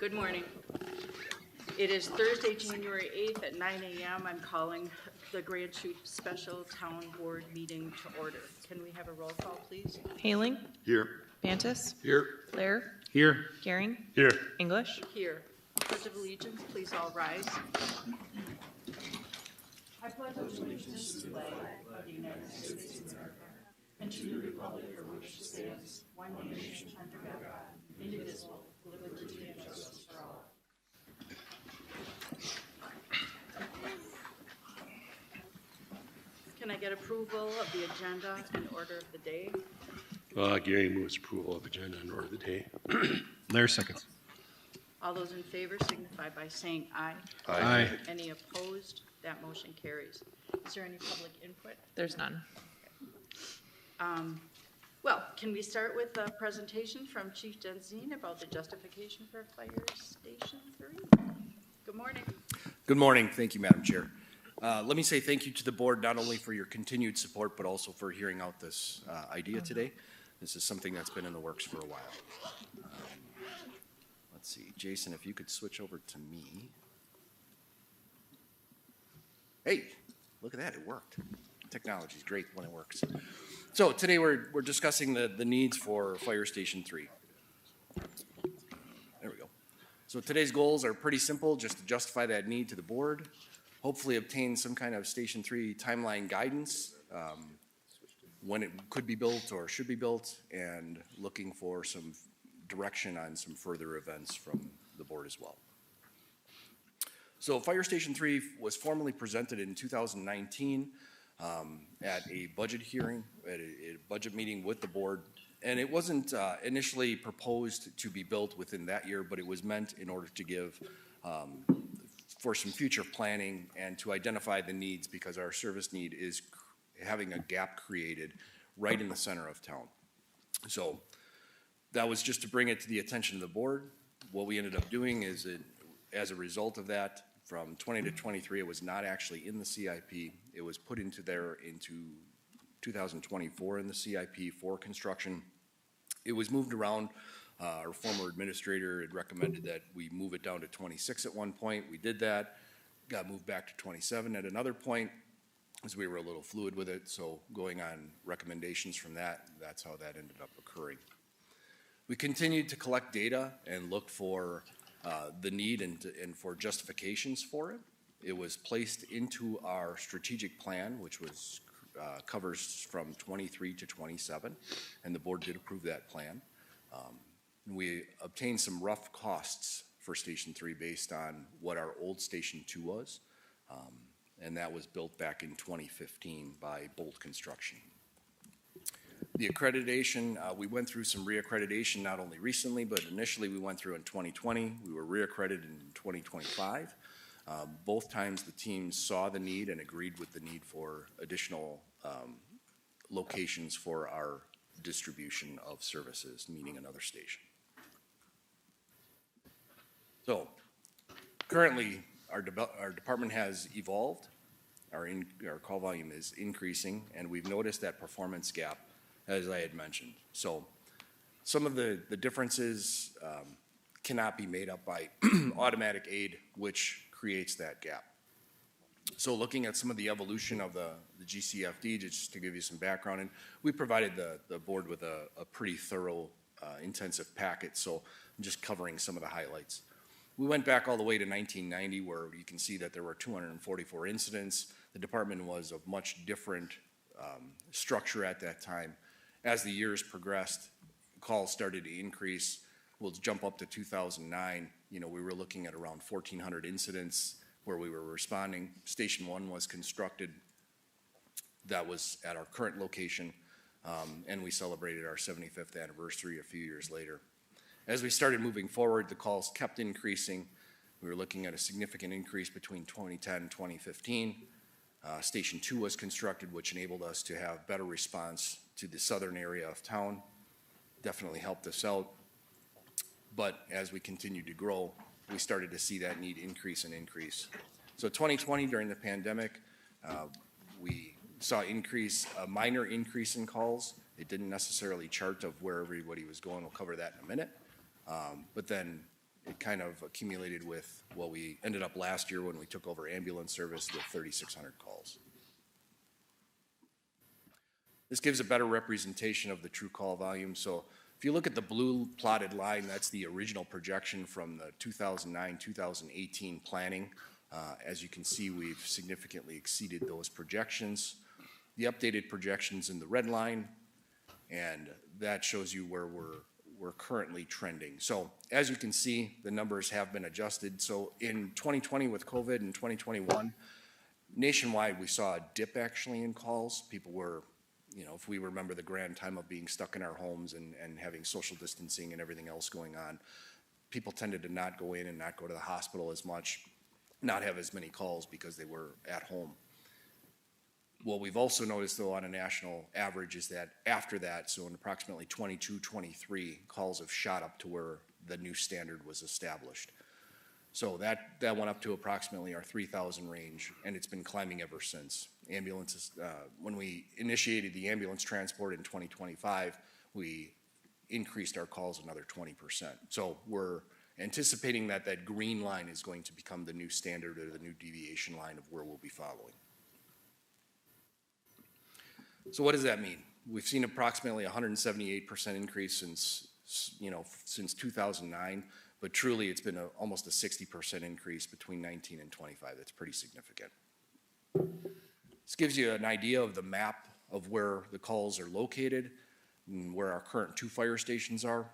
Good morning. It is Thursday, January 8th at 9 a.m. I'm calling the Grand Chute Special Town Board meeting to order. Can we have a roll call, please? Haling. Here. Mantis. Here. Blair. Here. Gehring. Here. English. Here. Pledge of Allegiance, please all rise. I pledge allegiance to the flag of the United States of America and to the republic for which it stands, one nation under God, indivisible, with liberty and justice for all. Can I get approval of the agenda and order of the day? Gary moves approval of agenda and order of the day. Blair seconds. All those in favor signify by saying aye. Aye. Any opposed? That motion carries. Is there any public input? There's none. Well, can we start with a presentation from Chief Denzine about the justification for Fire Station 3? Good morning. Good morning. Thank you, Madam Chair. Let me say thank you to the board, not only for your continued support, but also for hearing out this idea today. This is something that's been in the works for a while. Let's see, Jason, if you could switch over to me. Hey, look at that, it worked. Technology is great when it works. So today we're discussing the needs for Fire Station 3. There we go. So today's goals are pretty simple, just to justify that need to the board, hopefully obtain some kind of Station 3 timeline guidance, when it could be built or should be built, and looking for some direction on some further events from the board as well. So Fire Station 3 was formally presented in 2019 at a budget hearing, at a budget meeting with the board. And it wasn't initially proposed to be built within that year, but it was meant in order to give for some future planning and to identify the needs, because our service need is having a gap created right in the center of town. So that was just to bring it to the attention of the board. What we ended up doing is, as a result of that, from 20 to 23, it was not actually in the CIP. It was put into 2024 in the CIP for construction. It was moved around. Our former administrator had recommended that we move it down to 26 at one point. We did that. Got moved back to 27 at another point, as we were a little fluid with it. So going on recommendations from that, that's how that ended up occurring. We continued to collect data and look for the need and for justifications for it. It was placed into our strategic plan, which was covers from 23 to 27, and the board did approve that plan. We obtained some rough costs for Station 3 based on what our old Station 2 was, and that was built back in 2015 by Bolt Construction. The accreditation, we went through some reaccreditation not only recently, but initially we went through in 2020. We were reaccredited in 2025. Both times the teams saw the need and agreed with the need for additional locations for our distribution of services, meaning another station. So currently our department has evolved. Our call volume is increasing, and we've noticed that performance gap, as I had mentioned. So some of the differences cannot be made up by automatic aid, which creates that gap. So looking at some of the evolution of the GCFD, just to give you some background, and we provided the board with a pretty thorough, intensive packet, so I'm just covering some of the highlights. We went back all the way to 1990, where you can see that there were 244 incidents. The department was of much different structure at that time. As the years progressed, calls started to increase. We'll jump up to 2009. We were looking at around 1,400 incidents where we were responding. Station 1 was constructed. That was at our current location, and we celebrated our 75th anniversary a few years later. As we started moving forward, the calls kept increasing. We were looking at a significant increase between 2010 and 2015. Station 2 was constructed, which enabled us to have better response to the southern area of town. Definitely helped us out. But as we continued to grow, we started to see that need increase and increase. So 2020, during the pandemic, we saw a minor increase in calls. It didn't necessarily chart of where everybody was going. We'll cover that in a minute. But then it kind of accumulated with what we ended up last year when we took over ambulance service with 3,600 calls. This gives a better representation of the true call volume. So if you look at the blue plotted line, that's the original projection from the 2009-2018 planning. As you can see, we've significantly exceeded those projections. The updated projections in the red line, and that shows you where we're currently trending. So as you can see, the numbers have been adjusted. So in 2020 with COVID and 2021, nationwide, we saw a dip actually in calls. People were, you know, if we remember the grand time of being stuck in our homes and having social distancing and everything else going on, people tended to not go in and not go to the hospital as much, not have as many calls because they were at home. What we've also noticed, though, on a national average is that after that, so in approximately 22, 23, calls have shot up to where the new standard was established. So that went up to approximately our 3,000 range, and it's been climbing ever since. Ambulances, when we initiated the ambulance transport in 2025, we increased our calls another 20%. So we're anticipating that that green line is going to become the new standard or the new deviation line of where we'll be following. So what does that mean? We've seen approximately 178% increase since 2009, but truly it's been almost a 60% increase between 19 and 25. That's pretty significant. This gives you an idea of the map of where the calls are located and where our current 2 fire stations are.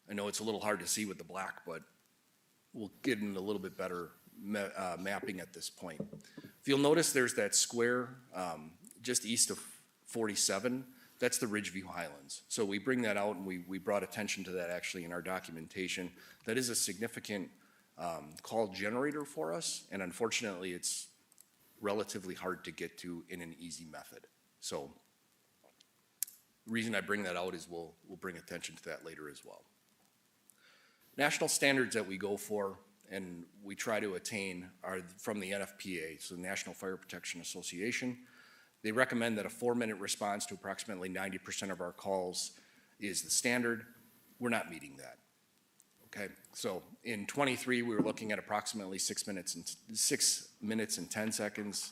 I know it's a little hard to see with the black, but we'll get into a little bit better mapping at this point. If you'll notice, there's that square just east of 47, that's the Ridgeview Highlands. So we bring that out and we brought attention to that actually in our documentation. That is a significant call generator for us, and unfortunately it's relatively hard to get to in an easy method. So the reason I bring that out is we'll bring attention to that later as well. National standards that we go for and we try to attain are from the NFPA, so the National Fire Protection Association. They recommend that a 4-minute response to approximately 90% of our calls is the standard. We're not meeting that. Okay, so in 23, we were looking at approximately 6 minutes and 10 seconds.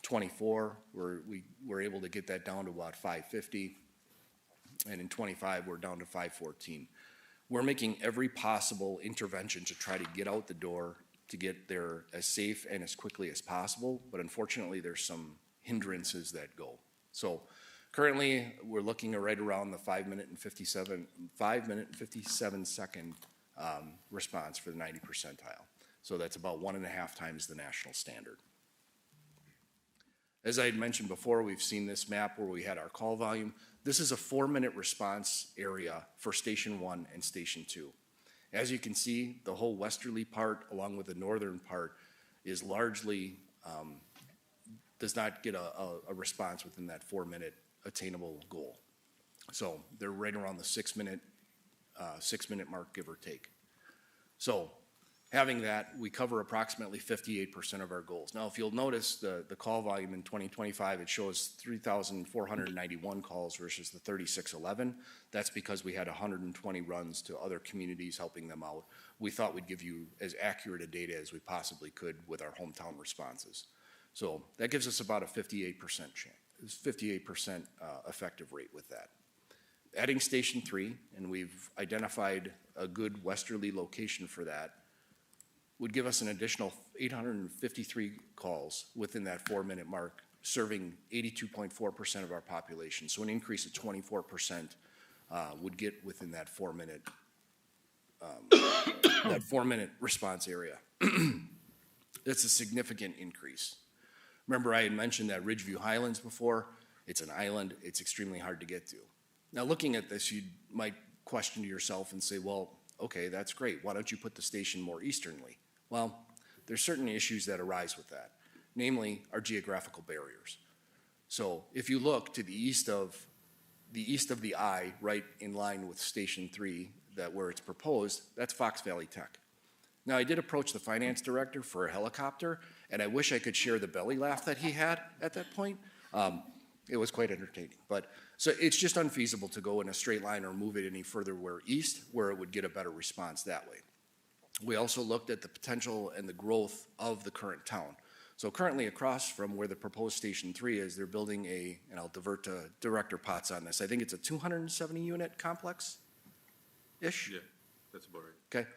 24, we were able to get that down to about 5:50, and in 25, we're down to 5:14. We're making every possible intervention to try to get out the door, to get there as safe and as quickly as possible, but unfortunately, there's some hindrances that go. So currently, we're looking at right around the 5-minute and 57 second response for the 90 percentile. So that's about 1.5 times the national standard. As I had mentioned before, we've seen this map where we had our call volume. This is a 4-minute response area for Station 1 and Station 2. As you can see, the whole westerly part along with the northern part is largely does not get a response within that 4-minute attainable goal. So they're right around the 6-minute mark, give or take. So having that, we cover approximately 58% of our goals. Now, if you'll notice the call volume in 2025, it shows 3,491 calls versus the 3,611. That's because we had 120 runs to other communities helping them out. We thought we'd give you as accurate a data as we possibly could with our hometown responses. So that gives us about a 58% effective rate with that. Adding Station 3, and we've identified a good westerly location for that, would give us an additional 853 calls within that 4-minute mark, serving 82.4% of our population. So an increase of 24% would get within that 4-minute that 4-minute response area. That's a significant increase. Remember, I had mentioned that Ridgeview Highlands before. It's an island. It's extremely hard to get to. Now, looking at this, you might question to yourself and say, well, okay, that's great. Why don't you put the station more easternly? Well, there's certain issues that arise with that, namely our geographical barriers. So if you look to the east of the eye, right in line with Station 3, where it's proposed, that's Fox Valley Tech. Now, I did approach the finance director for a helicopter, and I wish I could share the belly laugh that he had at that point. It was quite entertaining. So it's just unfeasible to go in a straight line or move it any further east, where it would get a better response that way. We also looked at the potential and the growth of the current town. So currently across from where the proposed Station 3 is, they're building and I'll divert to Director Potts on this, I think it's a 270 unit complex-ish? Yeah, that's about right. Okay.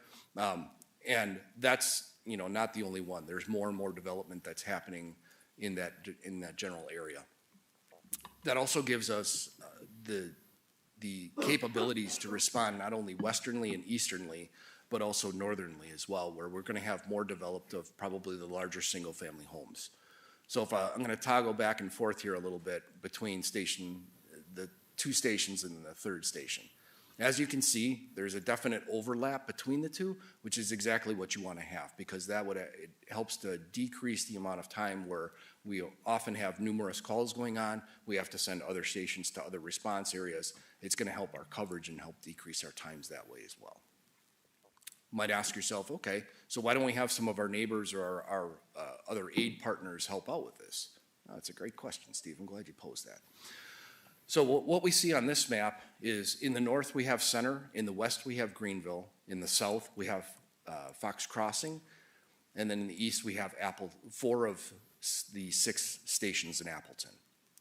And that's, not the only one. There's more and more development that's happening in that general area. That also gives us the capabilities to respond not only westernly and easternly, but also northernly as well, where we're going to have more developed of probably the larger single-family homes. So if I'm going to toggle back and forth here a little bit between the two stations and the third station. As you can see, there's a definite overlap between the two, which is exactly what you want to have, because it helps to decrease the amount of time where we often have numerous calls going on. We have to send other stations to other response areas. It's going to help our coverage and help decrease our times that way as well. Might ask yourself, okay, so why don't we have some of our neighbors or our other aid partners help out with this? That's a great question, Steve. I'm glad you posed that. So what we see on this map is in the north we have Center, in the west we have Greenville, in the south we have Fox Crossing, and then in the east we have 4 of the 6 stations in Appleton,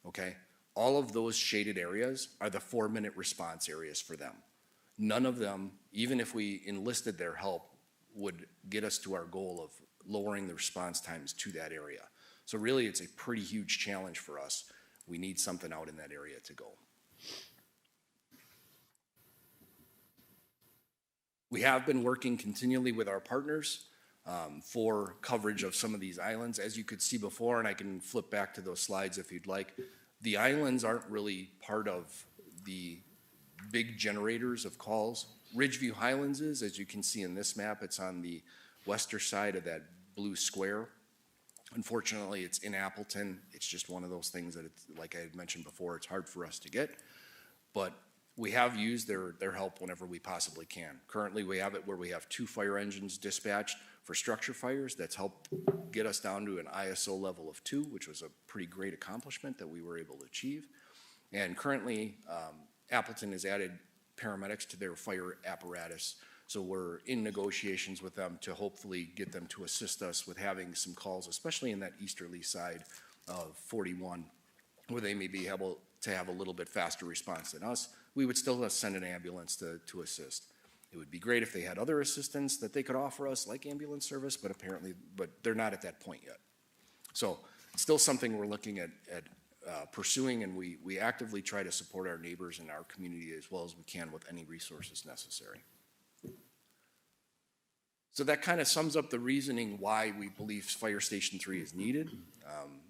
okay? All of those shaded areas are the 4-minute response areas for them. None of them, even if we enlisted their help, would get us to our goal of lowering the response times to that area. So really, it's a pretty huge challenge for us. We need something out in that area to go. We have been working continually with our partners for coverage of some of these islands. As you could see before, and I can flip back to those slides if you'd like, the islands aren't really part of the big generators of calls. Ridgeview Highlands is, as you can see in this map, it's on the western side of that blue square. Unfortunately, it's in Appleton. It's just one of those things that, like I had mentioned before, it's hard for us to get. But we have used their help whenever we possibly can. Currently, we have it where we have 2 fire engines dispatched for structure fires. That's helped get us down to an ISO level of 2, which was a pretty great accomplishment that we were able to achieve. And currently, Appleton has added paramedics to their fire apparatus. So we're in negotiations with them to hopefully get them to assist us with having some calls, especially in that easterly side of 41, where they may be able to have a little bit faster response than us. We would still send an ambulance to assist. It would be great if they had other assistance that they could offer us, like ambulance service, but they're not at that point yet. So it's still something we're looking at pursuing, and we actively try to support our neighbors and our community as well as we can with any resources necessary. So that kind of sums up the reasoning why we believe Fire Station 3 is needed.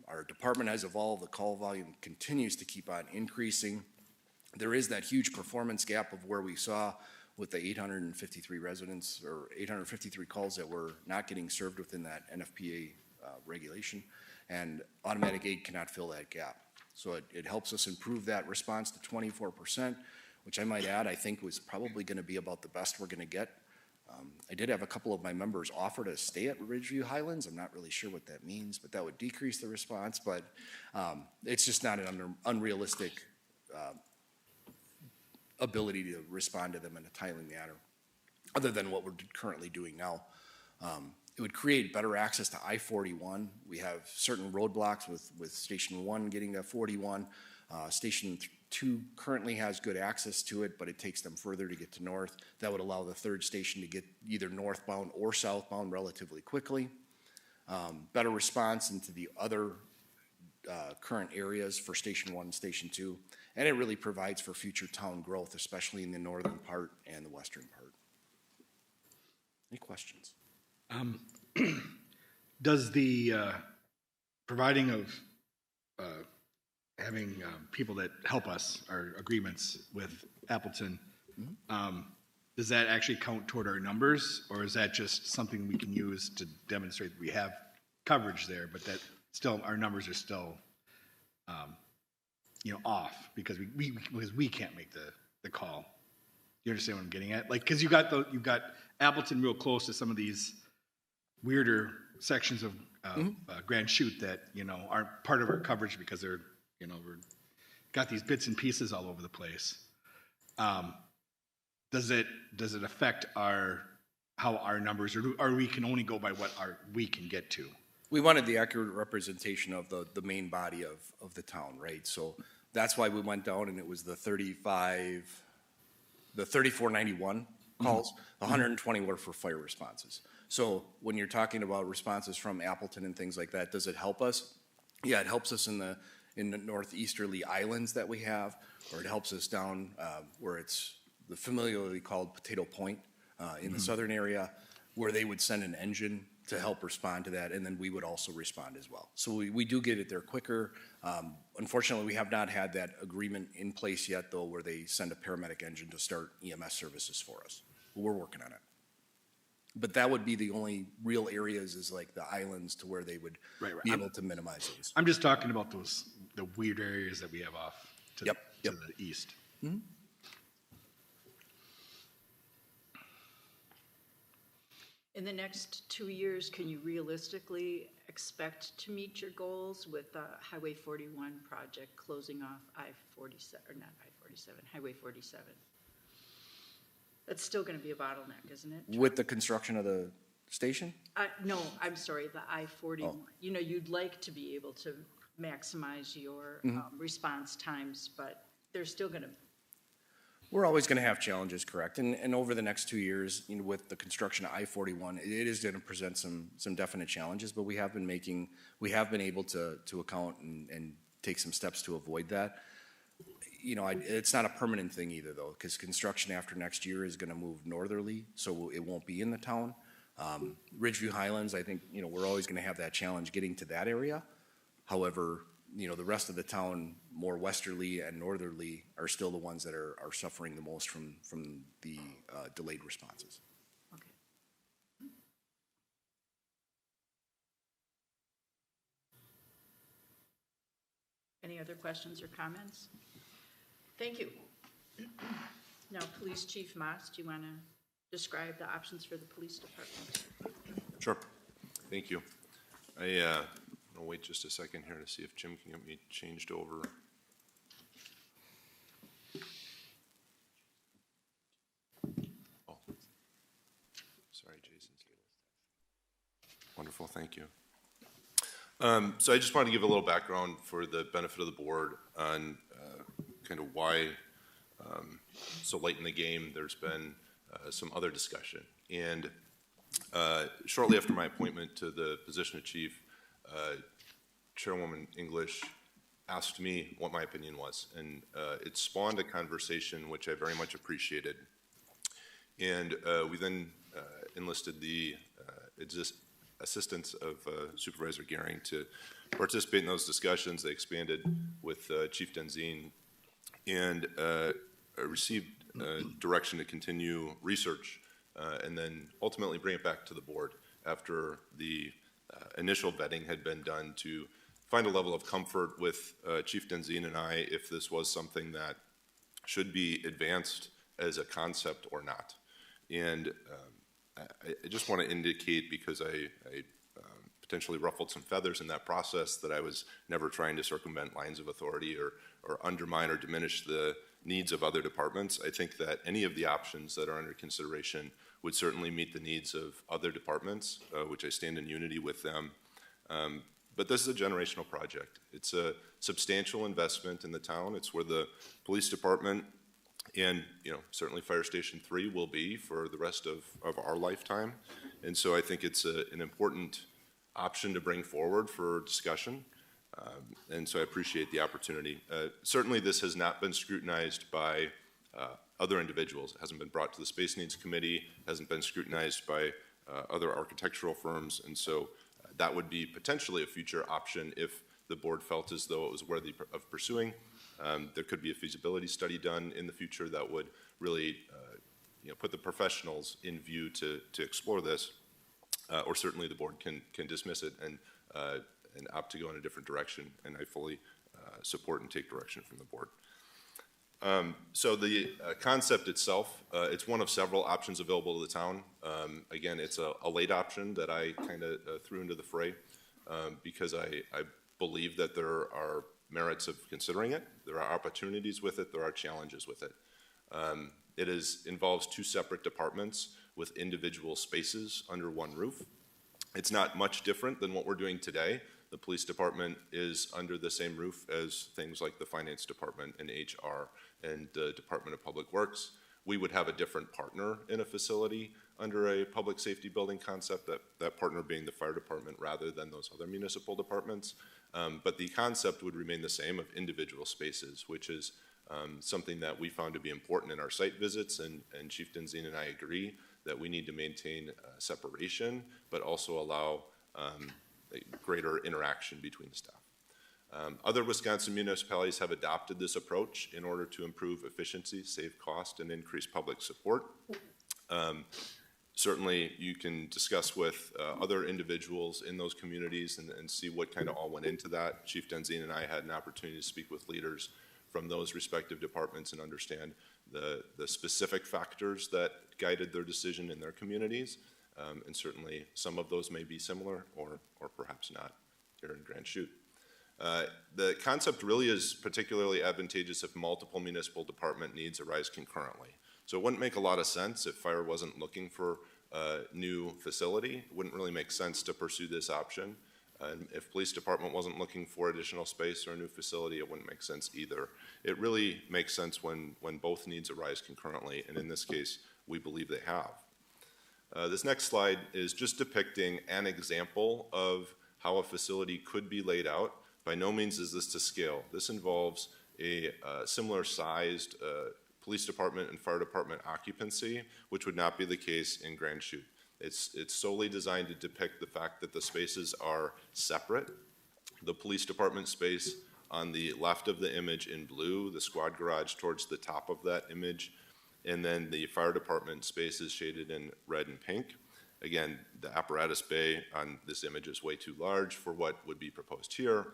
Our department has evolved. The call volume continues to keep on increasing. There is that huge performance gap of where we saw with the 853 residents or 853 calls that were not getting served within that NFPA regulation, and automatic aid cannot fill that gap. So it helps us improve that response to 24%, which I might add, I think was probably going to be about the best we're going to get. I did have a couple of my members offer to stay at Ridgeview Highlands. I'm not really sure what that means, but that would decrease the response, but it's just not an unrealistic ability to respond to them in a timely manner, other than what we're currently doing now. It would create better access to I-41. We have certain roadblocks with Station 1 getting to 41. Station 2 currently has good access to it, but it takes them further to get to north. That would allow the third station to get either northbound or southbound relatively quickly. Better response into the other current areas for Station 1 and Station 2. And it really provides for future town growth, especially in the northern part and the western part. Any questions? Does the providing of having people that help us, our agreements with Appleton, does that actually count toward our numbers, or is that just something we can use to demonstrate that we have coverage there, but that still our numbers are still off because we can't make the call? You understand what I'm getting at? Like, because you've got Appleton real close to some of these weirder sections of Grand Chute that aren't part of our coverage because they're we're got these bits and pieces all over the place. Does it affect how our numbers are, or we can only go by what we can get to? We wanted the accurate representation of the main body of the town, right? So that's why we went down and it was the 3491 calls, 120 were for fire responses. So when you're talking about responses from Appleton and things like that, does it help us? Yeah, it helps us in the northeasterly islands that we have, or it helps us down where it's the familiarly called Potato Point in the southern area, where they would send an engine to help respond to that, and then we would also respond as well. So we do get it there quicker. Unfortunately, we have not had that agreement in place yet, though, where they send a paramedic engine to start EMS services for us. But we're working on it. But that would be the only real areas is like the islands to where they would Right. be able to minimize those. I'm just talking about the weird areas that we have off to, Yep, to yep. the east. In the next 2 years, can you realistically expect to meet your goals with the Highway 41 project closing off I-47, or not I-47, Highway 47? That's still gonna be a bottleneck, isn't it? With the construction of the station? No, I'm sorry, the I-41. You know, you'd like to be able to maximize your response times, but they're still gonna, We're always going to have challenges, correct? And over the next 2 years, you know, with the construction of I-41, it is going to present some definite challenges, but we have been able to account and take some steps to avoid that. You know, it's not a permanent thing either, though, because construction after next year is going to move northerly, so it won't be in the town. Ridgeview Highlands, I think, you know, we're always going to have that challenge getting to that area. However, you know, the rest of the town, more westerly and northerly, are still the ones that are suffering the most from the delayed responses. okay. Any other questions or comments? Thank you. Now, Police Chief Moss, do you want to describe the options for the police department? Sure. Thank you. I'll wait just a second here to see if Jim can get me changed over. Oh, sorry, Jason's here. Wonderful, thank you. So I just wanted to give a little background for the benefit of the board on kind of why so late in the game there's been some other discussion. And shortly after my appointment to the position of chief, Chairwoman English asked me what my opinion was, and it spawned a conversation which I very much appreciated. And we then enlisted the assistance of Supervisor Gehring to participate in those discussions. They expanded with Chief Denzine, and I received direction to continue research and then ultimately bring it back to the board after the initial vetting had been done to find a level of comfort with Chief Denzine and I if this was something that should be advanced as a concept or not. And I just want to indicate, because I potentially ruffled some feathers in that process, that I was never trying to circumvent lines of authority or undermine or diminish the needs of other departments. I think that any of the options that are under consideration would certainly meet the needs of other departments, which I stand in unity with them. But this is a generational project. It's a substantial investment in the town. It's where the police department and, you know, certainly Fire Station 3 will be for the rest of our lifetime. And so I think it's an important option to bring forward for discussion. And so I appreciate the opportunity. Certainly this has not been scrutinized by other individuals. It hasn't been brought to the Space Needs Committee, hasn't been scrutinized by other architectural firms. And so that would be potentially a future option if the board felt as though it was worthy of pursuing. There could be a feasibility study done in the future that would really put the professionals in view to explore this, or certainly the board can dismiss it and opt to go in a different direction, and I fully support and take direction from the board. So the concept itself, it's one of several options available to the town. Again, it's a late option that I kind of threw into the fray because I believe that there are merits of considering it. There are opportunities with it. There are challenges with it. It involves two separate departments with individual spaces under one roof. It's not much different than what we're doing today. The police department is under the same roof as things like the finance department and HR and the Department of Public Works. We would have a different partner in a facility under a public safety building concept, that partner being the fire department rather than those other municipal departments. But the concept would remain the same of individual spaces, which is something that we found to be important in our site visits, and Chief Denzine and I agree that we need to maintain separation, but also allow greater interaction between the staff. Other Wisconsin municipalities have adopted this approach in order to improve efficiency, save cost, and increase public support. Certainly, you can discuss with other individuals in those communities and see what kind of all went into that. Chief Denzine and I had an opportunity to speak with leaders from those respective departments and understand the specific factors that guided their decision in their communities. And certainly, some of those may be similar or perhaps not here in Grand Chute. The concept really is particularly advantageous if multiple municipal department needs arise concurrently. So it wouldn't make a lot of sense if fire wasn't looking for a new facility. It wouldn't really make sense to pursue this option. And if police department wasn't looking for additional space or a new facility, it wouldn't make sense either. It really makes sense when both needs arise concurrently, and in this case, we believe they have. This next slide is just depicting an example of how a facility could be laid out. By no means is this to scale. This involves a similar sized police department and fire department occupancy, which would not be the case in Grand Chute. It's solely designed to depict the fact that the spaces are separate. The police department space on the left of the image in blue, the squad garage towards the top of that image, and then the fire department space is shaded in red and pink. Again, the apparatus bay on this image is way too large for what would be proposed here.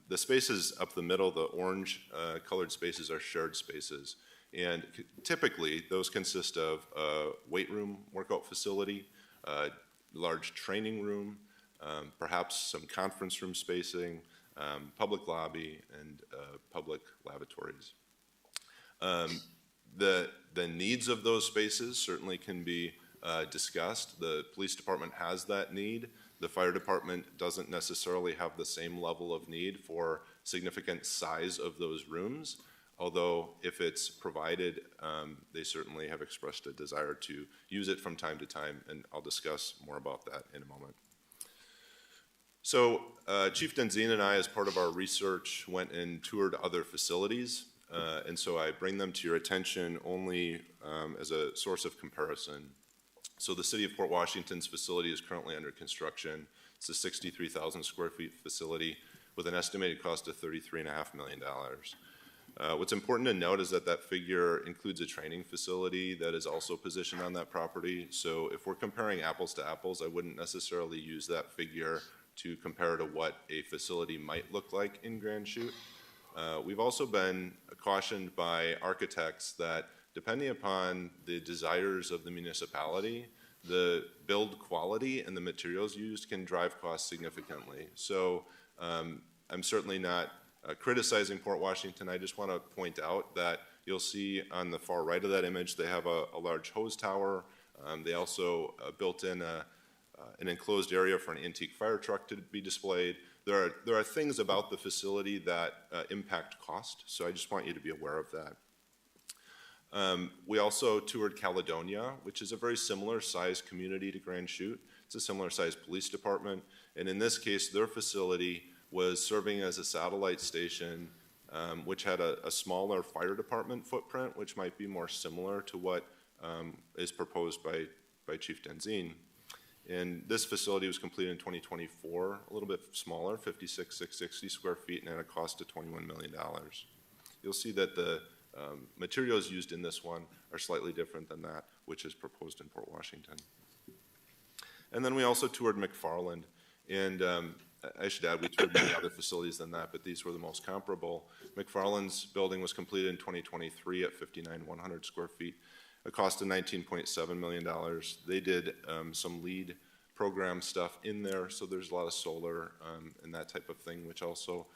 The spaces up the middle, the orange colored spaces, are shared spaces. And typically, those consist of a weight room, workout facility, a large training room, perhaps some conference room spacing, public lobby, and public lavatories. The needs of those spaces certainly can be discussed. The police department has that need. The fire department doesn't necessarily have the same level of need for significant size of those rooms, although if it's provided, they certainly have expressed a desire to use it from time to time, and I'll discuss more about that in a moment. So Chief Denzine and I, as part of our research, went and toured other facilities, and so I bring them to your attention only as a source of comparison. So the City of Port Washington's facility is currently under construction. It's a 63,000 square feet facility with an estimated cost of $33.5 million. What's important to note is that that figure includes a training facility that is also positioned on that property. So if we're comparing apples to apples, I wouldn't necessarily use that figure to compare to what a facility might look like in Grand Chute. We've also been cautioned by architects that depending upon the desires of the municipality, the build quality and the materials used can drive costs significantly. So I'm certainly not criticizing Port Washington. I just want to point out that you'll see on the far right of that image, they have a large hose tower. They also built in an enclosed area for an antique fire truck to be displayed. There are things about the facility that impact cost, so I just want you to be aware of that. We also toured Caledonia, which is a very similar sized community to Grand Chute. It's a similar sized police department, and in this case, their facility was serving as a satellite station, which had a smaller fire department footprint, which might be more similar to what is proposed by Chief Denzine. And this facility was completed in 2024, a little bit smaller, 56,660 square feet, and at a cost of $21 million. You'll see that the materials used in this one are slightly different than that which is proposed in Port Washington. And then we also toured McFarland, and I should add we toured many other facilities than that, but these were the most comparable. McFarland's building was completed in 2023 at 59,100 square feet, a cost of $19.7 million. They did some LEED program stuff in there, so there's a lot of solar and that type of thing, which also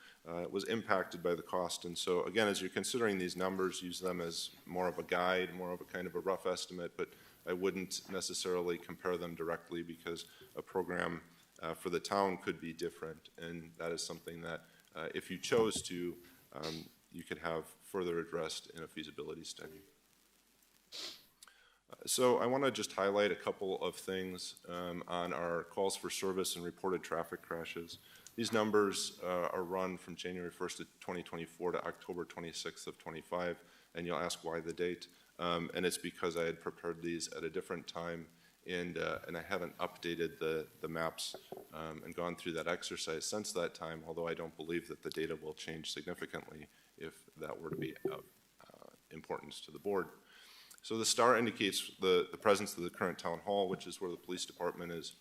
was impacted by the cost. And so again, as you're considering these numbers, use them as more of a guide, more of a kind of a rough estimate, but I wouldn't necessarily compare them directly because a program for the town could be different, and that is something that if you chose to, you could have further addressed in a feasibility study. So I want to just highlight a couple of things on our calls for service and reported traffic crashes. These numbers are run from January 1st of 2024 to October 26th of 25, and you'll ask why the date. And it's because I had prepared these at a different time, and I haven't updated the maps and gone through that exercise since that time, although I don't believe that the data will change significantly if that were to be of importance to the board. So the star indicates the presence of the current town hall, which is where the police department is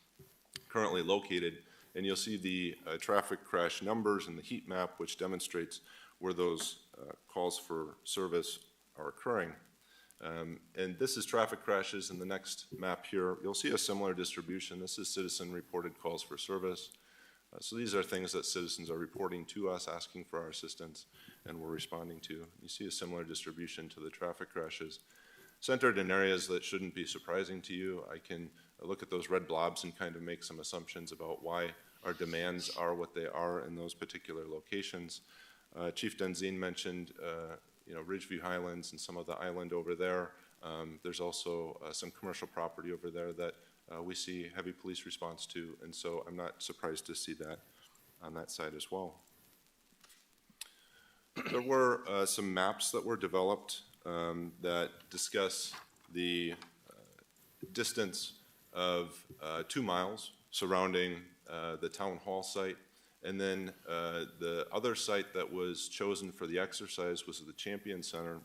currently located. And you'll see the traffic crash numbers in the heat map, which demonstrates where those calls for service are occurring. And this is traffic crashes in the next map here. You'll see a similar distribution. This is citizen-reported calls for service. So these are things that citizens are reporting to us, asking for our assistance, and we're responding to. You see a similar distribution to the traffic crashes. Centered in areas that shouldn't be surprising to you, I can look at those red blobs and kind of make some assumptions about why our demands are what they are in those particular locations. Chief Denzine mentioned Ridgeview Highlands and some of the island over there. There's also some commercial property over there that we see heavy police response to, and so I'm not surprised to see that on that side as well. There were some maps that were developed that discuss the distance of 2 miles surrounding the town hall site. And then the other site that was chosen for the exercise was the Champion Center.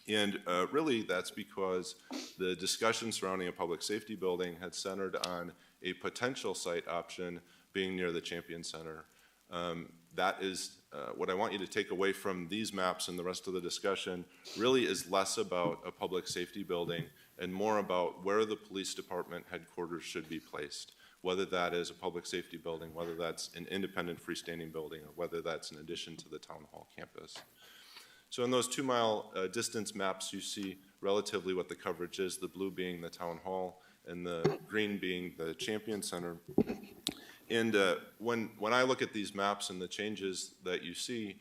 And really that's because the discussion surrounding a public safety building had centered on a potential site option being near the Champion Center. That is what I want you to take away from these maps and the rest of the discussion really is less about a public safety building and more about where the police department headquarters should be placed, whether that is a public safety building, whether that's an independent freestanding building, or whether that's in addition to the town hall campus. So in those 2 mile distance maps, you see relatively what the coverage is, the blue being the town hall and the green being the Champion Center. And when I look at these maps and the changes that you see,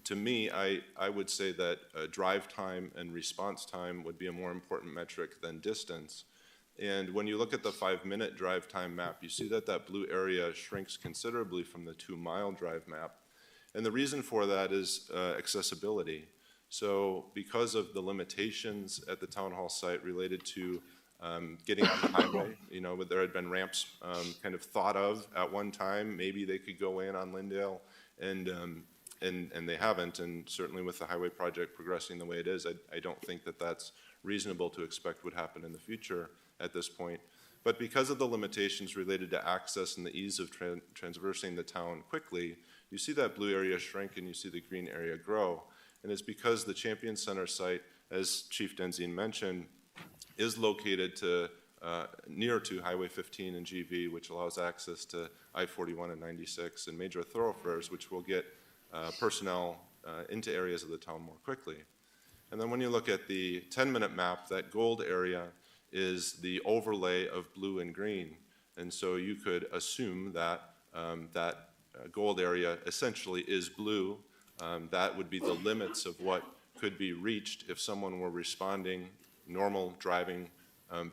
to me, I would say that drive time and response time would be a more important metric than distance. And when you look at the 5-minute drive time map, you see that that blue area shrinks considerably from the 2 mile drive map. And the reason for that is accessibility. So because of the limitations at the town hall site related to getting on the highway, there had been ramps kind of thought of at one time. Maybe they could go in on Lyndale, and they haven't. And certainly with the highway project progressing the way it is, I don't think that that's reasonable to expect would happen in the future at this point. But because of the limitations related to access and the ease of traversing the town quickly, you see that blue area shrink and you see the green area grow. And it's because the Champion Center site, as Chief Denzine mentioned, is located near to Highway 15 and GV, which allows access to I-41 and 96 and major thoroughfares, which will get personnel into areas of the town more quickly. And then when you look at the 10-minute map, that gold area is the overlay of blue and green. And so you could assume that that gold area essentially is blue. That would be the limits of what could be reached if someone were responding normal driving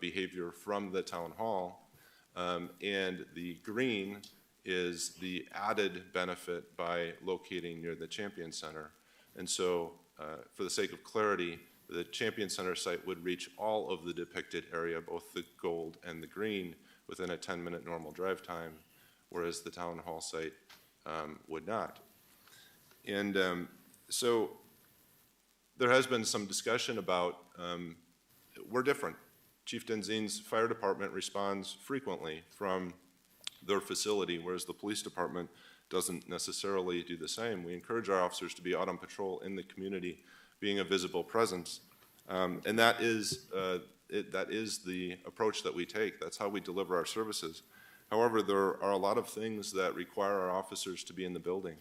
behavior from the town hall. And the green is the added benefit by locating near the Champion Center. And so for the sake of clarity, the Champion Center site would reach all of the depicted area, both the gold and the green, within a 10-minute normal drive time, whereas the town hall site would not. And so there has been some discussion about we're different. Chief Denzine's fire department responds frequently from their facility, whereas the police department doesn't necessarily do the same. We encourage our officers to be out on patrol in the community, being a visible presence. And that is the approach that we take. That's how we deliver our services. However, there are a lot of things that require our officers to be in the building.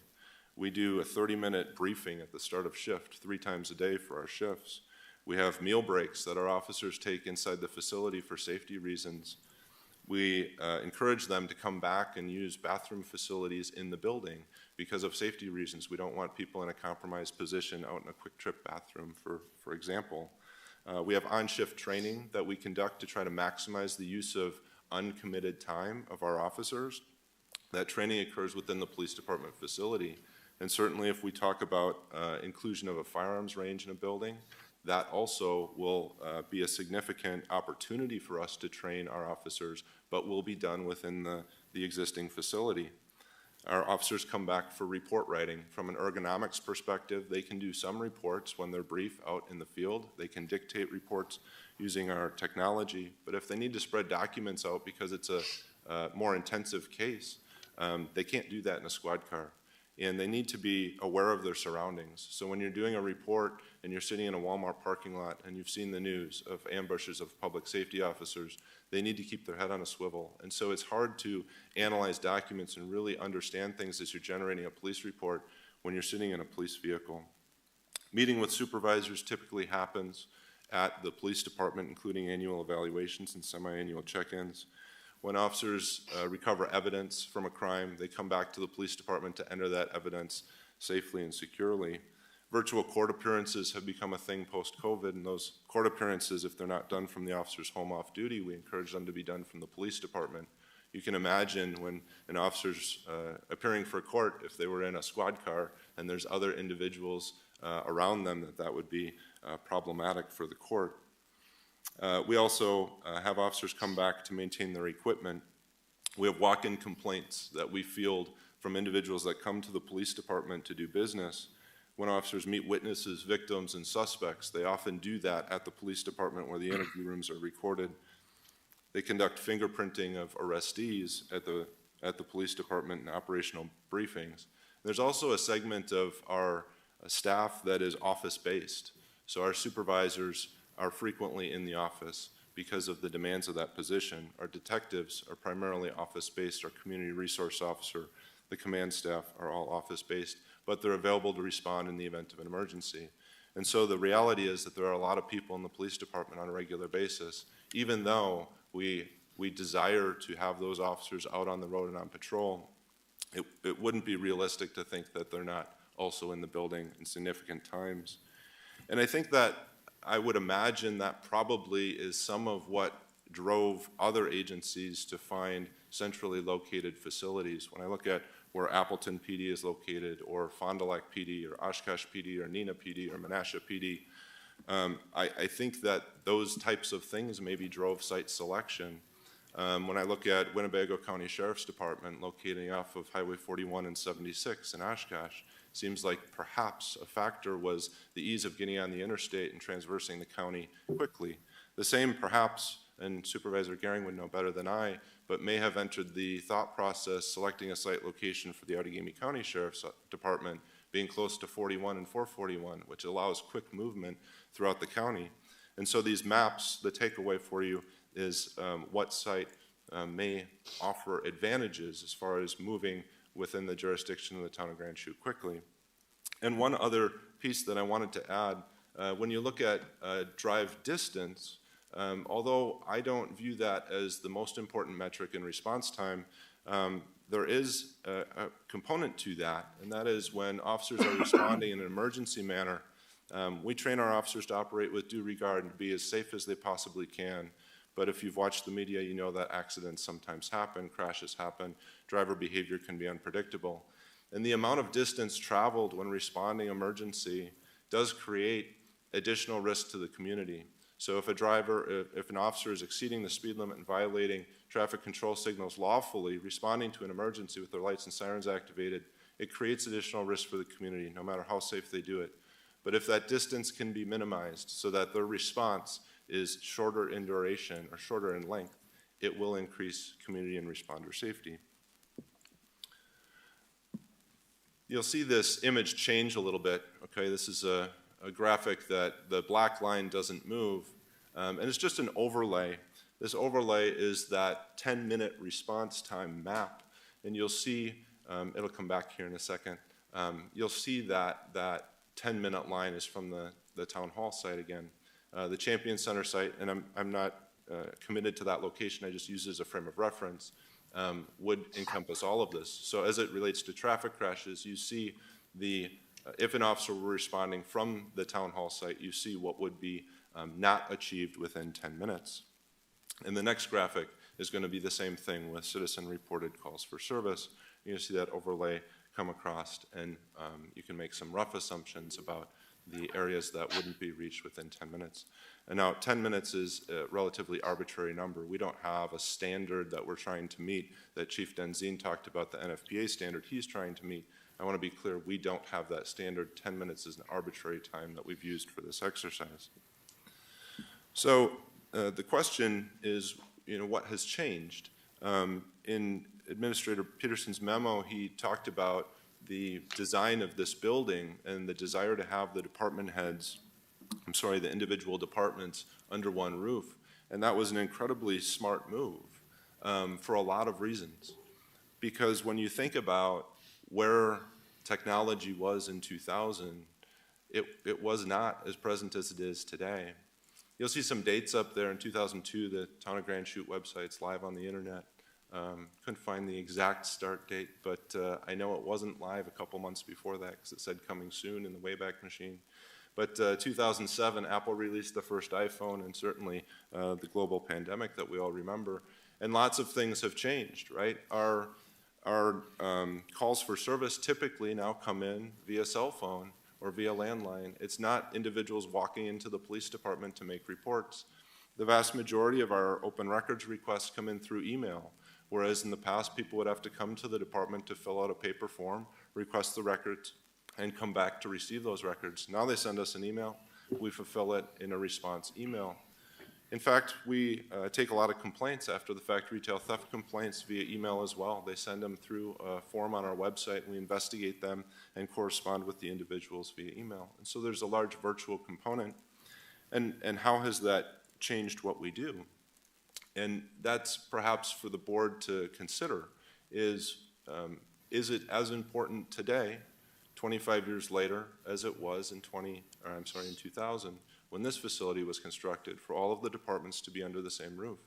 We do a 30-minute briefing at the start of shift 3 times a day for our shifts. We have meal breaks that our officers take inside the facility for safety reasons. We encourage them to come back and use bathroom facilities in the building because of safety reasons. We don't want people in a compromised position out in a quick trip bathroom, for example. We have on-shift training that we conduct to try to maximize the use of uncommitted time of our officers. That training occurs within the police department facility. And certainly if we talk about inclusion of a firearms range in a building, that also will be a significant opportunity for us to train our officers, but will be done within the existing facility. Our officers come back for report writing. From an ergonomics perspective, they can do some reports when they're brief out in the field. They can dictate reports using our technology, but if they need to spread documents out because it's a more intensive case, they can't do that in a squad car. And they need to be aware of their surroundings. So when you're doing a report and you're sitting in a Walmart parking lot and you've seen the news of ambushes of public safety officers, they need to keep their head on a swivel. And so it's hard to analyze documents and really understand things as you're generating a police report when you're sitting in a police vehicle. Meeting with supervisors typically happens at the police department, including annual evaluations and semi-annual check-ins. When officers recover evidence from a crime, they come back to the police department to enter that evidence safely and securely. Virtual court appearances have become a thing post-COVID, and those court appearances, if they're not done from the officer's home off duty, we encourage them to be done from the police department. You can imagine when an officer's appearing for court, if they were in a squad car and there's other individuals around them, that would be problematic for the court. We also have officers come back to maintain their equipment. We have walk-in complaints that we field from individuals that come to the police department to do business. When officers meet witnesses, victims, and suspects, they often do that at the police department where the interview rooms are recorded. They conduct fingerprinting of arrestees at the police department in operational briefings. There's also a segment of our staff that is office-based. So our supervisors are frequently in the office because of the demands of that position. Our detectives are primarily office-based. Our community resource officer, the command staff are all office-based, but they're available to respond in the event of an emergency. And so the reality is that there are a lot of people in the police department on a regular basis, even though we desire to have those officers out on the road and on patrol. It wouldn't be realistic to think that they're not also in the building in significant times. And I think that I would imagine that probably is some of what drove other agencies to find centrally located facilities. When I look at where Appleton PD is located, or Fond du Lac PD, or Oshkosh PD, or Neenah PD, or Menasha PD, I think that those types of things maybe drove site selection. When I look at Winnebago County Sheriff's Department locating off of Highway 41 and 76 in Oshkosh, seems like perhaps a factor was the ease of getting on the interstate and traversing the county quickly. The same perhaps, and Supervisor Gehring would know better than I, but may have entered the thought process selecting a site location for the Outagamie County Sheriff's Department being close to 41 and 441, which allows quick movement throughout the county. And so these maps, the takeaway for you is what site may offer advantages as far as moving within the jurisdiction of the town of Grand Chute quickly. And one other piece that I wanted to add, when you look at drive distance, although I don't view that as the most important metric in response time, there is a component to that, and that is when officers are responding in an emergency manner, we train our officers to operate with due regard and to be as safe as they possibly can. But if you've watched the media, you know that accidents sometimes happen, crashes happen, driver behavior can be unpredictable. And the amount of distance traveled when responding emergency does create additional risk to the community. So if an officer is exceeding the speed limit and violating traffic control signals lawfully, responding to an emergency with their lights and sirens activated, it creates additional risk for the community, no matter how safe they do it. But if that distance can be minimized so that their response is shorter in duration or shorter in length, it will increase community and responder safety. You'll see this image change a little bit. Okay, this is a graphic that the black line doesn't move, and it's just an overlay. This overlay is that 10-minute response time map, and you'll see, it'll come back here in a second, you'll see that 10-minute line is from the town hall site again. The Champion Center site, and I'm not committed to that location, I just use it as a frame of reference, would encompass all of this. So as it relates to traffic crashes, you see if an officer were responding from the town hall site, you see what would be not achieved within 10 minutes. And the next graphic is going to be the same thing with citizen-reported calls for service. You're going to see that overlay come across, and you can make some rough assumptions about the areas that wouldn't be reached within 10 minutes. And now 10 minutes is a relatively arbitrary number. We don't have a standard that we're trying to meet that Chief Denzine talked about, the NFPA standard he's trying to meet. I want to be clear, we don't have that standard. 10 minutes is an arbitrary time that we've used for this exercise. So the question is, what has changed? In Administrator Peterson's memo, he talked about the design of this building and the desire to have the department heads, the individual departments under one roof. And that was an incredibly smart move for a lot of reasons. Because when you think about where technology was in 2000, it was not as present as it is today. You'll see some dates up there. In 2002, the Town of Grand Chute website's live on the internet. Couldn't find the exact start date, but I know it wasn't live a couple months before that because it said coming soon in the Wayback Machine. But 2007, Apple released the first iPhone, and certainly the global pandemic that we all remember. And lots of things have changed, right? Our calls for service typically now come in via cell phone or via landline. It's not individuals walking into the police department to make reports. The vast majority of our open records requests come in through email, whereas in the past people would have to come to the department to fill out a paper form, request the records, and come back to receive those records. Now they send us an email, we fulfill it in a response email. In fact, we take a lot of complaints after the fact, retail theft complaints via email as well. They send them through a form on our website, and we investigate them and correspond with the individuals via email. And so there's a large virtual component. And how has that changed what we do? And that's perhaps for the board to consider is it as important today, 25 years later, as it was in 2000, when this facility was constructed, for all of the departments to be under the same roof?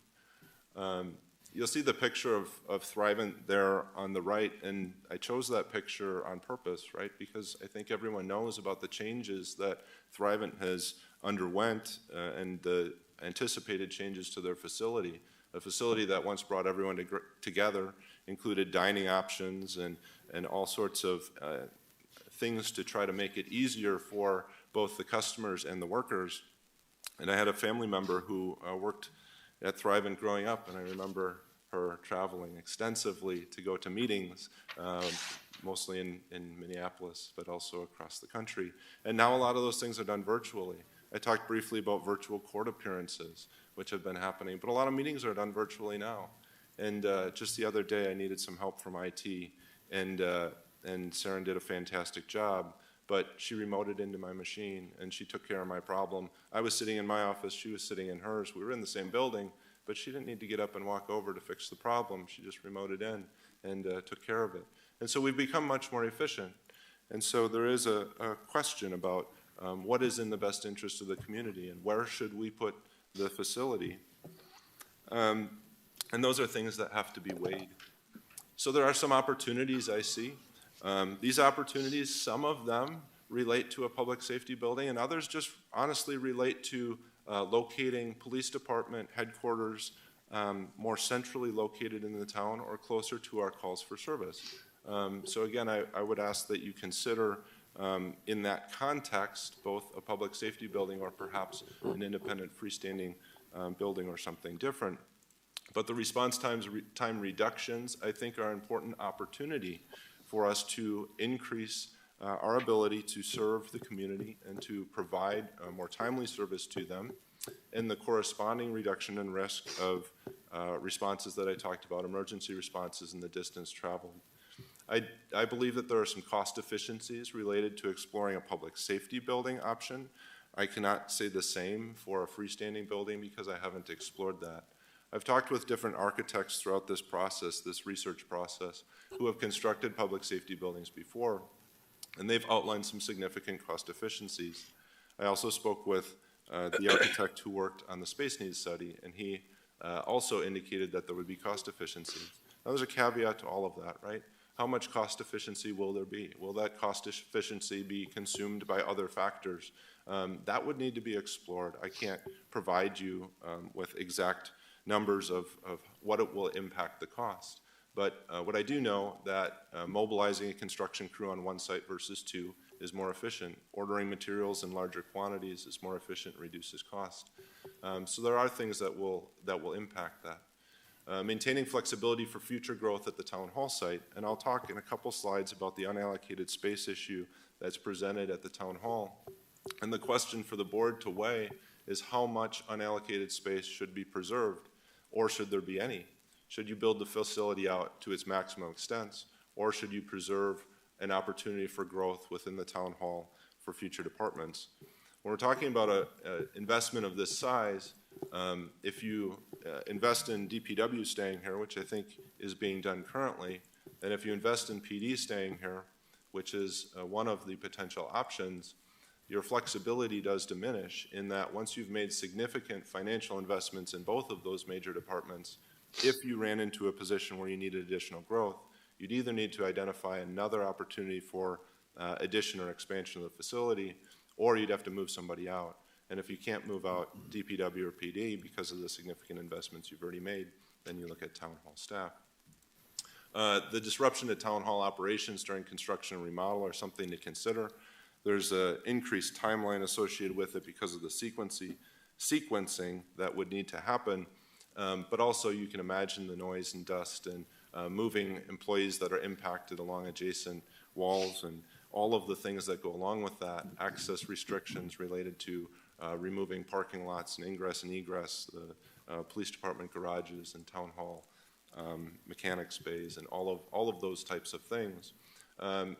You'll see the picture of Thrivent there on the right, and I chose that picture on purpose, right? Because I think everyone knows about the changes that Thrivent has underwent and the anticipated changes to their facility. A facility that once brought everyone together, included dining options and all sorts of things to try to make it easier for both the customers and the workers. And I had a family member who worked at Thrivent growing up, and I remember her traveling extensively to go to meetings, mostly in Minneapolis, but also across the country. And now a lot of those things are done virtually. I talked briefly about virtual court appearances, which have been happening, but a lot of meetings are done virtually now. And just the other day, I needed some help from IT, and Saren did a fantastic job, but she remoted into my machine, and she took care of my problem. I was sitting in my office, she was sitting in hers. We were in the same building, but she didn't need to get up and walk over to fix the problem. She just remoted in and took care of it. And so we've become much more efficient. And so there is a question about what is in the best interest of the community and where should we put the facility. And those are things that have to be weighed. So there are some opportunities I see. These opportunities, some of them relate to a public safety building, and others just honestly relate to locating police department headquarters more centrally located in the town or closer to our calls for service. So again, I would ask that you consider in that context both a public safety building or perhaps an independent freestanding building or something different. But the response time reductions, I think, are an important opportunity for us to increase our ability to serve the community and to provide more timely service to them, and the corresponding reduction in risk of responses that I talked about, emergency responses and the distance traveled. I believe that there are some cost efficiencies related to exploring a public safety building option. I cannot say the same for a freestanding building because I haven't explored that. I've talked with different architects throughout this process, this research process, who have constructed public safety buildings before, and they've outlined some significant cost efficiencies. I also spoke with the architect who worked on the space needs study, and he also indicated that there would be cost efficiency. Now, there's a caveat to all of that, right? How much cost efficiency will there be? Will that cost efficiency be consumed by other factors? That would need to be explored. I can't provide you with exact numbers of what it will impact the cost. But what I do know that mobilizing a construction crew on one site versus two is more efficient. Ordering materials in larger quantities is more efficient, reduces cost. So there are things that will impact that. Maintaining flexibility for future growth at the town hall site, and I'll talk in a couple slides about the unallocated space issue that's presented at the town hall. And the question for the board to weigh is how much unallocated space should be preserved, or should there be any? Should you build the facility out to its maximum extent, or should you preserve an opportunity for growth within the town hall for future departments? When we're talking about an investment of this size, if you invest in DPW staying here, which I think is being done currently, and if you invest in PD staying here, which is one of the potential options, your flexibility does diminish in that once you've made significant financial investments in both of those major departments, if you ran into a position where you needed additional growth, you'd either need to identify another opportunity for addition or expansion of the facility, or you'd have to move somebody out. And if you can't move out DPW or PD because of the significant investments you've already made, then you look at town hall staff. The disruption to town hall operations during construction and remodel are something to consider. There's an increased timeline associated with it because of the sequencing that would need to happen, but also you can imagine the noise and dust and moving employees that are impacted along adjacent walls and all of the things that go along with that, access restrictions related to removing parking lots and ingress and egress, the police department garages and town hall mechanics bays and all of those types of things.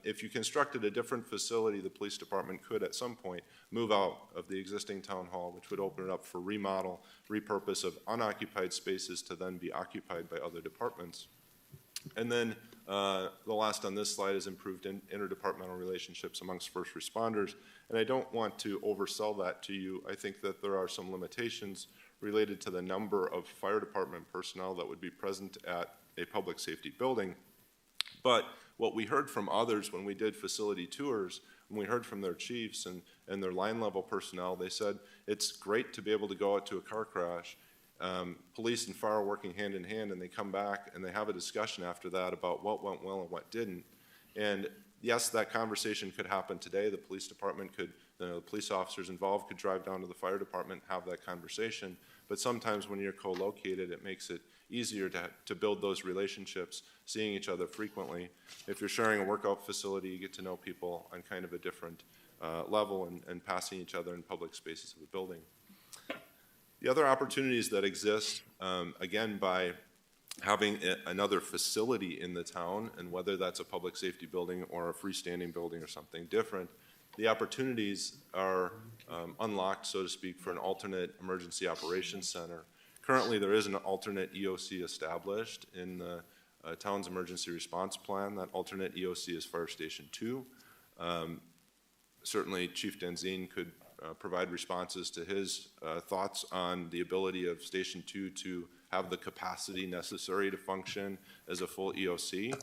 If you constructed a different facility, the police department could at some point move out of the existing town hall, which would open it up for remodel, repurpose of unoccupied spaces to then be occupied by other departments. And then the last on this slide is improved interdepartmental relationships amongst first responders. And I don't want to oversell that to you. I think that there are some limitations related to the number of fire department personnel that would be present at a public safety building. But what we heard from others when we did facility tours, when we heard from their chiefs and their line level personnel, they said it's great to be able to go out to a car crash. Police and fire are working hand in hand, and they come back and they have a discussion after that about what went well and what didn't. And yes, that conversation could happen today. The police department could, the police officers involved could drive down to the fire department, have that conversation. But sometimes when you're co-located, it makes it easier to build those relationships, seeing each other frequently. If you're sharing a workout facility, you get to know people on kind of a different level and passing each other in public spaces of the building. The other opportunities that exist, again, by having another facility in the town, and whether that's a public safety building or a freestanding building or something different, the opportunities are unlocked, so to speak, for an alternate emergency operations center. Currently, there is an alternate EOC established in the town's emergency response plan. That alternate EOC is Fire Station 2. Certainly, Chief Denzine could provide responses to his thoughts on the ability of Station 2 to have the capacity necessary to function as a full EOC.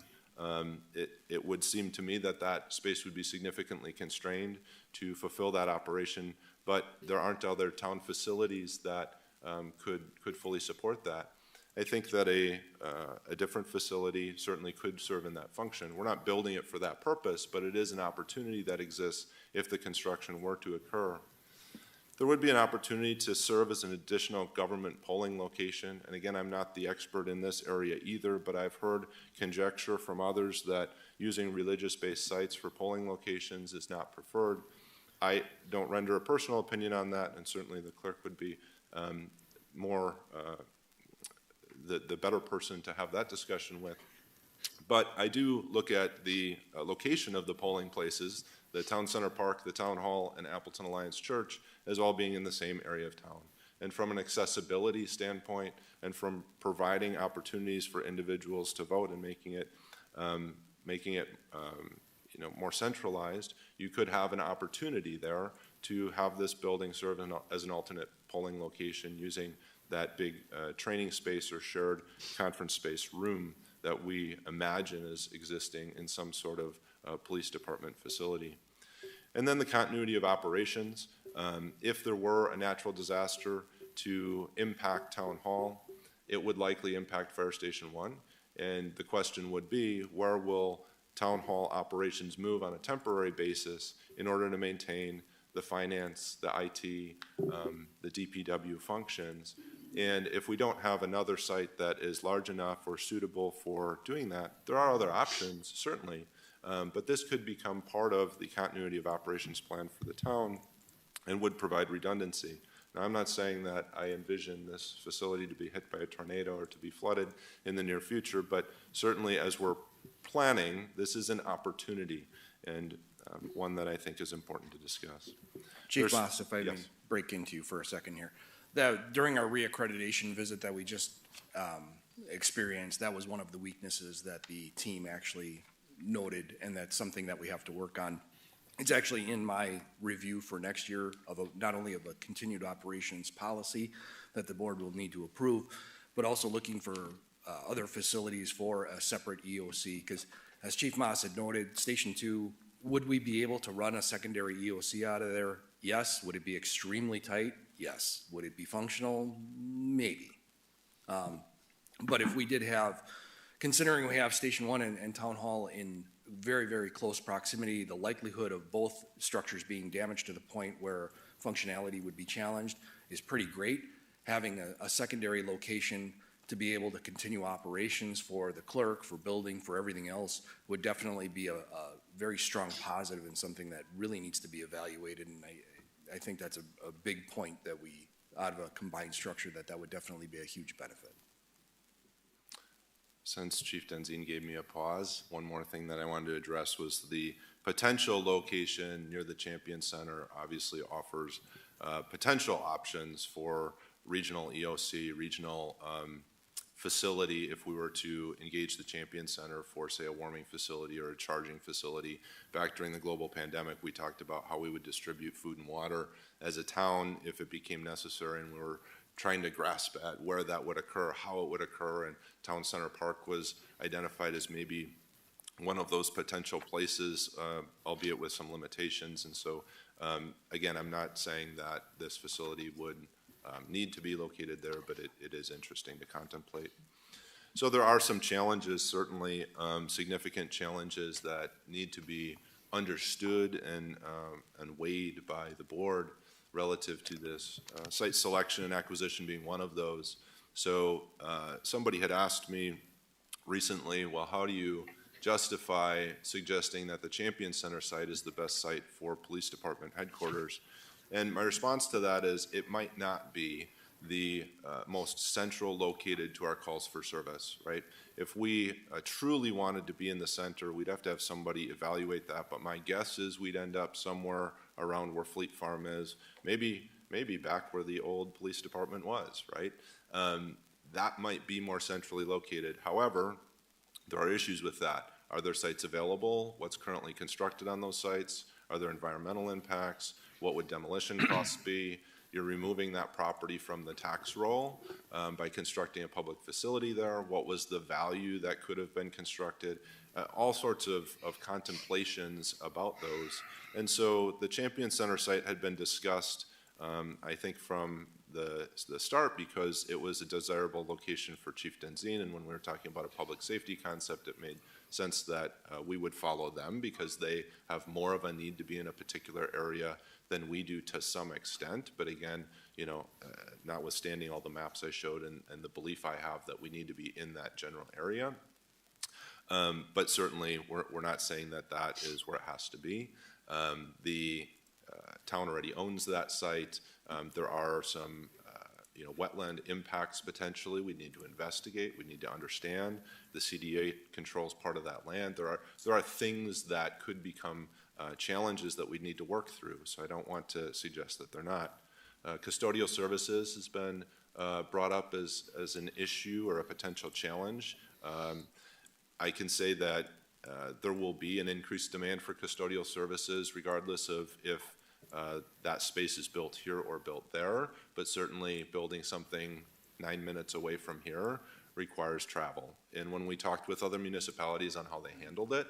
It would seem to me that that space would be significantly constrained to fulfill that operation, but there aren't other town facilities that could fully support that. I think that a different facility certainly could serve in that function. We're not building it for that purpose, but it is an opportunity that exists if the construction were to occur. There would be an opportunity to serve as an additional government polling location. And again, I'm not the expert in this area either, but I've heard conjecture from others that using religious-based sites for polling locations is not preferred. I don't render a personal opinion on that, and certainly the clerk would be the better person to have that discussion with. But I do look at the location of the polling places, the Town Center Park, the Town Hall, and Appleton Alliance Church, as all being in the same area of town. And from an accessibility standpoint, and from providing opportunities for individuals to vote and making it more centralized, you could have an opportunity there to have this building serve as an alternate polling location using that big training space or shared conference space room that we imagine is existing in some sort of police department facility. And then the continuity of operations. If there were a natural disaster to impact Town Hall, it would likely impact Fire Station 1. And the question would be, where will Town Hall operations move on a temporary basis in order to maintain the finance, the IT, the DPW functions? And if we don't have another site that is large enough or suitable for doing that, there are other options, certainly. But this could become part of the continuity of operations plan for the town and would provide redundancy. Now, I'm not saying that I envision this facility to be hit by a tornado or to be flooded in the near future, but certainly as we're planning, this is an opportunity and one that I think is important to discuss. Chief Moss, if I may Yes. break into you for a second here. During our reaccreditation visit that we just experienced, that was one of the weaknesses that the team actually noted, and that's something that we have to work on. It's actually in my review for next year of not only of a continued operations policy that the board will need to approve, but also looking for other facilities for a separate EOC. Because as Chief Moss had noted, Station 2, would we be able to run a secondary EOC out of there? Yes. Would it be extremely tight? Yes. Would it be functional? Maybe. But if we did have, considering we have Station 1 and Town Hall in very, very close proximity, the likelihood of both structures being damaged to the point where functionality would be challenged is pretty great. Having a secondary location to be able to continue operations for the clerk, for building, for everything else would definitely be a very strong positive and something that really needs to be evaluated. And I think that's a big point that we, out of a combined structure, that would definitely be a huge benefit. Since Chief Denzine gave me a pause, one more thing that I wanted to address was the potential location near the Champion Center obviously offers potential options for regional EOC, regional facility if we were to engage the Champion Center for, say, a warming facility or a charging facility. Back during the global pandemic, we talked about how we would distribute food and water as a town if it became necessary, and we were trying to grasp at where that would occur, how it would occur, and Town Center Park was identified as maybe one of those potential places, albeit with some limitations. And so, again, I'm not saying that this facility would need to be located there, but it is interesting to contemplate. So there are some challenges, certainly significant challenges that need to be understood and weighed by the board relative to this, site selection and acquisition being one of those. So somebody had asked me recently, well, how do you justify suggesting that the Champion Center site is the best site for police department headquarters? And my response to that is it might not be the most central located to our calls for service, right? If we truly wanted to be in the center, we'd have to have somebody evaluate that. But my guess is we'd end up somewhere around where Fleet Farm is, maybe back where the old police department was, right? That might be more centrally located. However, there are issues with that. Are there sites available? What's currently constructed on those sites? Are there environmental impacts? What would demolition costs be? You're removing that property from the tax roll by constructing a public facility there. What was the value that could have been constructed? All sorts of contemplations about those. And so the Champion Center site had been discussed, I think, from the start because it was a desirable location for Chief Denzine. And when we were talking about a public safety concept, it made sense that we would follow them because they have more of a need to be in a particular area than we do to some extent. But again, you know, notwithstanding all the maps I showed and the belief I have that we need to be in that general area. But certainly we're not saying that that is where it has to be. The town already owns that site. There are some wetland impacts potentially we need to investigate. We need to understand. The CDA controls part of that land. There are things that could become challenges that we need to work through. So I don't want to suggest that they're not. Custodial services has been brought up as an issue or a potential challenge. I can say that there will be an increased demand for custodial services regardless of if that space is built here or built there, but certainly building something 9 minutes away from here requires travel. And when we talked with other municipalities on how they handled it,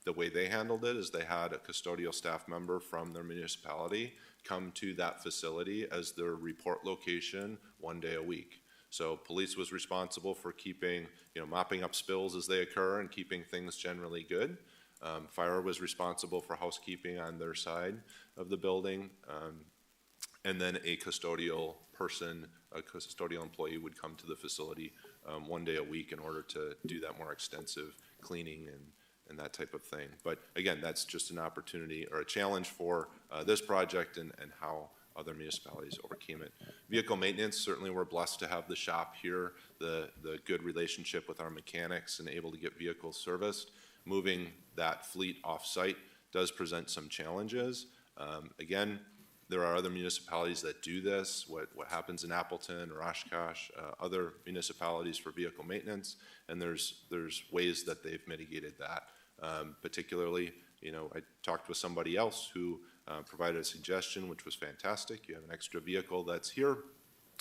the way they handled it is they had a custodial staff member from their municipality come to that facility as their report location 1 day a week. So police was responsible for keeping, mopping up spills as they occur and keeping things generally good. Fire was responsible for housekeeping on their side of the building. And then a custodial person, a custodial employee would come to the facility 1 day a week in order to do that more extensive cleaning and that type of thing. But again, that's just an opportunity or a challenge for this project and how other municipalities overcame it. Vehicle maintenance, certainly we're blessed to have the shop here, the good relationship with our mechanics and able to get vehicles serviced. Moving that fleet off-site does present some challenges. Again, there are other municipalities that do this, what happens in Appleton or Oshkosh, other municipalities for vehicle maintenance, and there's ways that they've mitigated that. Particularly, I talked with somebody else who provided a suggestion, which was fantastic. You have an extra vehicle that's here,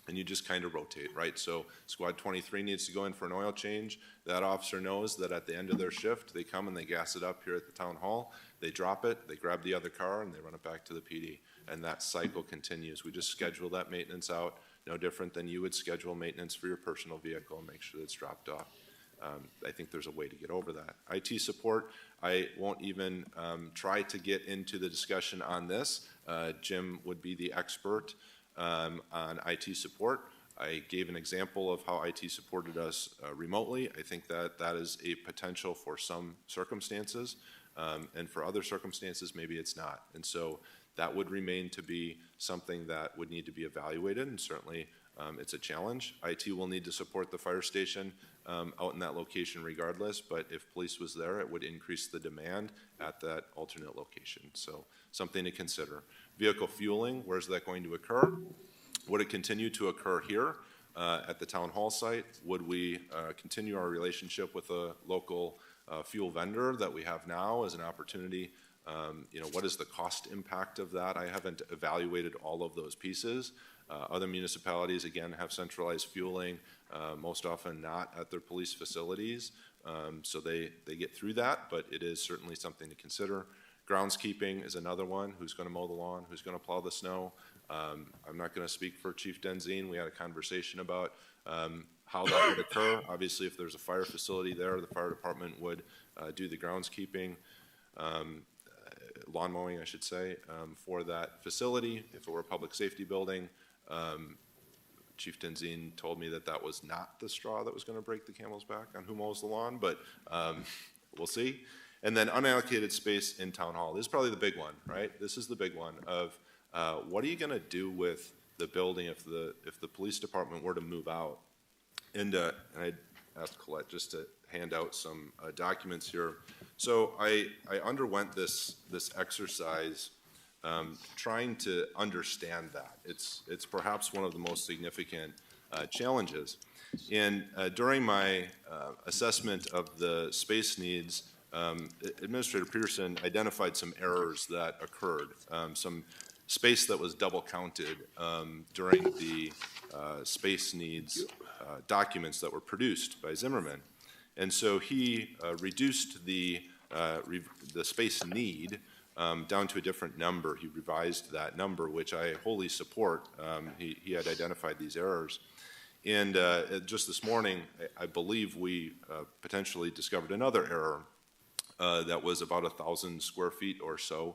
and you just kind of rotate, right? So Squad 23 needs to go in for an oil change. That officer knows that at the end of their shift, they come and they gas it up here at the town hall. They drop it, they grab the other car, and they run it back to the PD. And that cycle continues. We just schedule that maintenance out, no different than you would schedule maintenance for your personal vehicle and make sure that it's dropped off. I think there's a way to get over that. IT support, I won't even try to get into the discussion on this. Jim would be the expert on IT support. I gave an example of how IT supported us remotely. I think that that is a potential for some circumstances, and for other circumstances, maybe it's not. And so that would remain to be something that would need to be evaluated, and certainly it's a challenge. IT will need to support the fire station out in that location regardless, but if police was there, it would increase the demand at that alternate location. So something to consider. Vehicle fueling, where's that going to occur? Would it continue to occur here at the town hall site? Would we continue our relationship with a local fuel vendor that we have now as an opportunity? What is the cost impact of that? I haven't evaluated all of those pieces. Other municipalities, again, have centralized fueling, most often not at their police facilities. So they get through that, but it is certainly something to consider. Groundskeeping is another one. Who's going to mow the lawn? Who's going to plow the snow? I'm not going to speak for Chief Denzine. We had a conversation about how that would occur. Obviously, if there's a fire facility there, the fire department would do the groundskeeping. Lawn mowing, I should say, for that facility. If it were a public safety building, Chief Denzine told me that that was not the straw that was going to break the camel's back on who mows the lawn, but we'll see. And then unallocated space in town hall. This is probably the big one, right? This is the big one of what are you going to do with the building if the police department were to move out? And I asked Colette just to hand out some documents here. So I underwent this exercise trying to understand that. It's perhaps one of the most significant challenges. And during my assessment of the space needs, Administrator Peterson identified some errors that occurred, some space that was double counted during the space needs documents that were produced by Zimmerman. And so he reduced the space need down to a different number. He revised that number, which I wholly support. He had identified these errors. And just this morning, I believe we potentially discovered another error that was about 1,000 square feet or so.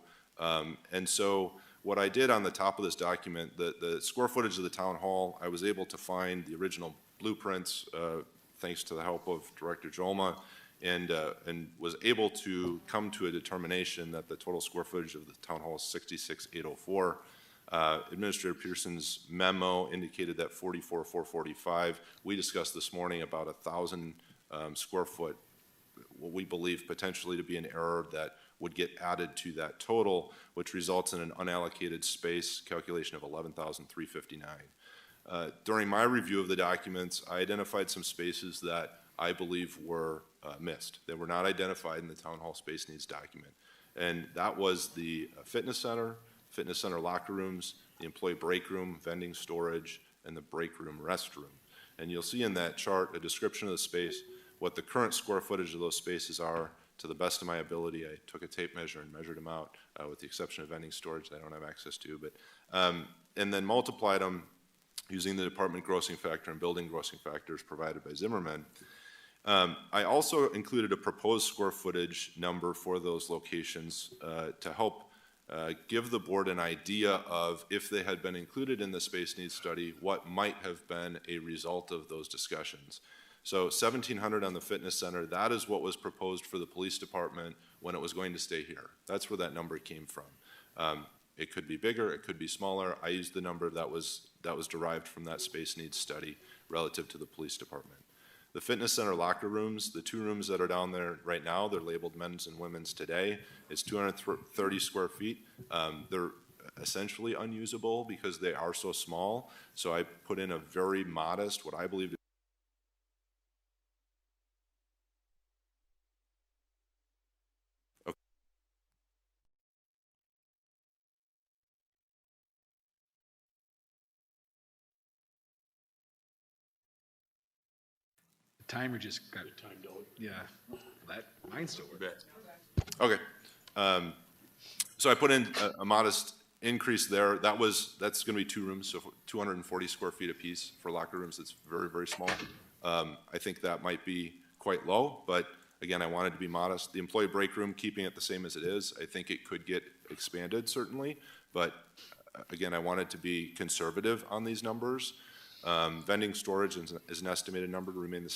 And so what I did on the top of this document, the square footage of the town hall, I was able to find the original blueprints thanks to the help of Director Jolma, and was able to come to a determination that the total square footage of the town hall is 66,804. Administrator Peterson's memo indicated that 44,445. We discussed this morning about 1,000 square foot, what we believe potentially to be an error that would get added to that total, which results in an unallocated space calculation of 11,359. During my review of the documents, I identified some spaces that I believe were missed. They were not identified in the town hall space needs document. And that was the fitness center, fitness center locker rooms, the employee break room, vending storage, and the break room restroom. And you'll see in that chart a description of the space, what the current square footage of those spaces are. To the best of my ability, I took a tape measure and measured them out, with the exception of vending storage that I don't have access to. But and then multiplied them using the department grossing factor and building grossing factors provided by Zimmerman. I also included a proposed square footage number for those locations to help give the board an idea of, if they had been included in the space needs study, what might have been a result of those discussions. So 1,700 on the fitness center, that is what was proposed for the police department when it was going to stay here. That's where that number came from. It could be bigger, it could be smaller. I used the number that was derived from that space needs study relative to the police department. The fitness center locker rooms, the 2 rooms that are down there right now, they're labeled men's and women's today. It's 230 square feet. They're essentially unusable because they are so small. So I put in a very modest, what I believe Timer just got timed out. Yeah, mine still works. Okay. So I put in a modest increase there. That's going to be 2 rooms, so 240 square feet apiece for locker rooms. It's very, very small. I think that might be quite low, but again, I wanted to be modest. The employee break room, keeping it the same as it is, I think it could get expanded certainly, but again, I wanted to be conservative on these numbers. Vending storage is an estimated number to remain the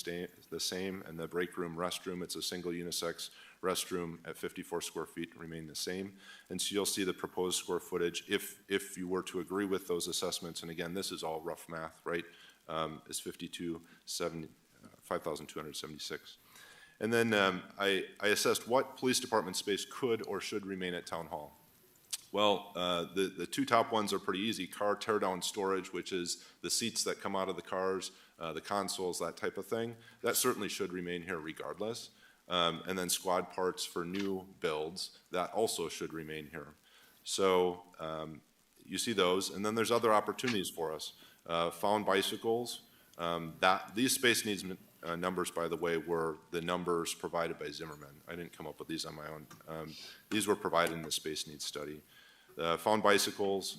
same, and the break room restroom, it's a single unisex restroom at 54 square feet, remain the same. And so you'll see the proposed square footage, if you were to agree with those assessments, and again, this is all rough math, right, is 5,276. And then I assessed what police department space could or should remain at Town Hall. Well, the 2 top ones are pretty easy. Car tear down storage, which is the seats that come out of the cars, the consoles, that type of thing. That certainly should remain here regardless. And then squad parts for new builds, that also should remain here. So you see those, and then there's other opportunities for us. Found bicycles, these space needs numbers, by the way, were the numbers provided by Zimmerman. I didn't come up with these on my own. These were provided in the space needs study. Found bicycles,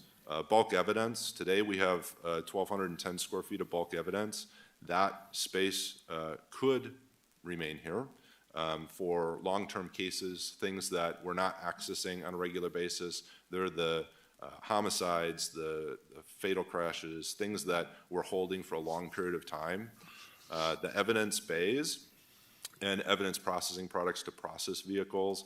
bulk evidence. Today we have 1,210 square feet of bulk evidence. That space could remain here for long-term cases, things that we're not accessing on a regular basis. They're the homicides, the fatal crashes, things that we're holding for a long period of time. The evidence bays and evidence processing products to process vehicles.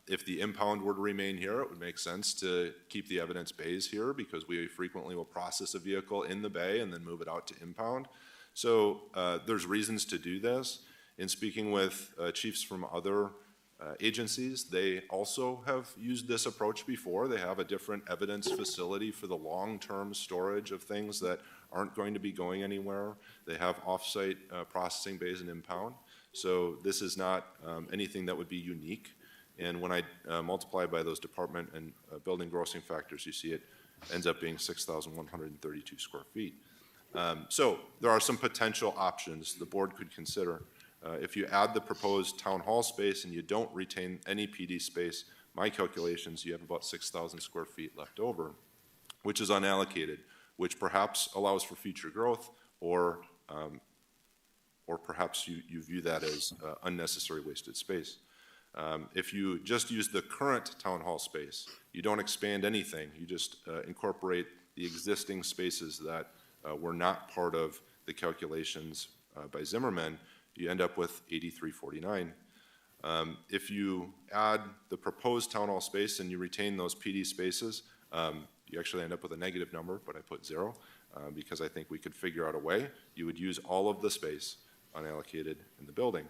If the impound were to remain here, it would make sense to keep the evidence bays here because we frequently will process a vehicle in the bay and then move it out to impound. So there's reasons to do this. In speaking with chiefs from other agencies, they also have used this approach before. They have a different evidence facility for the long-term storage of things that aren't going to be going anywhere. They have off-site processing bays and impound. So this is not anything that would be unique. And when I multiply by those department and building grossing factors, you see it ends up being 6,132 square feet. So there are some potential options the board could consider. If you add the proposed town hall space and you don't retain any PD space, my calculations, you have about 6,000 square feet left over, which is unallocated, which perhaps allows for future growth, or perhaps you view that as unnecessary wasted space. If you just use the current town hall space, you don't expand anything, you just incorporate the existing spaces that were not part of the calculations by Zimmerman, you end up with 8349. If you add the proposed town hall space and you retain those PD spaces, you actually end up with a negative number, but I put 0 because I think we could figure out a way. You would use all of the space unallocated in the building.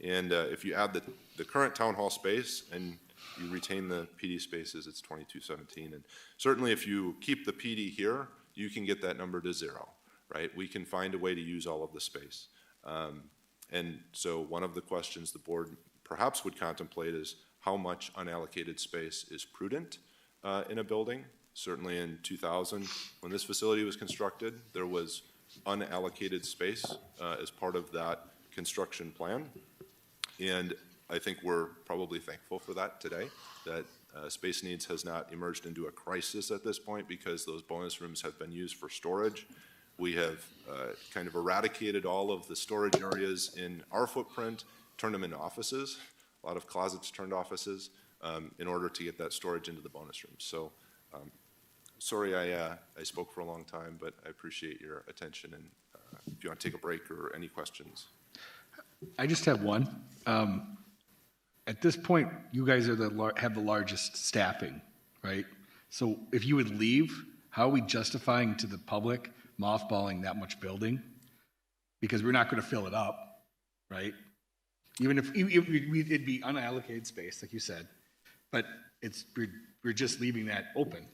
And if you add the current town hall space and you retain the PD spaces, it's 2217. And certainly if you keep the PD here, you can get that number to 0, right? We can find a way to use all of the space. And so one of the questions the board perhaps would contemplate is how much unallocated space is prudent. in a building. Certainly in 2000, when this facility was constructed, there was unallocated space as part of that construction plan. And I think we're probably thankful for that today, that space needs has not emerged into a crisis at this point because those bonus rooms have been used for storage. We have kind of eradicated all of the storage areas in our footprint, turned them into offices, a lot of closets turned offices, in order to get that storage into the bonus rooms. So sorry I spoke for a long time, but I appreciate your attention, and if you want to take a break or any questions. I just have one. At this point, you guys are have the largest staffing, right? So if you would leave, how are we justifying to the public mothballing that much building? Because we're not going to fill it up, right? Even if it'd be unallocated space, like you said, but we're just leaving that open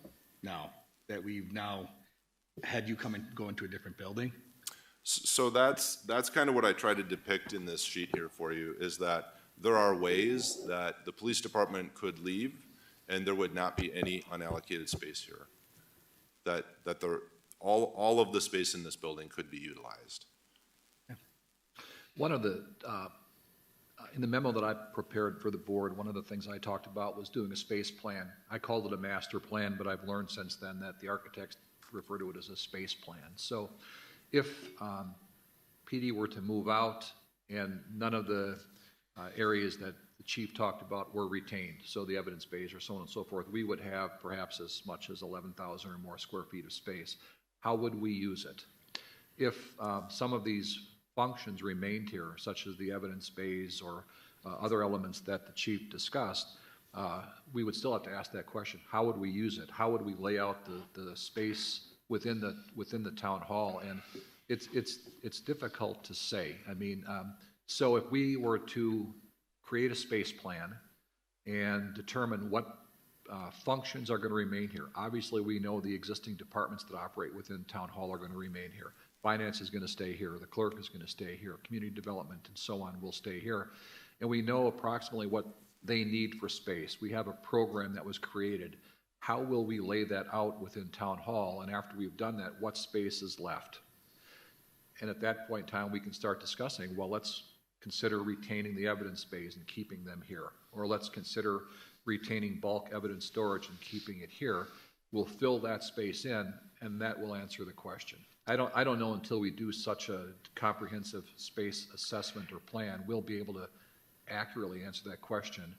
now that we've now had you come and go into a different building. So that's kind of what I try to depict in this sheet here for you, is that there are ways that the police department could leave and there would not be any unallocated space here. That all of the space in this building could be utilized. One of the, in the memo that I prepared for the board, one of the things I talked about was doing a space plan. I called it a master plan, but I've learned since then that the architects refer to it as a space plan. So if PD were to move out and none of the areas that the chief talked about were retained, so the evidence base or so on and so forth, we would have perhaps as much as 11,000 or more square feet of space. How would we use it? If some of these functions remained here, such as the evidence base or other elements that the chief discussed, we would still have to ask that question. How would we use it? How would we lay out the space within the town hall? And it's difficult to say. I mean, so if we were to create a space plan and determine what functions are going to remain here, obviously we know the existing departments that operate within town hall are going to remain here. Finance is going to stay here, the clerk is going to stay here, community development and so on will stay here. And we know approximately what they need for space. We have a program that was created. How will we lay that out within town hall? And after we've done that, what space is left? And at that point in time, we can start discussing, well, let's consider retaining the evidence base and keeping them here. Or let's consider retaining bulk evidence storage and keeping it here. We'll fill that space in, and that will answer the question. I don't know until we do such a comprehensive space assessment or plan, we'll be able to accurately answer that question,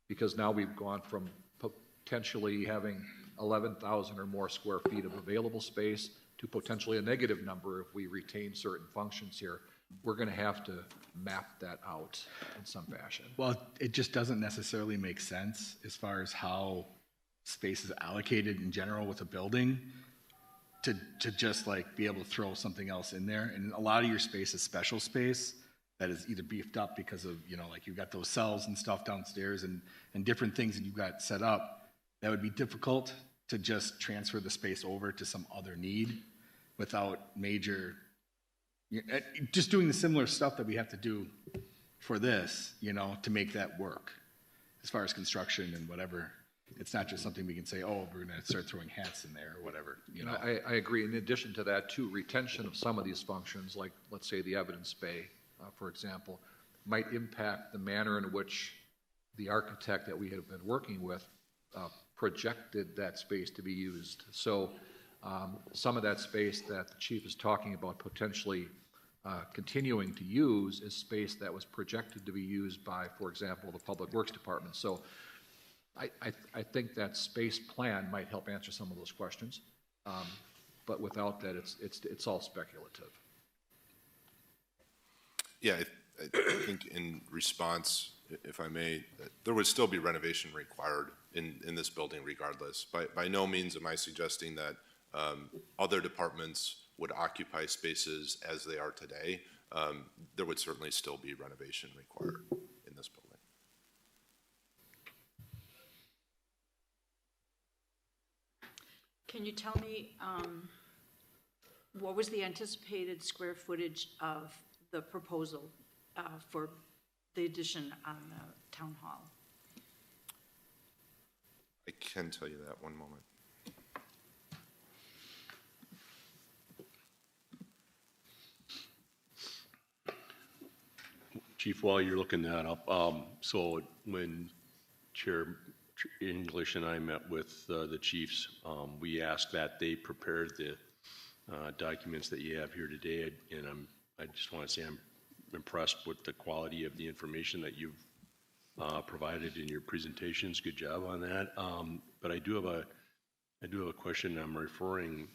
because now we've gone from potentially having 11,000 or more square feet of available space to potentially a negative number if we retain certain functions here. We're going to have to map that out in some fashion. Well, it just doesn't necessarily make sense as far as how space is allocated in general with a building to just like be able to throw something else in there. And a lot of your space is special space that is either beefed up because of, you know, like you've got those cells and stuff downstairs and different things that you've got set up. That would be difficult to just transfer the space over to some other need without major, just doing the similar stuff that we have to do for this, you know, to make that work as far as construction and whatever. It's not just something we can say, oh, we're going to start throwing hats in there or whatever, you know. I agree. In addition to that, too, retention of some of these functions, like let's say the evidence bay, for example, might impact the manner in which the architect that we have been working with projected that space to be used. So some of that space that the chief is talking about potentially continuing to use is space that was projected to be used by, for example, the Public Works Department. So I think that space plan might help answer some of those questions, but without that, it's all speculative. Yeah, I think in response, if I may, there would still be renovation required in this building regardless. By no means am I suggesting that other departments would occupy spaces as they are today. There would certainly still be renovation required in this building. Can you tell me, what was the anticipated square footage of the proposal for the addition on the town hall? I can tell you that, one moment. Chief, while you're looking that up, so when Chair English and I met with the chiefs, we asked that they prepared the documents that you have here today, and I just want to say I'm impressed with the quality of the information that you've provided in your presentations. Good job on that. But I do have a question. I'm referring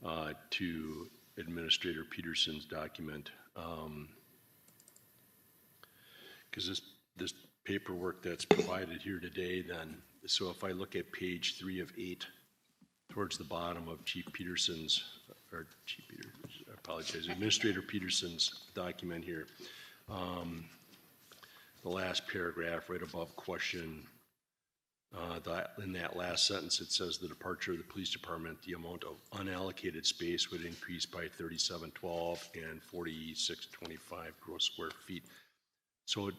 to Administrator Peterson's document. Because this paperwork that's provided here today, then, so if I look at page 3 of 8, towards the bottom of Chief Peterson's, or Chief Peter, I apologize, Administrator Peterson's document here, the last paragraph right above question, in that last sentence, it says the departure of the police department, the amount of unallocated space would increase by 3712 and 4625 gross square feet. So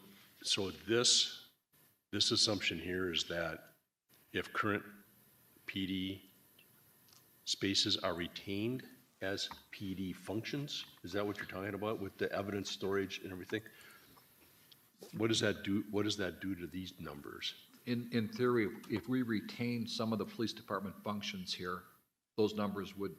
this assumption here is that if current PD spaces are retained as PD functions, is that what you're talking about with the evidence storage and everything? What does that do? What does that do to these numbers? In theory, if we retain some of the police department functions here, those numbers would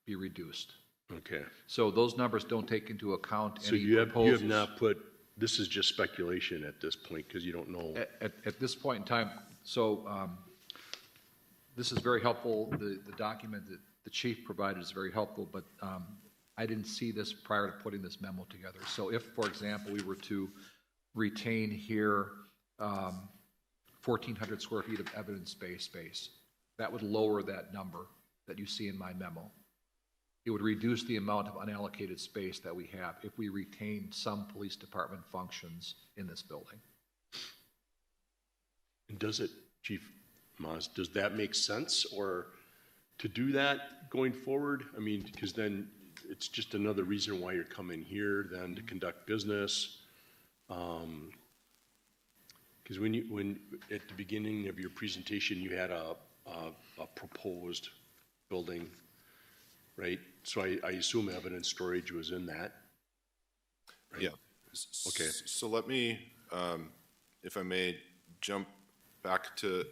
be reduced. Okay. So those numbers don't take into account So any you have proposals. not put, this is just speculation at this point because you don't know. At this point in time, so this is very helpful. The document that the chief provided is very helpful, but I didn't see this prior to putting this memo together. So if, for example, we were to retain here 1,400 square feet of evidence-based space, that would lower that number that you see in my memo. It would reduce the amount of unallocated space that we have if we retain some police department functions in this building. And does it, Chief Maas, does that make sense or to do that going forward? I mean, because then it's just another reason why you're coming here then to conduct business. Because when at the beginning of your presentation you had a proposed building, right? So I assume evidence storage was in that. Right? Yeah. Okay. So let me, if I may, jump back to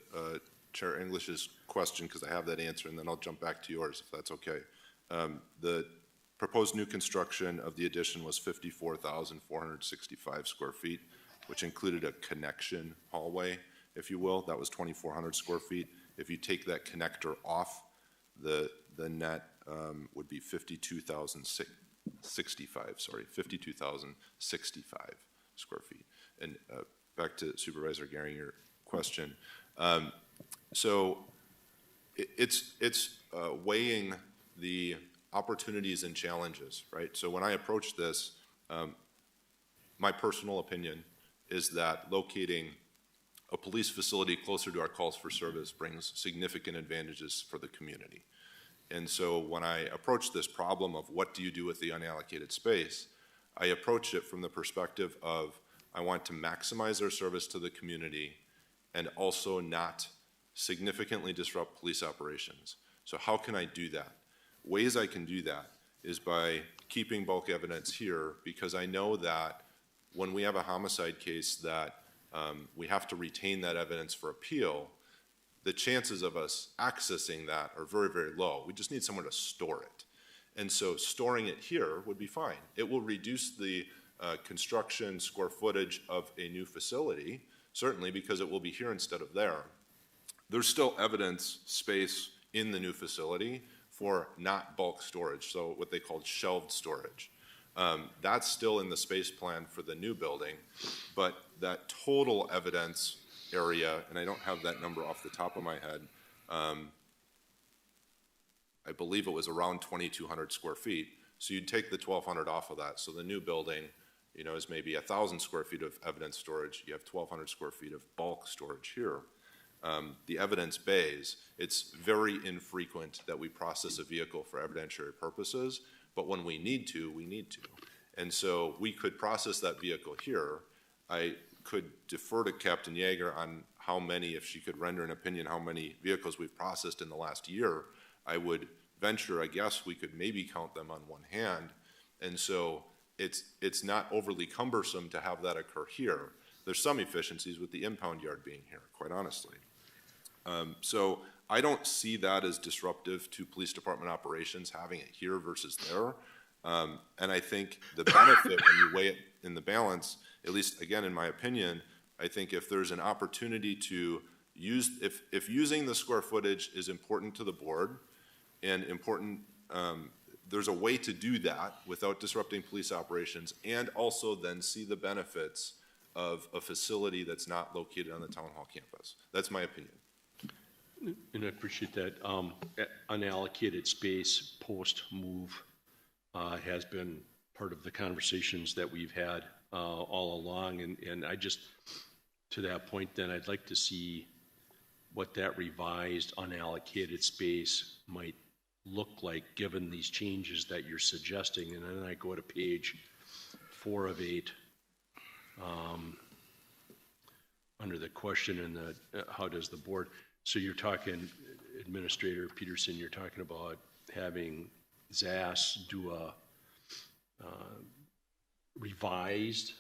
Chair English's question, because I have that answer, and then I'll jump back to yours, if that's okay. The proposed new construction of the addition was 54,465 square feet, which included a connection hallway, if you will. That was 2,400 square feet. If you take that connector off, the net would be 52,065 square feet. And back to Supervisor Gehring, your question. So it's weighing the opportunities and challenges, right? So when I approach this, my personal opinion is that locating a police facility closer to our calls for service brings significant advantages for the community. And so when I approach this problem of what do you do with the unallocated space, I approach it from the perspective of I want to maximize our service to the community and also not significantly disrupt police operations. So how can I do that? Ways I can do that is by keeping bulk evidence here, because I know that when we have a homicide case that we have to retain that evidence for appeal, the chances of us accessing that are very, very low. We just need somewhere to store it. And so storing it here would be fine. It will reduce the construction square footage of a new facility, certainly because it will be here instead of there. There's still evidence space in the new facility for not bulk storage, so what they call shelved storage. That's still in the space plan for the new building, but that total evidence area, and I don't have that number off the top of my head, I believe it was around 2,200 square feet. So you'd take the 1,200 off of that. So the new building, you know, is maybe 1,000 square feet of evidence storage. You have 1,200 square feet of bulk storage here. The evidence bays, it's very infrequent that we process a vehicle for evidentiary purposes, but when we need to, we need to. And so we could process that vehicle here. I could defer to Captain Yeager on how many, if she could render an opinion, how many vehicles we've processed in the last year, I would venture, I guess, we could maybe count them on one hand. And so it's not overly cumbersome to have that occur here. There's some efficiencies with the impound yard being here, quite honestly. So I don't see that as disruptive to police department operations, having it here versus there. And I think the benefit, when you weigh it in the balance, at least again, in my opinion, I think if there's an opportunity to use, if using the square footage is important to the board and important, there's a way to do that without disrupting police operations and also then see the benefits of a facility that's not located on the town hall campus. That's my opinion. And I appreciate that. Unallocated space post-move has been part of the conversations that we've had all along. And I just, to that point, then I'd like to see what that revised unallocated space might look like given these changes that you're suggesting. And then I go to page 4 of 8. Under the question and the how does the board, so you're talking, Administrator Peterson, you're talking about having ZAS do a revised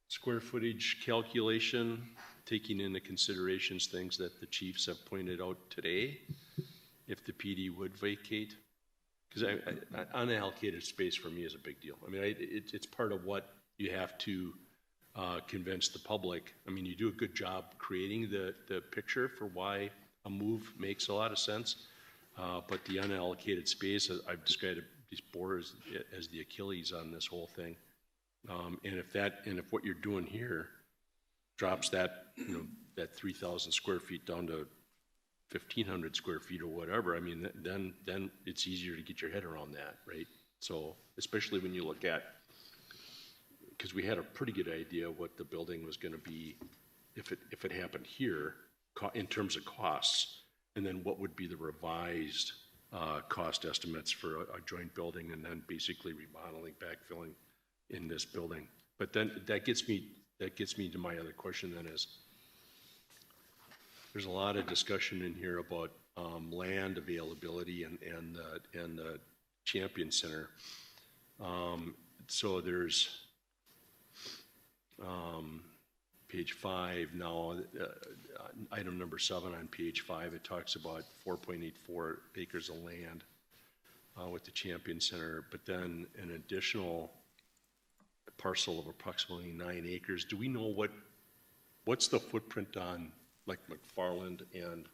square footage calculation, taking into considerations things that the chiefs have pointed out today, if the PD would vacate? Because unallocated space for me is a big deal. I mean, it's part of what you have to convince the public. I mean, you do a good job creating the picture for why a move makes a lot of sense, but the unallocated space, I've described these borders as the Achilles on this whole thing. And if what you're doing here drops that, that 3,000 square feet down to 1,500 square feet or whatever, I mean, then it's easier to get your head around that, right? So, especially when you look at, because we had a pretty good idea what the building was going to be if it happened here in terms of costs, and then what would be the revised cost estimates for a joint building, and then basically remodeling, backfilling in this building. But then that gets me to my other question then is, there's a lot of discussion in here about land availability and the Champion Center. So there's page 5 now, item number 7 on page 5, it talks about 4.84 acres of land with the Champion Center, but then an additional parcel of approximately 9 acres. Do we know what's the footprint on like McFarland and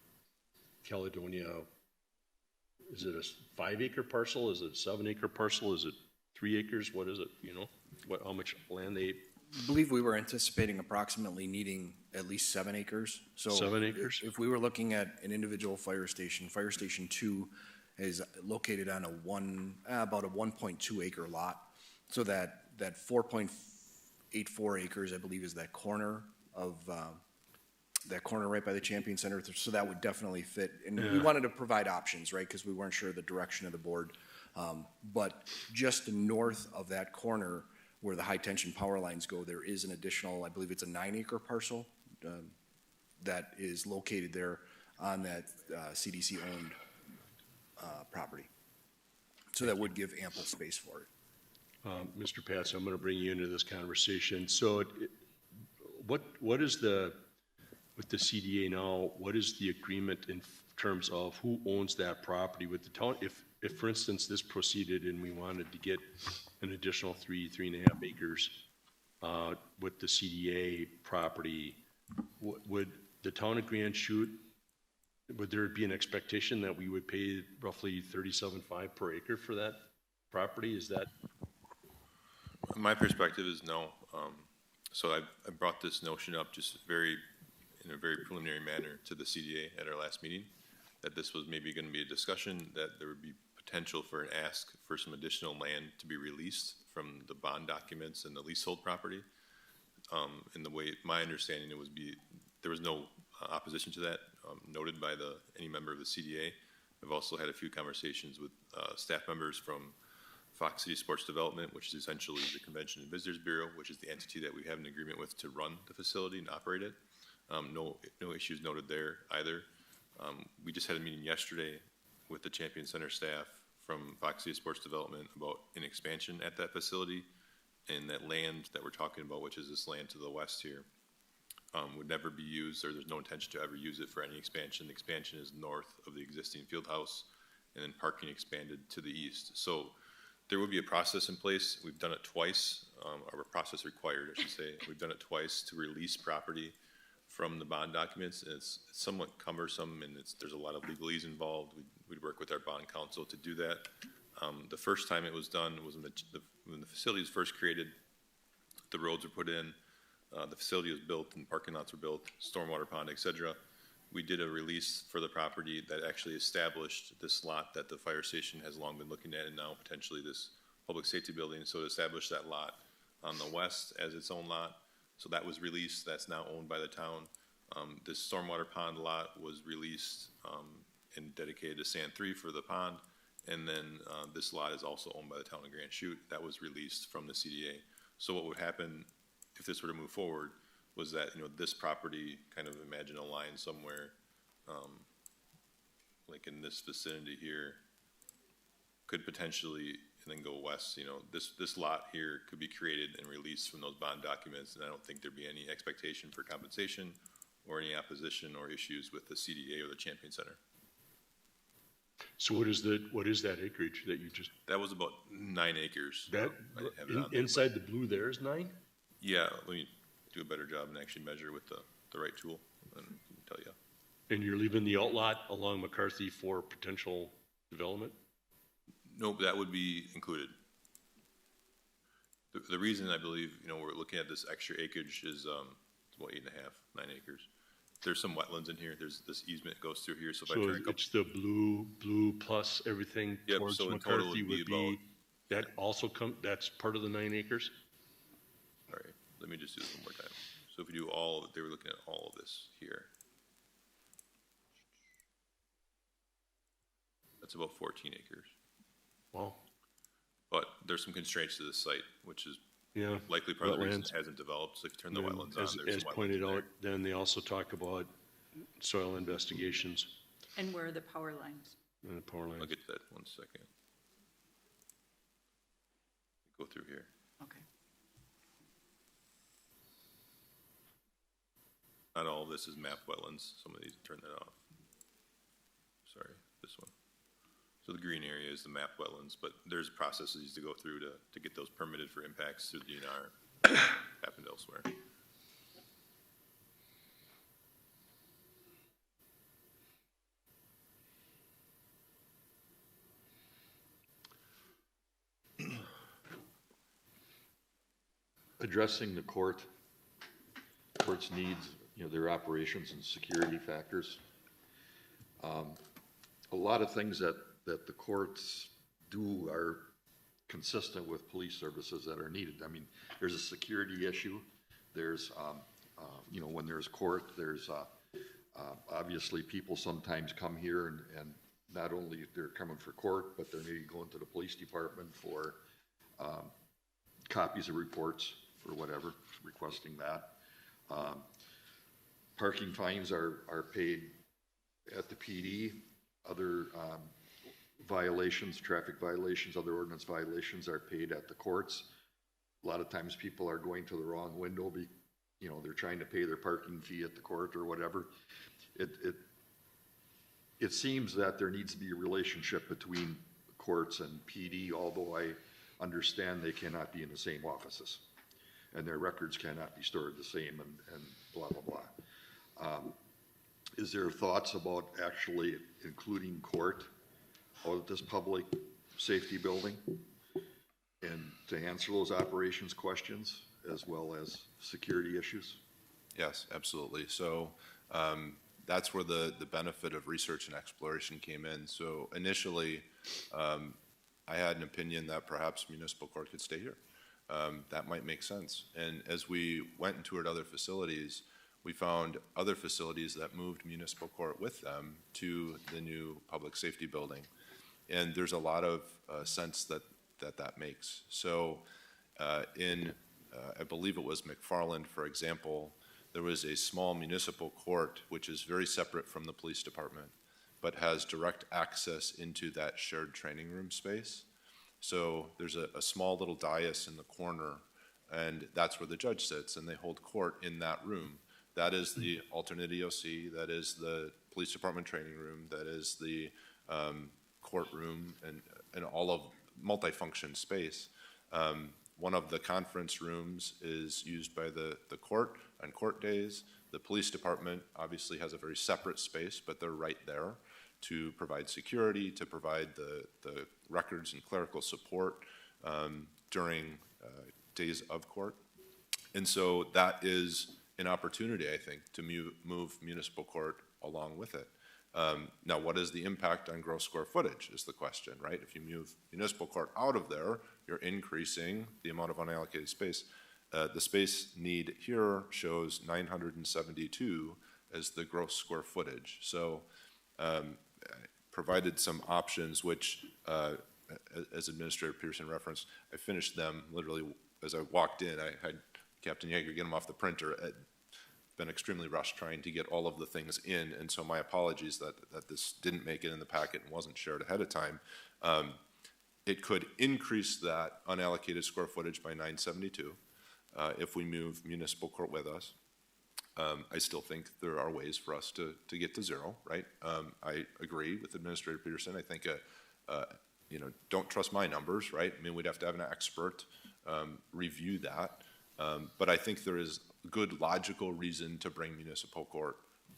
Caledonia? Is it a 5-acre parcel? Is it a 7-acre parcel? Is it 3 acres? What is it? How much land they? I believe we were anticipating approximately needing at least 7 acres. So 7 acres? If we were looking at an individual Fire Station 2 is located on about a 1.2 acre lot. So that 4.84 acres, I believe, is that corner of that corner right by the Champion Center. So that would definitely fit. And we wanted to provide options, right? Because we weren't sure the direction of the board. But just north of that corner, where the high tension power lines go, there is an additional, I believe it's a 9-acre parcel that is located there on that CDC owned property. So that would give ample space for it. Mr. Patz, I'm going to bring you into this conversation. So what is with the CDA now, what is the agreement in terms of who owns that property with the town? If for instance, this proceeded and we wanted to get an additional 3.5 acres with the CDA property, would the town of Grand Chute, would there be an expectation that we would pay roughly $37.5 per acre for that property? Is that? My perspective is no. So I brought this notion up just in a very preliminary manner to the CDA at our last meeting, that this was maybe going to be a discussion, that there would be potential for an ask for some additional land to be released from the bond documents and the leasehold property. In the way, my understanding, there was no opposition to that noted by any member of the CDA. I've also had a few conversations with staff members from Fox City Sports Development, which is essentially the Convention and Visitors Bureau, which is the entity that we have an agreement with to run the facility and operate it. No issues noted there either. We just had a meeting yesterday with the Champion Center staff from Fox City Sports Development about an expansion at that facility, and that land that we're talking about, which is this land to the west here, would never be used, or there's no intention to ever use it for any expansion. The expansion is north of the existing field house, and then parking expanded to the east. So there would be a process in place. We've done it twice, or a process required, I should say. We've done it twice to release property from the bond documents. It's somewhat cumbersome, and there's a lot of legalese involved. We'd work with our bond counsel to do that. The first time it was done was when the facility was first created, the roads were put in, the facility was built, and parking lots were built, stormwater pond, et cetera. We did a release for the property that actually established this lot that the fire station has long been looking at, and now potentially this public safety building. So to establish that lot on the west as its own lot. So that was released. That's now owned by the town. This stormwater pond lot was released and dedicated to Sand 3 for the pond. And then this lot is also owned by the town of Grand Chute. That was released from the CDA. So what would happen if this were to move forward was that, this property, kind of imagine a line somewhere, like in this vicinity here, could potentially, and then go west, this lot here could be created and released from those bond documents, and I don't think there'd be any expectation for compensation or any opposition or issues with the CDA or the Champion Center. So what is that acreage that you just, That was about 9 acres. that, I didn't have it on there, inside the blue there is 9? Yeah, let me do a better job and actually measure with the right tool and tell you. And you're leaving the outlot along McCarthy for potential development? Nope, that would be included. The reason I believe, we're looking at this extra acreage is, it's about 8.5, 9 acres. There's some wetlands in here. There's this easement that goes through here, so if I So turn a couple. it's the blue plus everything Yep, towards so in total McCarthy would be would be, about- that also that's part of the 9 acres? All right, let me just do this one more time. So if we do all of it, they were looking at all of this here. That's about 14 acres. Wow, But there's some constraints to this site, which is yeah. likely part of the reason Wetlands. it hasn't developed. So if you turn the And wetlands on, as- there's As some wetlands pointed in there. out, then they also talk about soil investigations And where are the power lines? and the power I'll lines. get to that 1 second. Go through here. Okay. Not all of this is map wetlands. Some of these, turn that off. Sorry, this one. So the green area is the map wetlands, but there's processes to go through to get those permitted for impacts through the DNR. Happened elsewhere. Addressing the court's needs, their operations and security factors. A lot of things that the courts do are consistent with police services that are needed. I mean, there's a security issue. There's, when there's court, there's obviously people sometimes come here and not only they're coming for court, but they're maybe going to the police department for copies of reports or whatever, requesting that. Parking fines are paid at the PD. Other violations, traffic violations, other ordinance violations are paid at the courts. A lot of times people are going to the wrong window, they're trying to pay their parking fee at the court or whatever. It seems that there needs to be a relationship between courts and PD, although I understand they cannot be in the same offices and their records cannot be stored the same and blah, blah, blah. Is there thoughts about actually including court out of this public safety building and to answer those operations questions as well as security issues? Yes, absolutely. So that's where the benefit of research and exploration came in. So initially, I had an opinion that perhaps municipal court could stay here. That might make sense. And as we went and toured other facilities, we found other facilities that moved municipal court with them to the new public safety building. And there's a lot of sense that makes. So I believe it was McFarland, for example, there was a small municipal court, which is very separate from the police department, but has direct access into that shared training room space. So there's a small little dais in the corner, and that's where the judge sits, and they hold court in that room. That is the alternate EOC, that is the police department training room, that is the courtroom, and all of multifunction space. One of the conference rooms is used by the court on court days. The police department obviously has a very separate space, but they're right there to provide security, to provide the records and clerical support during days of court. And so that is an opportunity, I think, to move municipal court along with it. Now, what is the impact on gross square footage is the question, right? If you move municipal court out of there, you're increasing the amount of unallocated space. The space need here shows 972 as the gross square footage. So provided some options, which, as Administrator Pearson referenced, I finished them literally as I walked in. I had Captain Yeager get them off the printer. Been extremely rushed trying to get all of the things in, and so my apologies that this didn't make it in the packet and wasn't shared ahead of time. It could increase that unallocated square footage by 972 if we move municipal court with us. I still think there are ways for us to get to zero, right? I agree with Administrator Peterson. I think, don't trust my numbers, right? I mean, we'd have to have an expert review that. But I think there is good logical reason to bring municipal court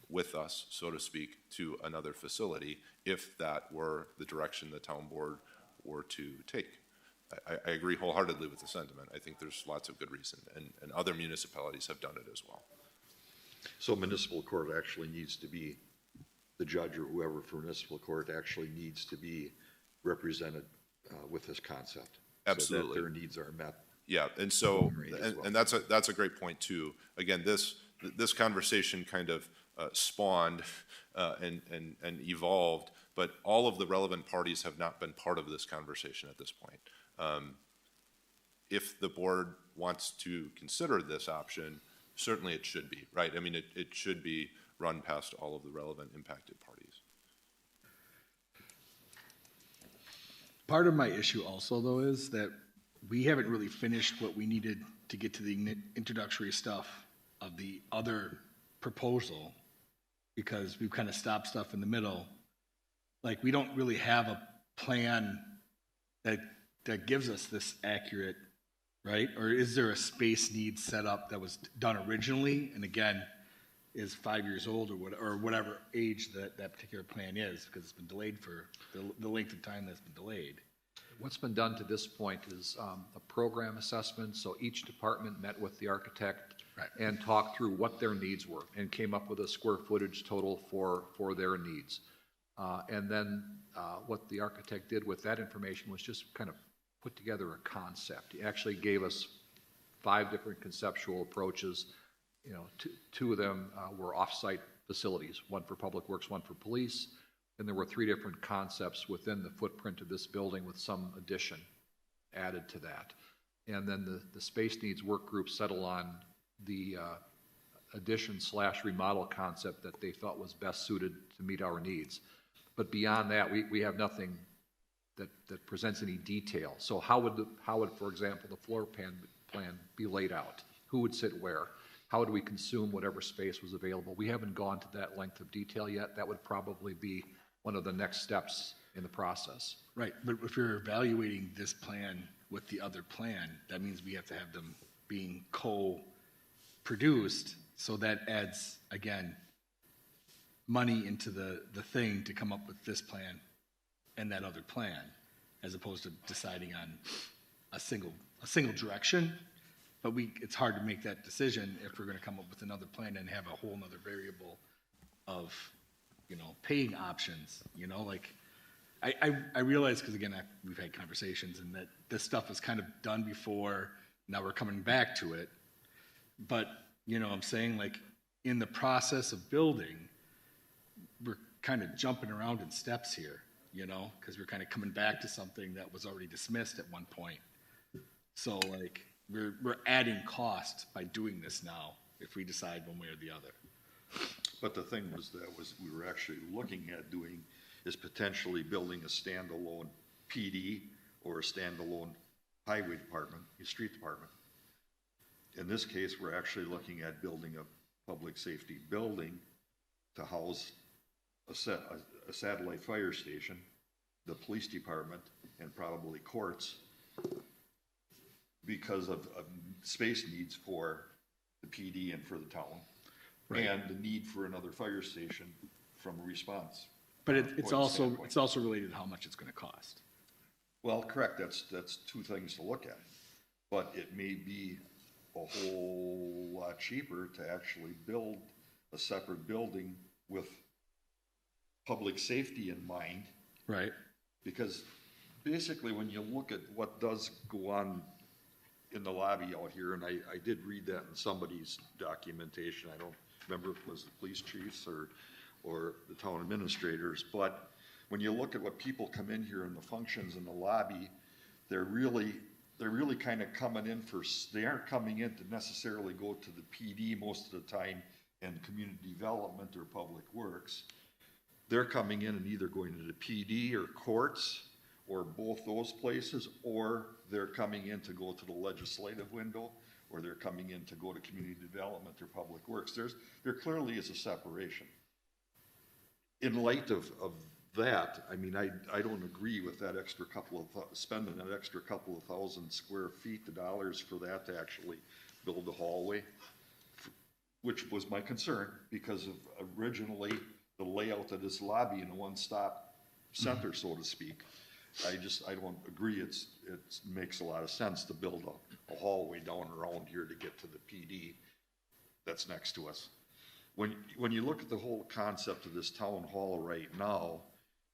with us, so to speak, to another facility if that were the direction the town board were to take. I agree wholeheartedly with the sentiment. I think there's lots of good reason, and other municipalities have done it as well. So municipal court actually needs to be, the judge or whoever for municipal court actually needs to be represented with this concept. Absolutely. So that their needs are met. Yeah, and so, and that's a great point too. Again, this conversation kind of spawned and evolved, but all of the relevant parties have not been part of this conversation at this point. If the board wants to consider this option, certainly it should be, right? I mean, it should be run past all of the relevant impacted parties. Part of my issue also, though, is that we haven't really finished what we needed to get to the introductory stuff of the other proposal, because we've kind of stopped stuff in the middle. Like, we don't really have a plan that gives us this accurate, right? Or is there a space needs set up that was done originally and again is 5 years old or whatever age that particular plan is, because it's been delayed for the length of time that's been delayed. What's been done to this point is a program assessment, so each department met with the architect and talked through what their needs were and came up with a square footage total for their needs. And then what the architect did with that information was just kind of put together a concept. He actually gave us 5 different conceptual approaches. You know, two of them were off-site facilities, one for public works, one for police. And there were 3 different concepts within the footprint of this building with some addition added to that. And then the space needs work group settled on the addition/remodel concept that they thought was best suited to meet our needs. But beyond that, we have nothing that presents any detail. So how would, for example, the floor plan be laid out? Who would sit where? How would we consume whatever space was available? We haven't gone to that length of detail yet. That would probably be one of the next steps in the process. Right, but if you're evaluating this plan with the other plan, that means we have to have them being co-produced, so that adds, again, money into the thing to come up with this plan and that other plan, as opposed to deciding on a single direction. But it's hard to make that decision if we're gonna come up with another plan and have a whole nother variable of, paying options, like, I realize, because again, we've had conversations and that this stuff is kind of done before, now we're coming back to it. But, I'm saying, like, in the process of building, we're kind of jumping around in steps here, because we're kind of coming back to something that was already dismissed at one point. So, like, we're adding cost by doing this now, if we decide one way or the other. But the thing was, we were actually looking at doing is potentially building a standalone PD or a standalone highway department, a street department. In this case, we're actually looking at building a public safety building to house a satellite fire station, the police department, and probably courts because of space needs for the PD and for the town. Right. And the need for another fire station from a response. But it's point also, standpoint. it's also related to how much it's gonna cost. Well, correct, that's two things to look at. But it may be a whole lot cheaper to actually build a separate building with public safety in mind. Right. Because basically, when you look at what does go on in the lobby out here, and I did read that in somebody's documentation, I don't remember if it was the police chiefs or the town administrators, but when you look at what people come in here and the functions in the lobby, they're really kind of coming in they aren't coming in to necessarily go to the PD most of the time and community development or public works. They're coming in and either going to the PD or courts or both those places, or they're coming in to go to the legislative window, or they're coming in to go to community development or public works. There clearly is a separation. In light of that, I mean, I don't agree with that extra spending that extra couple of thousand square feet, the dollars for that to actually build a hallway, which was my concern because of originally the layout of this lobby in a one-stop center, so to speak. I don't agree it makes a lot of sense to build a hallway down around here to get to the PD that's next to us. When you look at the whole concept of this town hall right now,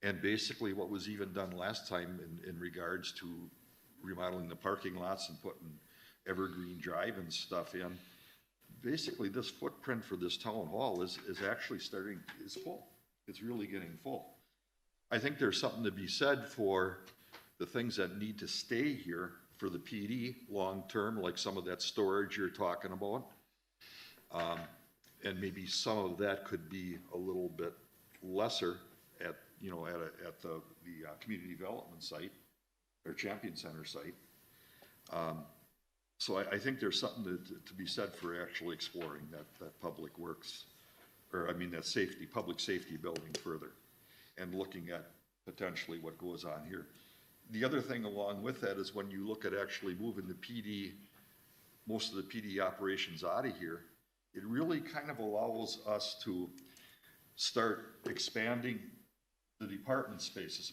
and basically what was even done last time in regards to remodeling the parking lots and putting Evergreen Drive and stuff in, basically this footprint for this town hall is actually is full. It's really getting full. I think there's something to be said for the things that need to stay here for the PD long-term, like some of that storage you're talking about. And maybe some of that could be a little bit lesser at the community development site or Champion Center site. So I think there's something to be said for actually exploring that public works, or I mean that public safety building further, and looking at potentially what goes on here. The other thing along with that is when you look at actually moving the PD, most of the PD operations out of here, it really kind of allows us to start expanding the department spaces.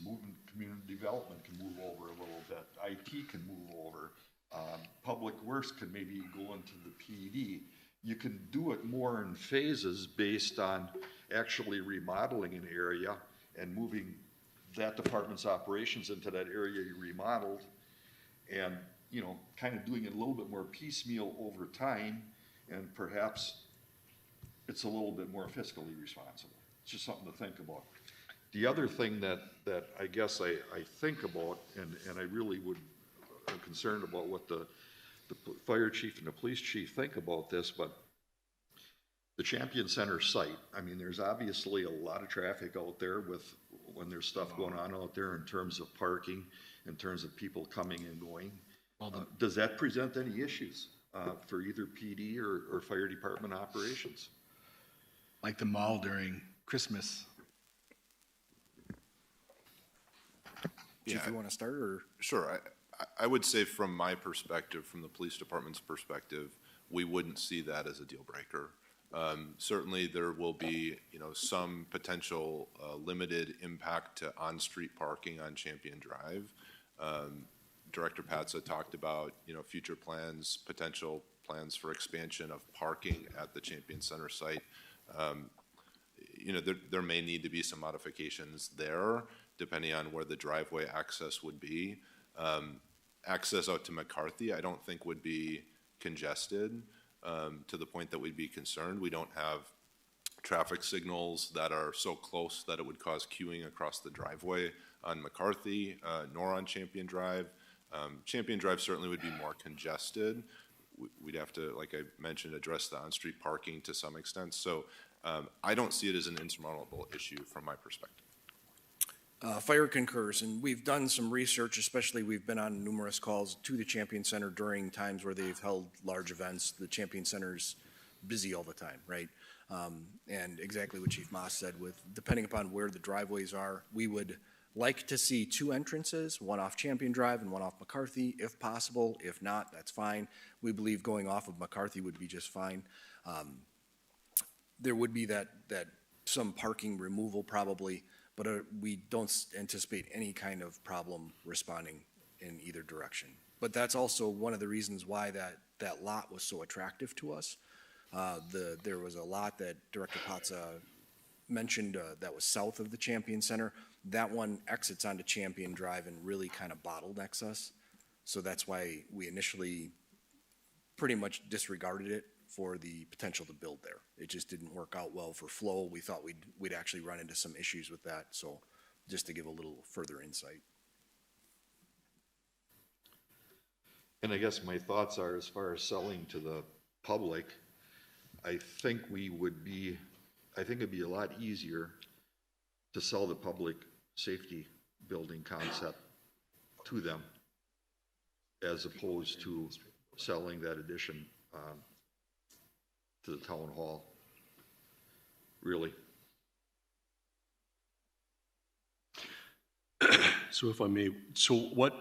Community development can move over a little bit. IT can move over. Public works can maybe go into the PD. You can do it more in phases based on actually remodeling an area and moving that department's operations into that area you remodeled, and kind of doing it a little bit more piecemeal over time, and perhaps it's a little bit more fiscally responsible. It's just something to think about. The other thing that I guess I think about, and I really am concerned about what the fire chief and the police chief think about this, but the Champion Center site, I mean, there's obviously a lot of traffic out there when there's stuff going on out there in terms of parking, in terms of people coming and going. Does that present any issues for either PD or fire department operations? Like the mall during Christmas. Chief, you want to start, or? Sure. I would say from my perspective, from the police department's perspective, we wouldn't see that as a deal breaker. Certainly there will be, some potential limited impact to on-street parking on Champion Drive. Director Patsa talked about, future plans, potential plans for expansion of parking at the Champion Center site. There may need to be some modifications there, depending on where the driveway access would be. Access out to McCarthy, I don't think would be congested to the point that we'd be concerned. We don't have traffic signals that are so close that it would cause queuing across the driveway on McCarthy, nor on Champion Drive. Champion Drive certainly would be more congested. we'd have to, like I mentioned, address the on-street parking to some extent. So I don't see it as an insurmountable issue from my perspective. Fire concurs, and we've done some research, especially we've been on numerous calls to the Champion Center during times where they've held large events. The Champion Center's busy all the time, right? And exactly what Chief Moss said, with depending upon where the driveways are, we would like to see 2 entrances, one off Champion Drive and one off McCarthy, if possible. If not, that's fine. We believe going off of McCarthy would be just fine. There would be that some parking removal probably, but we don't anticipate any kind of problem responding in either direction. But that's also one of the reasons why that lot was so attractive to us. There was a lot that Director Patza mentioned that was south of the Champion Center. That one exits onto Champion Drive and really kind of bottlenecks us. So that's why we initially pretty much disregarded it for the potential to build there. It just didn't work out well for flow. We thought we'd actually run into some issues with that. So just to give a little further insight. And I guess my thoughts are, as far as selling to the public, I think it'd be a lot easier to sell the public safety building concept to them as opposed to selling that addition to the town hall, really. So if I may, so what,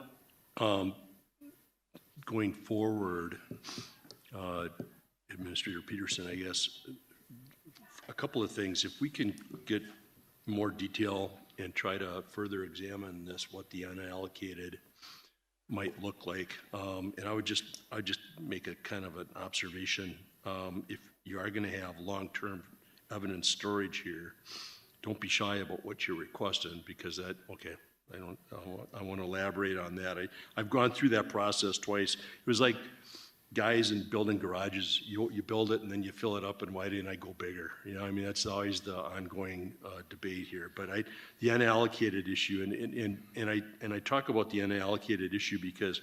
going forward, Administrator Peterson, I guess, a couple of things. If we can get more detail and try to further examine this, what the unallocated might look like. And I would just make a kind of an observation. If you are going to have long-term evidence storage here, don't be shy about what you're requesting, because that, okay, I want to elaborate on that. I've gone through that process twice. It was like guys in building garages, you build it and then you fill it up, and why didn't I go bigger? You know, I mean, that's always the ongoing debate here. But the unallocated issue, and I talk about the unallocated issue because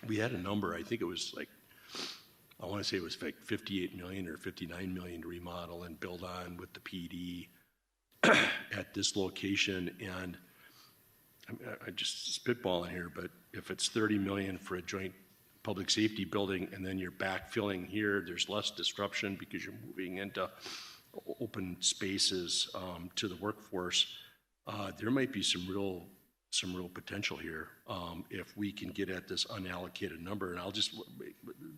we had a number, I think it was like, I want to say it was like 58 million or 59 million to remodel and build on with the PD at this location. And I just spitballing here, but if it's 30 million for a joint public safety building and then you're backfilling here, there's less disruption because you're moving into open spaces to the workforce. There might be some real potential here if we can get at this unallocated number. And I'll just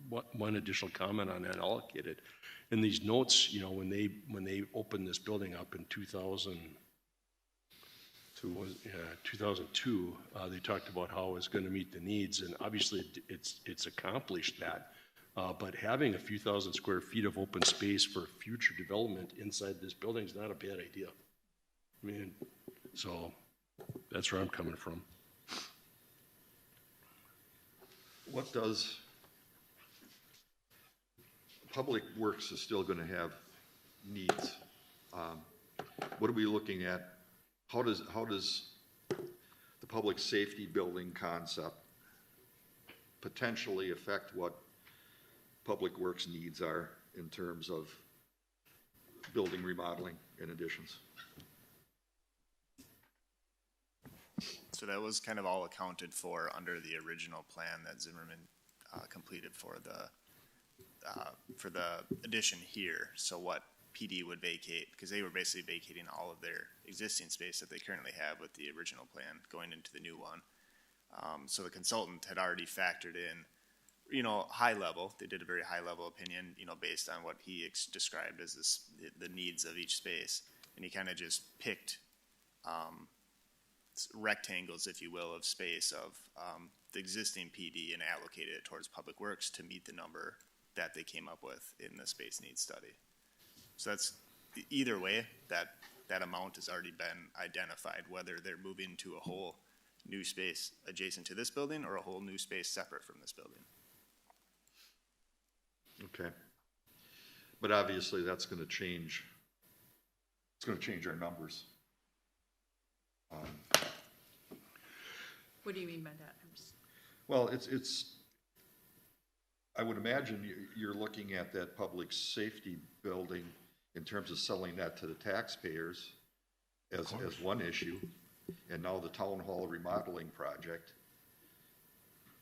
one additional comment on unallocated. In these notes, you know, when they opened this building up in 2002, they talked about how it was going to meet the needs, and obviously it's accomplished that. But having a few thousand square feet of open space for future development inside this building is not a bad idea. I mean, so that's where I'm coming from. What does, Public Works is still going to have needs. What are we looking at? How does the public safety building concept potentially affect what Public Works needs are in terms of building remodeling and additions? So that was kind of all accounted for under the original plan that Zimmerman completed for the addition here. So what PD would vacate, because they were basically vacating all of their existing space that they currently have with the original plan going into the new one. So the consultant had already factored in, you know, high level. They did a very high level opinion, you know, based on what he described as the needs of each space, and he kind of just picked rectangles, if you will, of space of the existing PD and allocated it towards Public Works to meet the number that they came up with in the space needs study. So that's either way, that amount has already been identified, whether they're moving to a whole new space adjacent to this building or a whole new space separate from this building. Okay. But obviously that's going to change. It's going to change our numbers. What do you mean by that? I'm just... Well, it's I would imagine you're looking at that public safety building in terms of selling that to the taxpayers as one issue. And now the town hall remodeling project,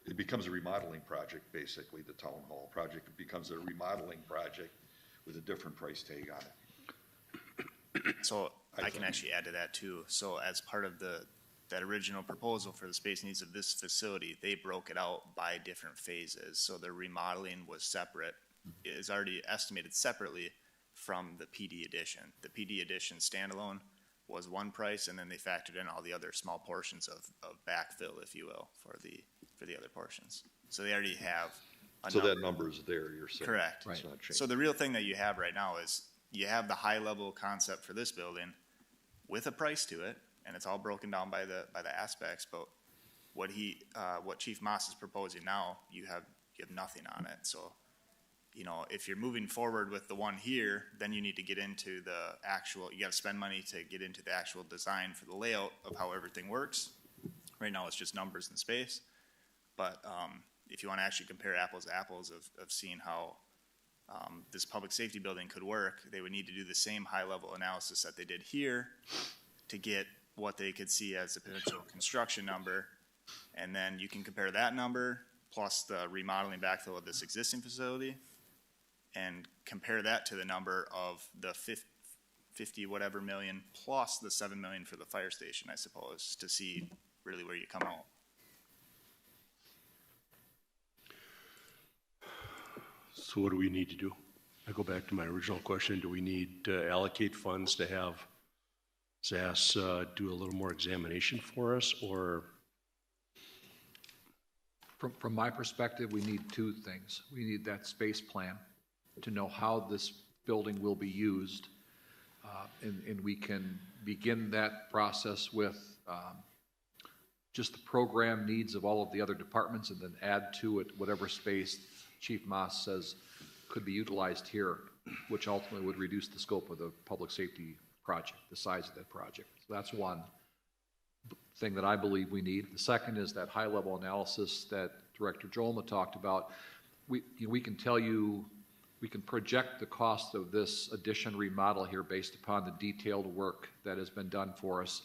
it becomes a remodeling project, basically, the town hall project. It becomes a remodeling project with a different price tag on it. So I can actually add to that too. So as part of that original proposal for the space needs of this facility, they broke it out by different phases. So the remodeling was separate, is already estimated separately from the PD addition. The PD addition standalone was one price, and then they factored in all the other small portions of backfill, if you will, for the other portions. So they already have a So number. that number is there, you're saying? Correct. It's not changed. So the real thing that you have right now is you have the high level concept for this building with a price to it, and it's all broken down by the aspects. But what Chief Moss is proposing now, you have nothing on it. So, you know, if you're moving forward with the one here, then you need to get into the actual. You got to spend money to get into the actual design for the layout of how everything works. Right now, it's just numbers and space. But if you want to actually compare apples to apples of seeing how this public safety building could work, they would need to do the same high-level analysis that they did here to get what they could see as a potential construction number. And then you can compare that number plus the remodeling backfill of this existing facility and compare that to the number of the 50 whatever million plus the 7 million for the fire station, I suppose, to see really where you come out. So what do we need to do? I go back to my original question. Do we need to allocate funds to have SAS do a little more examination for us, or? From my perspective, we need two things. We need that space plan to know how this building will be used. And we can begin that process with just the program needs of all of the other departments and then add to it whatever space Chief Moss says could be utilized here, which ultimately would reduce the scope of the public safety project, the size of that project. So that's one thing that I believe we need. The second is that high-level analysis that Director Jolma talked about. We can tell you, we can project the cost of this addition remodel here based upon the detailed work that has been done for us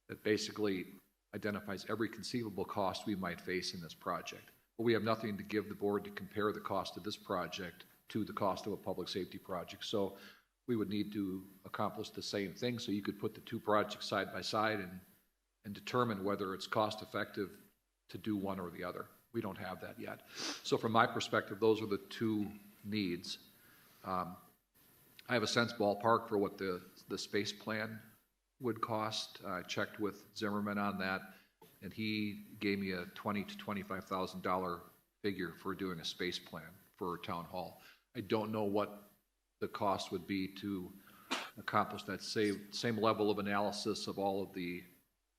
that basically identifies every conceivable cost we might face in this project. But we have nothing to give the board to compare the cost of this project to the cost of a public safety project. So we would need to accomplish the same thing. So you could put the two projects side by side and determine whether it's cost effective to do one or the other. We don't have that yet. So from my perspective, those are the two needs. I have a sense ballpark for what the space plan would cost. I checked with Zimmerman on that, and he gave me a $20,000 to $25,000 figure for doing a space plan for town hall. I don't know what the cost would be to accomplish that same level of analysis of all of the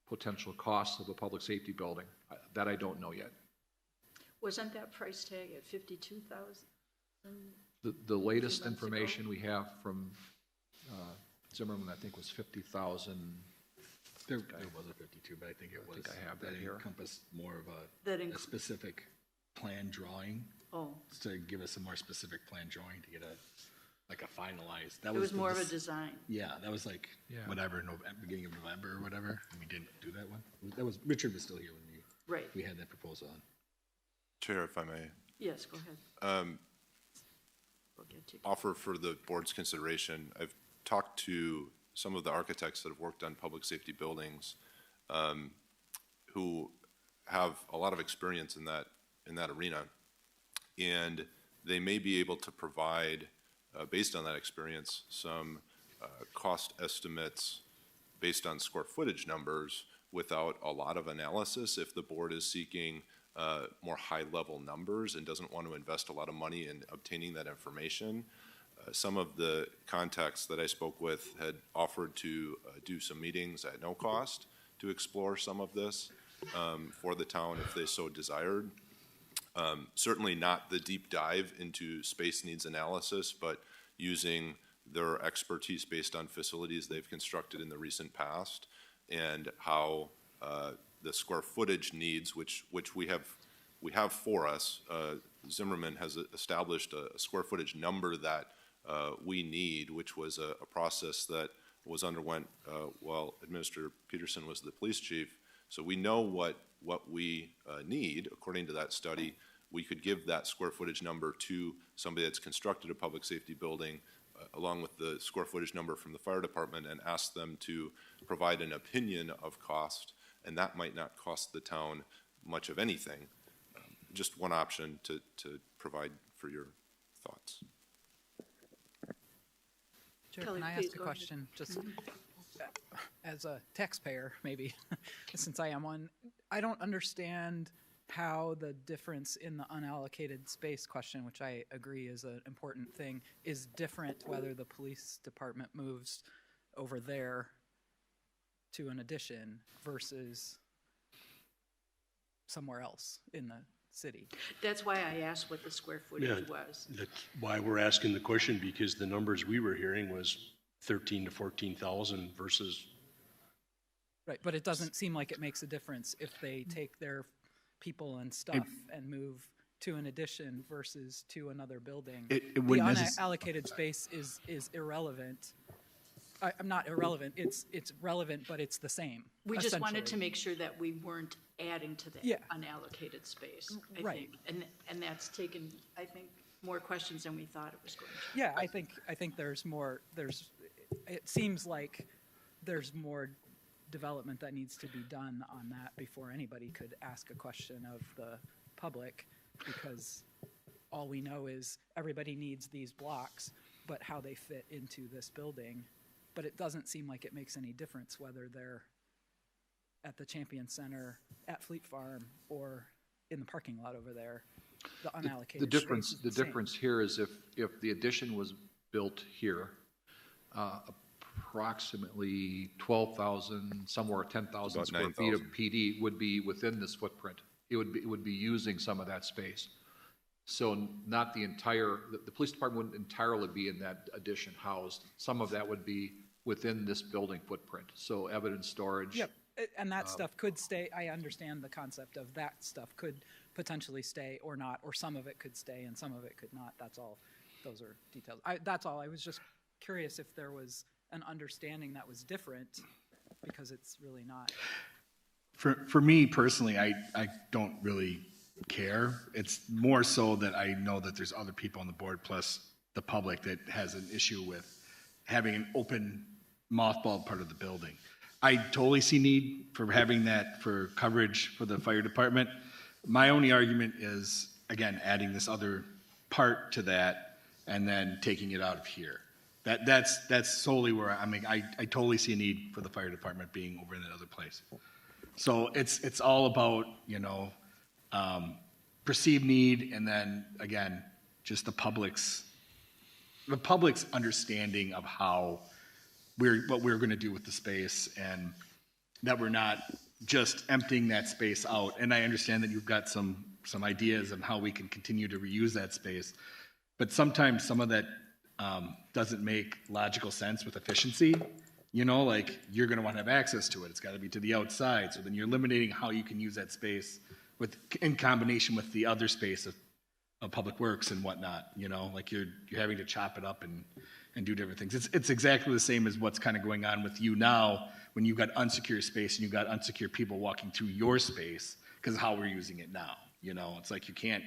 potential costs of a public safety building. That I don't know yet. Wasn't that price tag at 52,000? The latest information we have from Zimmerman, I think, was 50,000. There wasn't 52, but I think it was. I have that here. Encompassed more of That a specific plan drawing. Oh, To give us a more specific plan drawing to get a finalized. That it was the more of a dis- design. Yeah, that was like Yeah. whatever, beginning of November or whatever. And we didn't do that one. That was Richard was still here when Right. we had that proposal on. Chair, if I may, Yes, go ahead. We'll get to offer for the board's consideration. I've talked to some of the architects that have worked on public safety buildings who have a lot of experience in that arena. And they may be able to provide, based on that experience, some cost estimates based on square footage numbers without a lot of analysis if the board is seeking more high-level numbers and doesn't want to invest a lot of money in obtaining that information. Some of the contacts that I spoke with had offered to do some meetings at no cost to explore some of this for the town if they so desired. Certainly not the deep dive into space needs analysis, but using their expertise based on facilities they've constructed in the recent past and how the square footage needs, which we have we have for us, Zimmerman has established a square footage number that we need, which was a process that was underwent while Administrator Peterson was the police chief. So we know what we need according to that study. We could give that square footage number to somebody that's constructed a public safety building along with the square footage number from the fire department and ask them to provide an opinion of cost, and that might not cost the town much of anything. Just one option to provide for your thoughts. Chair, Kelly, can I please ask a go ahead. question? Just as a taxpayer, maybe, since I am one, I don't understand how the difference in the unallocated space question, which I agree is an important thing, is different whether the police department moves over there to an addition versus somewhere else in the city. That's why I asked what the square footage was. That's why we're asking the question, because the numbers we were hearing was 13 to 14,000 versus. Right, but it doesn't seem like it makes a difference if they take their people and stuff and move to an addition versus to another building. It wouldn't The unallocated space is irrelevant. I'm not irrelevant, it's relevant, but it's the same. We just wanted to essentially. make sure that we weren't adding to the Yeah. unallocated space, I Right. think. And that's taken, I think, more questions than we thought it was going to. Yeah, I think there's more, it seems like there's more development that needs to be done on that before anybody could ask a question of the public, because all we know is everybody needs these blocks, but how they fit into this building. But it doesn't seem like it makes any difference whether they're at the Champion Center, at Fleet Farm, or in the parking lot over there. The unallocated The difference, space is the same. difference here is if the addition was built here, approximately 12,000, somewhere 10,000 About square feet of 9,000. PD would be within this footprint. It would be using some of that space. So not the entire, the police department wouldn't entirely be in that addition housed. Some of that would be within this building footprint. So evidence storage. Yep, and that stuff could stay, I understand the concept of that stuff could potentially stay or not, or some of it could stay and some of it could not, that's all, those are details. That's all, I was just curious if there was an understanding that was different, because it's really not. For me personally, I don't really care. It's more so that I know that there's other people on the board plus the public that has an issue with having an open mothballed part of the building. I totally see need for having that for coverage for the fire department. My only argument is, again, adding this other part to that and then taking it out of here. That's solely where I totally see a need for the fire department being over in that other place. So it's all about, perceived need, and then again, just the public's understanding of what we're going to do with the space, and that we're not just emptying that space out. And I understand that you've got some ideas of how we can continue to reuse that space, but sometimes some of that doesn't make logical sense with efficiency. Like you're going to want to have access to it. It's got to be to the outside. So then you're eliminating how you can use that space in combination with the other space of public works and whatnot. Like you're having to chop it up and do different things. It's exactly the same as what's kind of going on with you now when you've got unsecure space and you've got unsecure people walking through your space because of how we're using it now. It's like you can't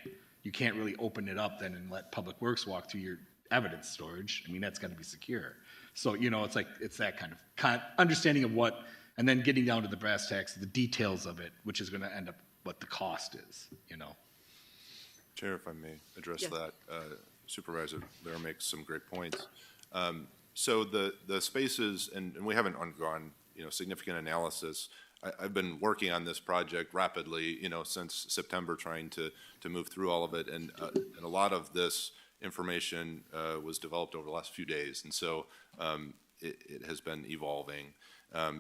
really open it up then and let public works walk through your evidence storage. That's got to be secure. So, it's like, it's that kind of understanding of what, and then getting down to the brass tacks, the details of it, which is going to end up what the cost is, Chair, if I may address Yes. that, Supervisor Lair makes some great points. So the spaces, and we haven't undergone, significant analysis. I've been working on this project rapidly, since September, trying to move through all of it, and a lot of this information was developed over the last few days, and so it has been evolving,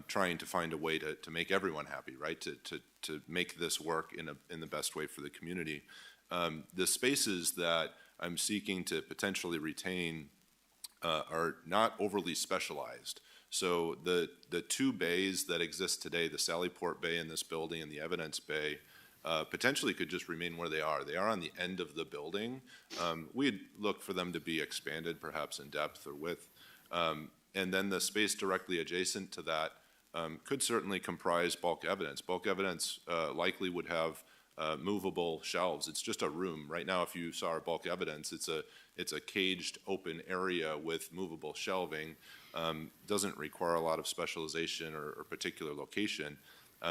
trying to find a way to make everyone happy, right? To make this work in the best way for the community. The spaces that I'm seeking to potentially retain are not overly specialized. So the two bays that exist today, the Sallyport Bay in this building and the Evidence Bay, potentially could just remain where they are. They are on the end of the building. We'd look for them to be expanded perhaps in depth or width. And then the space directly adjacent to that could certainly comprise bulk evidence. Bulk evidence likely would have movable shelves. It's just a room. Right now, if you saw our bulk evidence, it's a caged open area with movable shelving. Doesn't require a lot of specialization or particular location.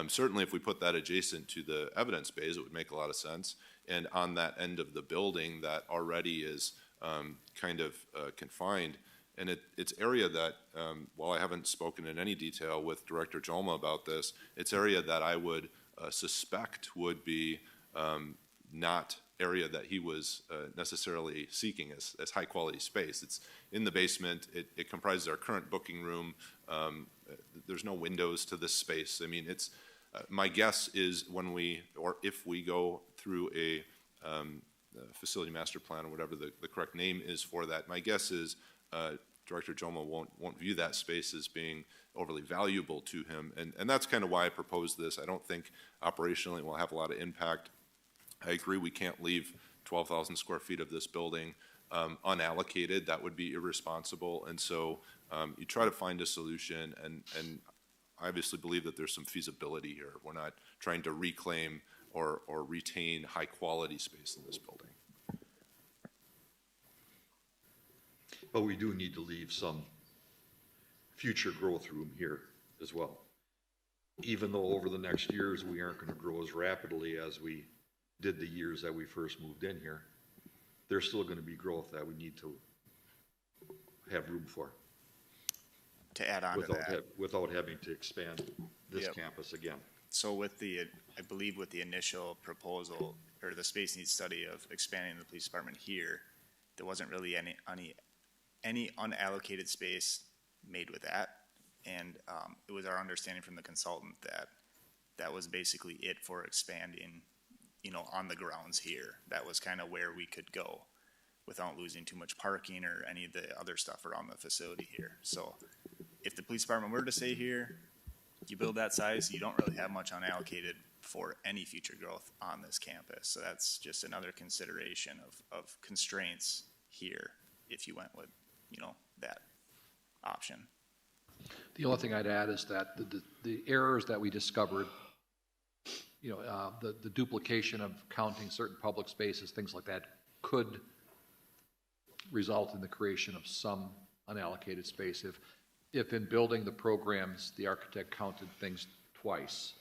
Certainly, if we put that adjacent to the evidence bays, it would make a lot of sense. And on that end of the building that already is kind of confined, and it's area that, while I haven't spoken in any detail with Director Jolma about this, it's area that I would suspect would be not area that he was necessarily seeking as high quality space. It's in the basement. It comprises our current booking room. There's no windows to this space. I mean, it's my guess is if we go through a facility master plan or whatever the correct name is for that, my guess is Director Jolma won't view that space as being overly valuable to him, and that's kind of why I proposed this. I don't think operationally it will have a lot of impact. I agree we can't leave 12,000 square feet of this building unallocated. That would be irresponsible, and so you try to find a solution, and I obviously believe that there's some feasibility here. We're not trying to reclaim or retain high quality space in this building. But we do need to leave some future growth room here as well. Even though over the next years, we aren't going to grow as rapidly as we did the years that we first moved in here, there's still going to be growth that we need to have room for. To add on to that. Without having to expand this Yep. campus again. So with I believe with the initial proposal, or the space needs study of expanding the police department here, there wasn't really any unallocated space made with that. And it was our understanding from the consultant that that was basically it for expanding, on the grounds here. That was kind of where we could go without losing too much parking or any of the other stuff around the facility here. So if the police department were to stay here, you build that size, you don't really have much unallocated for any future growth on this campus. So that's just another consideration of constraints here if you went with, that option. The only thing I'd add is that the errors that we discovered, the duplication of counting certain public spaces, things like that, could result in the creation of some unallocated space. If in building the programs, the architect counted things twice,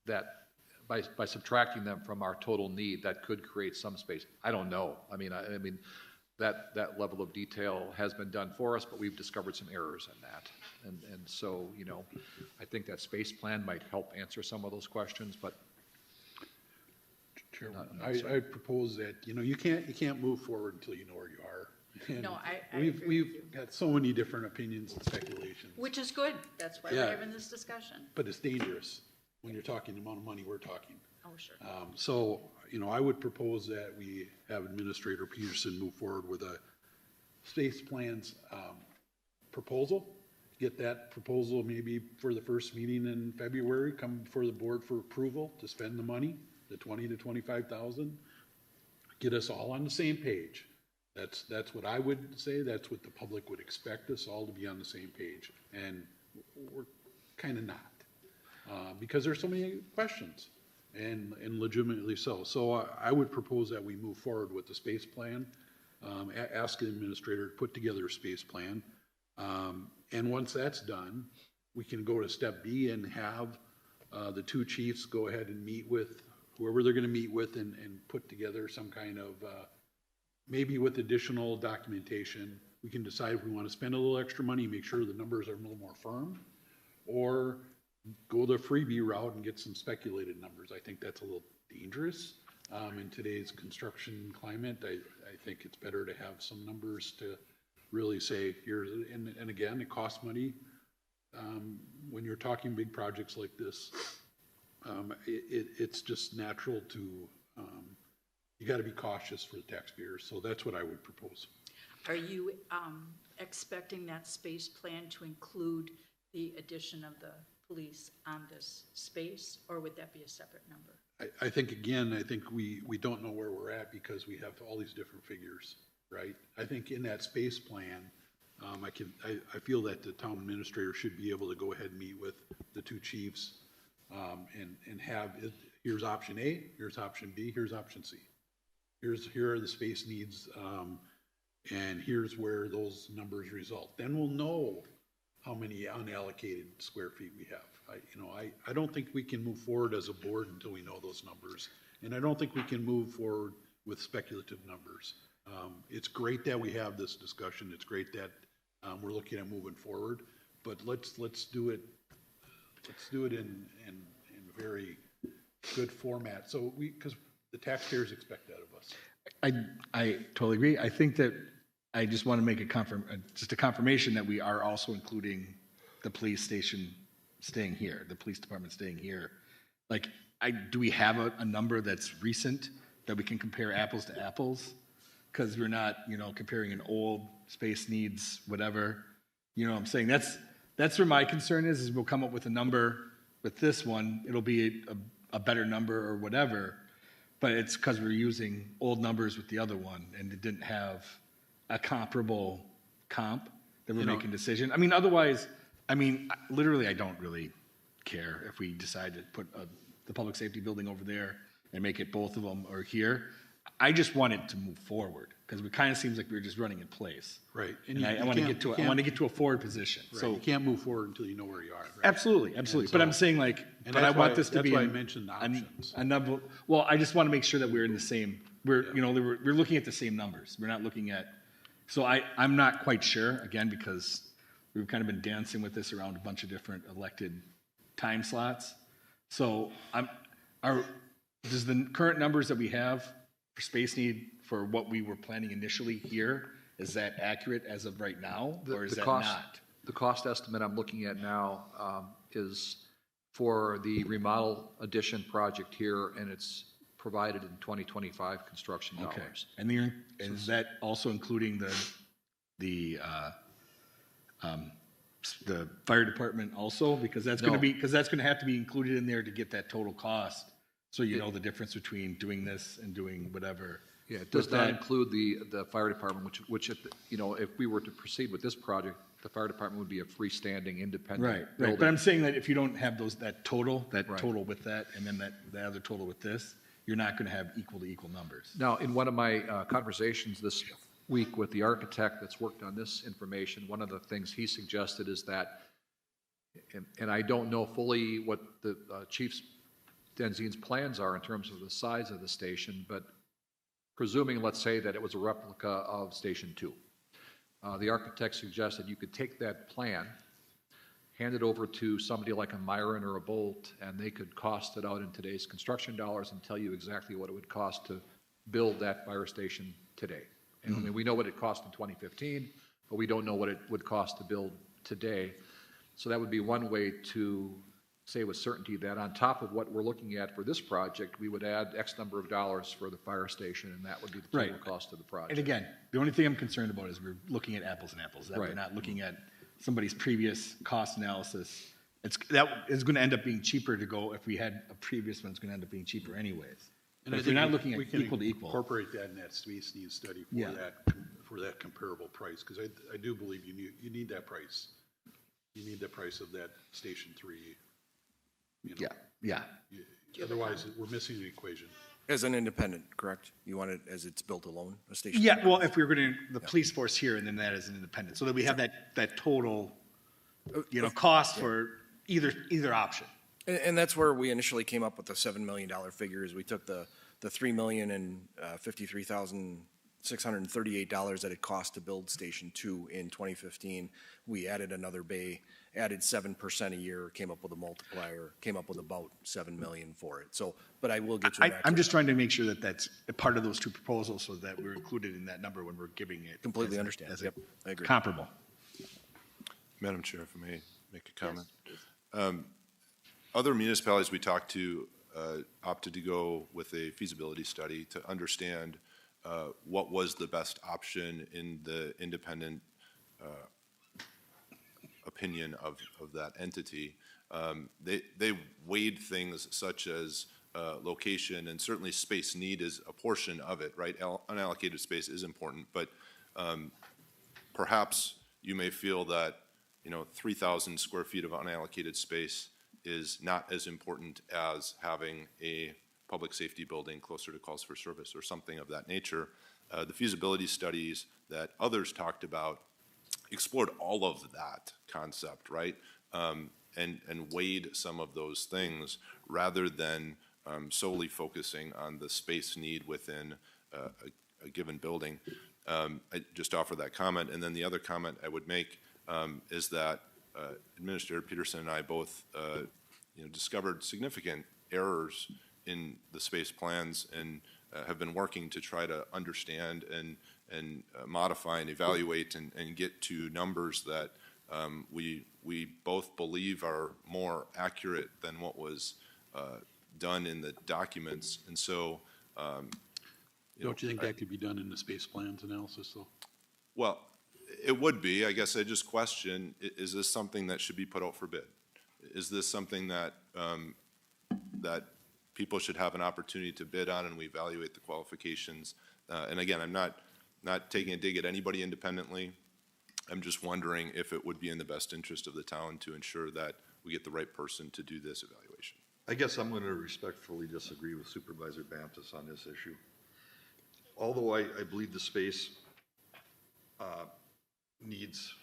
that by subtracting them from our total need, that could create some space. I don't know. I mean, that level of detail has been done for us, but we've discovered some errors in that. And so, I think that space plan might help answer some of those questions, but. Chairman, I propose that, you can't move forward until you know where you are. And No, I agree with we've got so many different opinions and speculations, Which is good. That's why Yeah. we're having this discussion. but it's dangerous when you're talking the amount of money we're talking. Oh, sure. So, I would propose that we have Administrator Peterson move forward with a space plans proposal. Get that proposal maybe for the first meeting in February, come before the board for approval to spend the money, the 20 to 25,000. Get us all on the same page. That's what I would say. That's what the public would expect us all to be on the same page. And we're kind of not, because there's so many questions. And legitimately so. So I would propose that we move forward with the space plan, ask the administrator to put together a space plan. And once that's done, we can go to step B and have the two chiefs go ahead and meet with whoever they're going to meet with and put together some kind of, maybe with additional documentation, we can decide if we want to spend a little extra money, make sure the numbers are a little more firm, or go the freebie route and get some speculated numbers. I think that's a little dangerous in today's construction climate. I think it's better to have some numbers to really say here, and again, it costs money. When you're talking big projects like this, it's just natural to, you got to be cautious for the taxpayers. So that's what I would propose. Are you expecting that space plan to include the addition of the police on this space, or would that be a separate number? I think, again, I think we don't know where we're at because we have all these different figures, right? I think in that space plan, I feel that the town administrator should be able to go ahead and meet with the two chiefs, and have, here's option A, here's option B, here's option C. Here are the space needs, and here's where those numbers result. Then we'll know how many unallocated square feet we have. I don't think we can move forward as a board until we know those numbers. And I don't think we can move forward with speculative numbers. It's great that we have this discussion. It's great that we're looking at moving forward, but let's do it in a very good format. So because the taxpayers expect that of us. I totally agree. I think that I just want to make just a confirmation that we are also including the police station staying here, the police department staying here. Like, do we have a number that's recent that we can compare apples to apples? Because we're not, comparing an old space needs, whatever. You know what I'm saying? That's where my concern is we'll come up with a number with this one. It'll be a better number or whatever, but it's because we're using old numbers with the other one and it didn't have a comparable comp that we're making a decision. I mean, otherwise, literally, I don't really care if we decide to put the public safety building over there and make it both of them or here. I just want it to move forward because it kind of seems like we're just running in place. Right. And I want to get to a forward position. Right. So you can't move forward until you know where you are. Right? Absolutely. But I'm saying but I want this to be. That's why I mentioned options. A number. Well, I just want to make sure that we're in the same. We're looking at the same numbers. We're not looking at. So I'm not quite sure again because we've kind of been dancing with this around a bunch of different elected time slots. So does the current numbers that we have for space need for what we were planning initially here, is that accurate as of right now, or is that not? The cost estimate I'm looking at now is for the remodel addition project here, and it's provided in 2025 construction dollars. Okay. And is that also including the fire department also? Because that's going to have to be included in there to get that total cost. So you know the difference between doing this and doing whatever. Yeah, it does not include the fire department, which if we were to proceed with this project, the fire department would be a freestanding, independent building. But I'm saying that if you don't have that total with that, and then the other total with this, you're not going to have equal to equal numbers. Now, in one of my conversations this week with the architect that's worked on this information, one of the things he suggested is that, and I don't know fully what the Chief's Denzine's plans are in terms of the size of the station, but presuming, let's say, that it was a replica of Station 2. The architect suggested you could take that plan, hand it over to somebody like a Myron or a Bolt, and they could cost it out in today's construction dollars and tell you exactly what it would cost to build that fire station today. And I mean, we know what it cost in 2015, but we don't know what it would cost to build today. So that would be one way to say with certainty that on top of what we're looking at for this project, we would add X number of dollars for the fire station, and that would be the total cost of the project. And again, the only thing I'm concerned about is we're looking at apples and apples. That we're not looking at somebody's previous cost analysis. That is going to end up being cheaper to go if we had a previous one. It's going to end up being cheaper anyways. And if you're not looking at equal to equal, incorporate that in that space needs study for that comparable price, because I do believe you need that price. You need the price of that Station 3. Otherwise, we're missing the equation. As an independent, correct? You want it as it's built alone, a station? Yeah, well, if we were going to, the police force here, and then that as an independent, so that we have that total, cost for either option. And that's where we initially came up with the $7 million figure, is we took the $3,053,638 that it cost to build Station 2 in 2015. We added another bay, added 7% a year, came up with a multiplier, came up with about $7 million for it. So, but I will get you I'm just trying to make sure that that's a part of those two proposals so that we're included in that number when we're giving it. Completely understand. Yep, I agree. Comparable. Madam Chair, if I may make a comment. Yes, other municipalities we talked to opted to go with a feasibility study to understand what was the best option in the independent opinion of that entity. They weighed things such as location, and certainly space need is a portion of it, right? Unallocated space is important, but perhaps you may feel that, 3,000 square feet of unallocated space is not as important as having a public safety building closer to calls for service or something of that nature. The feasibility studies that others talked about explored all of that concept, right? And weighed some of those things rather than solely focusing on the space need within a given building. I just offer that comment. And then the other comment I would make is that Administrator Peterson and I both discovered significant errors in the space plans and have been working to try to understand and modify and evaluate and get to numbers that we both believe are more accurate than what was done in the documents. And so, Don't you think that could be done in the space plans analysis, though? well, it would be. I guess I just question, is this something that should be put out for bid? Is this something that that people should have an opportunity to bid on and we evaluate the qualifications? And again, I'm not taking a dig at anybody independently. I'm just wondering if it would be in the best interest of the town to ensure that we get the right person to do this evaluation. I guess I'm going to respectfully disagree with Supervisor Bantus on this issue. Although I believe the space needs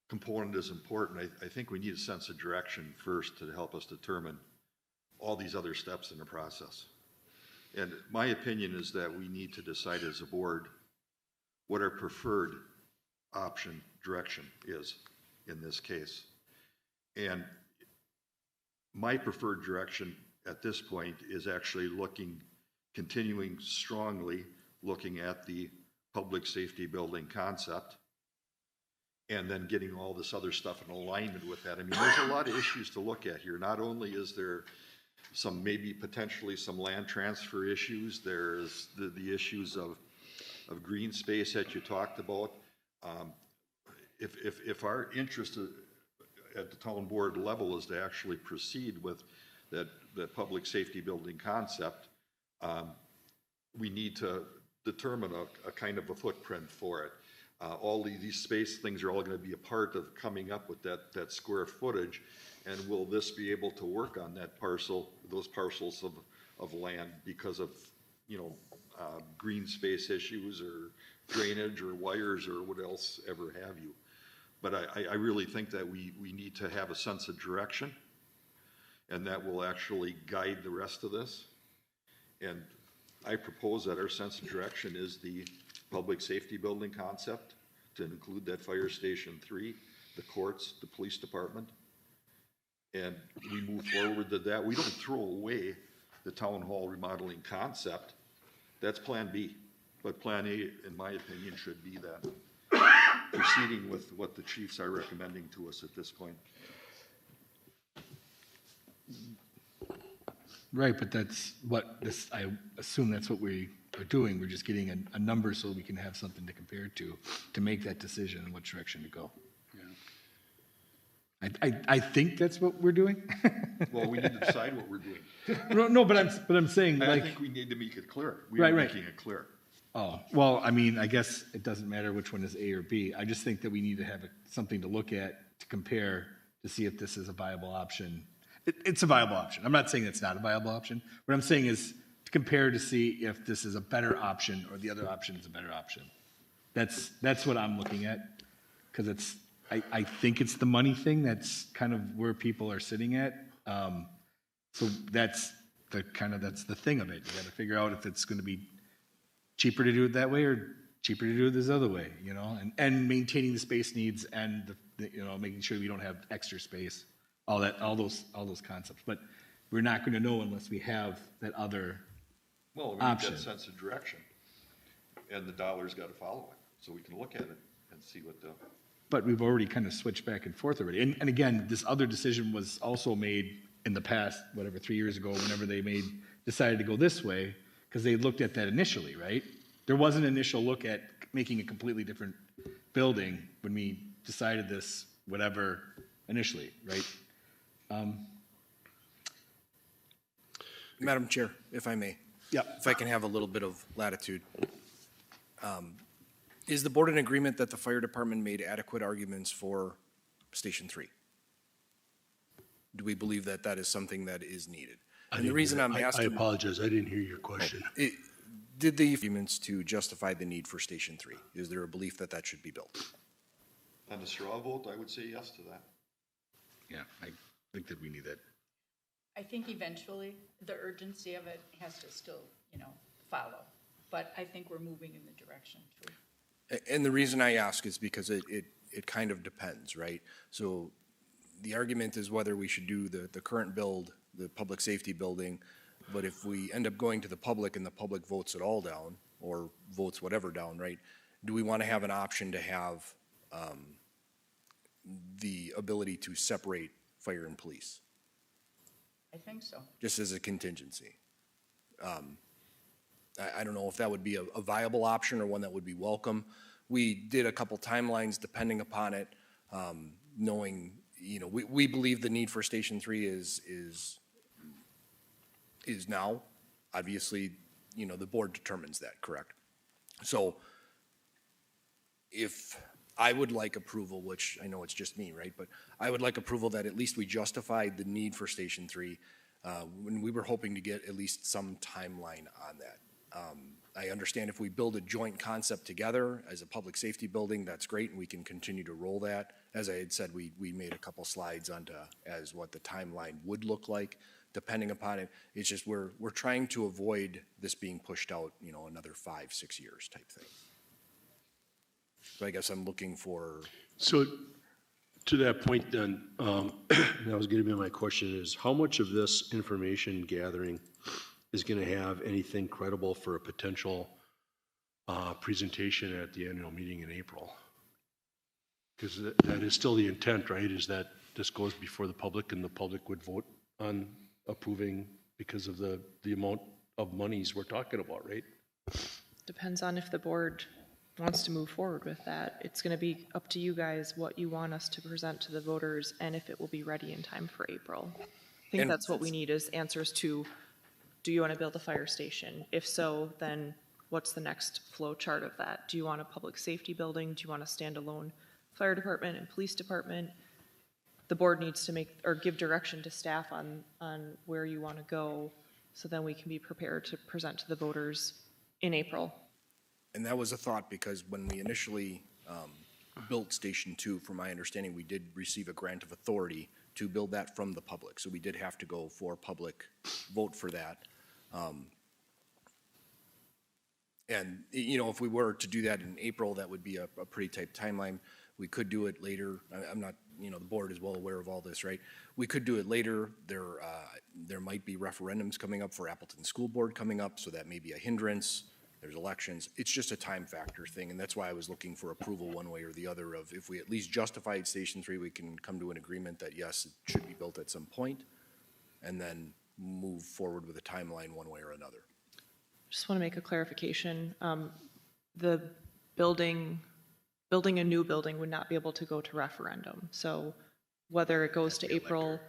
component is important, I think we need a sense of direction first to help us determine all these other steps in the process. And my opinion is that we need to decide as a board what our preferred option direction is in this case. And my preferred direction at this point is actually continuing strongly looking at the public safety building concept and then getting all this other stuff in alignment with that. I mean, there's a lot of issues to look at here. Not only is there maybe potentially some land transfer issues, there's the issues of green space that you talked about. If our interest at the town board level is to actually proceed with that public safety building concept, we need to determine a kind of a footprint for it. All these space things are all going to be a part of coming up with that square footage, and will this be able to work on those parcels of land because of green space issues or drainage or wires or what else ever have you. But I really think that we need to have a sense of direction, and that will actually guide the rest of this. And I propose that our sense of direction is the public safety building concept, to include that Fire Station 3, the courts, the police department. And we move forward to that. We don't throw away the town hall remodeling concept. That's Plan B. But Plan A, in my opinion, should be that. Proceeding with what the chiefs are recommending to us at this point. Right, but that's what this, I assume that's what we are doing. We're just getting a number so we can have something to compare to make that decision in what direction to go. I think that's what we're doing. Well, we need to decide what we're doing. No, but I'm saying, I like, think we need to make it clear. Right. Making it clear. oh, well, I mean, I guess it doesn't matter which one is A or B. I just think that we need to have something to look at, to compare, to see if this is a viable option. It's a viable option. I'm not saying it's not a viable option. What I'm saying is to compare to see if this is a better option or the other option is a better option. That's what I'm looking at, because I think it's the money thing. That's kind of where people are sitting at. So that's the thing of it. You got to figure out if it's going to be cheaper to do it that way or cheaper to do it this other way, and maintaining the space needs and making sure we don't have extra space, all those concepts. But we're not going to know unless we have that other Well, we option. need that sense of direction, and the dollar's got to follow it, so we can look at it and see what the. But we've already kind of switched back and forth already. And again, this other decision was also made in the past, 3 years ago, whenever they decided to go this way, because they looked at that initially, right? There was an initial look at making a completely different building when we decided this whatever initially, right? Madam Chair, if I may. Yeah. If I can have a little bit of latitude. Is the board in agreement that the fire department made adequate arguments for Station 3? Do we believe that that is something that is needed? And the reason I'm I asking, apologize, I didn't hear your question. did the arguments to justify the need for Station 3? Is there a belief that that should be built? On the straw vote, I would say yes to that. Yeah, I think that we need that. I think eventually the urgency of it has to still, follow. But I think we're moving in the direction too. And the reason I ask is because it kind of depends, right? So the argument is whether we should do the current build, the public safety building, but if we end up going to the public and the public votes it all down, or votes whatever down, right? Do we want to have an option to have the ability to separate fire and police, I think so. just as a contingency? I don't know if that would be a viable option or one that would be welcome. We did a couple timelines depending upon it, knowing, we believe the need for Station 3 is now. Obviously, the board determines that, correct? So if I would like approval, which I know it's just me, right? But I would like approval that at least we justified the need for Station 3 when we were hoping to get at least some timeline on that. I understand if we build a joint concept together as a public safety building, that's great, and we can continue to roll that. As I had said, we made a couple slides onto as what the timeline would look like, depending upon it. It's just we're trying to avoid this being pushed out, another 5-6 years type thing. So I guess I'm looking for. So to that point then, that was gonna be my question is, how much of this information gathering is gonna have anything credible for a potential presentation at the annual meeting in April? Because that is still the intent, right, is that this goes before the public and the public would vote on approving because of the amount of monies we're talking about, right? Depends on if the board wants to move forward with that. It's going to be up to you guys what you want us to present to the voters and if it will be ready in time for April. I think that's what we need is answers to, do you want to build a fire station? If so, then what's the next flow chart of that? Do you want a public safety building? Do you want a standalone fire department and police department? The board needs to make or give direction to staff on where you want to go so then we can be prepared to present to the voters in April. And that was a thought because when we initially built Station 2, from my understanding, we did receive a grant of authority to build that from the public. So we did have to go for public vote for that. And, if we were to do that in April, that would be a pretty tight timeline. We could do it later. I'm not, the board is well aware of all this, right? We could do it later. There might be referendums coming up for Appleton School Board coming up, so that may be a hindrance. There's elections. It's just a time factor thing, and that's why I was looking for approval one way or the other of if we at least justified Station 3, we can come to an agreement that yes, it should be built at some point, and then move forward with a timeline one way or another. Just want to make a clarification. The building a new building would not be able to go to referendum. So whether it goes to April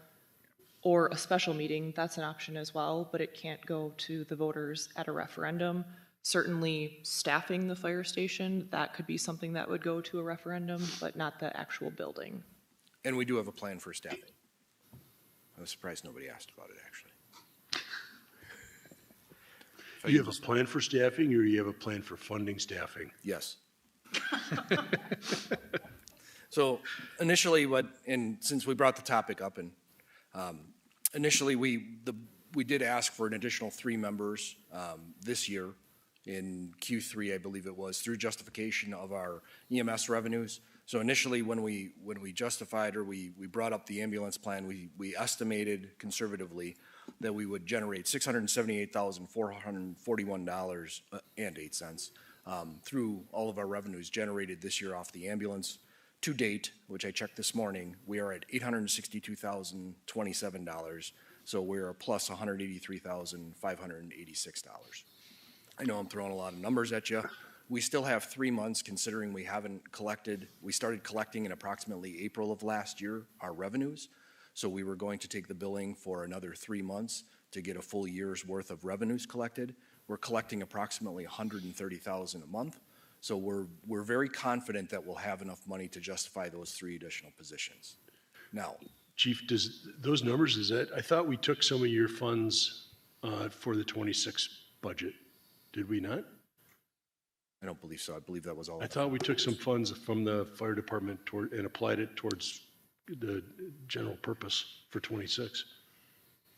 or a special meeting, that's an option as well, but it can't go to the voters at a referendum. Certainly staffing the fire station, that could be something that would go to a referendum, but not the actual building. And we do have a plan for staffing. I was surprised nobody asked about it, actually. You have a plan for staffing or you have a plan for funding staffing? Yes. So initially and since we brought the topic up, and initially we did ask for an additional 3 members this year in Q3, I believe it was, through justification of our EMS revenues. So initially when we justified or we brought up the ambulance plan, we estimated conservatively that we would generate $678,441.08 through all of our revenues generated this year off the ambulance. To date, which I checked this morning, we are at $862,027. So we're a plus $183,586. I know I'm throwing a lot of numbers at you. We still have 3 months, considering we haven't collected, we started collecting in approximately April of last year, our revenues. So we were going to take the billing for another 3 months to get a full year's worth of revenues collected. We're collecting approximately $130,000 a month. So we're very confident that we'll have enough money to justify those 3 additional positions. Now, Chief, does those numbers, is that, I thought we took some of your funds for the 26 budget. Did we not? I don't believe so. I believe that was all. I thought we took some funds from the fire department and applied it towards the general purpose for 26.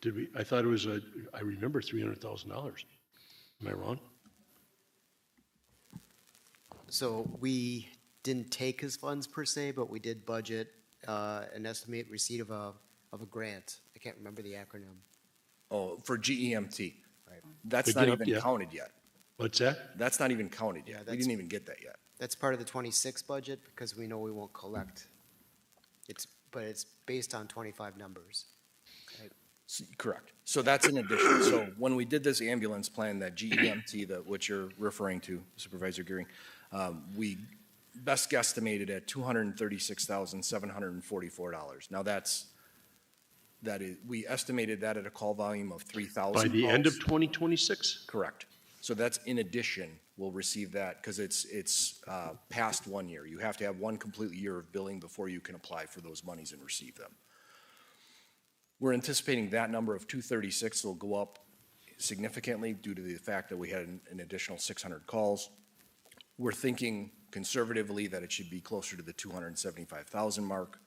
Did we? I thought it was I remember $300,000. Am I wrong? So we didn't take his funds per se, but we did budget an estimate receipt of a grant. I can't remember the acronym. Oh, for GEMT. Right. That's But not yeah, even yeah. counted yet. What's that? That's not even counted Yeah, yet. We that's- didn't even get that yet. That's part of the 26 budget because we know we won't collect. But it's based on 25 numbers. Correct. So that's in addition. So when we did this ambulance plan, that GEMT, which you're referring to, Supervisor Gearing, we best guesstimated at $236,744. Now we estimated that at a call volume of 3,000 By the end of calls. 2026? Correct. So that's in addition, we'll receive that because it's past 1 year. You have to have one complete year of billing before you can apply for those monies and receive them. We're anticipating that number of 236 will go up significantly due to the fact that we had an additional 600 calls. We're thinking conservatively that it should be closer to the 275,000 mark.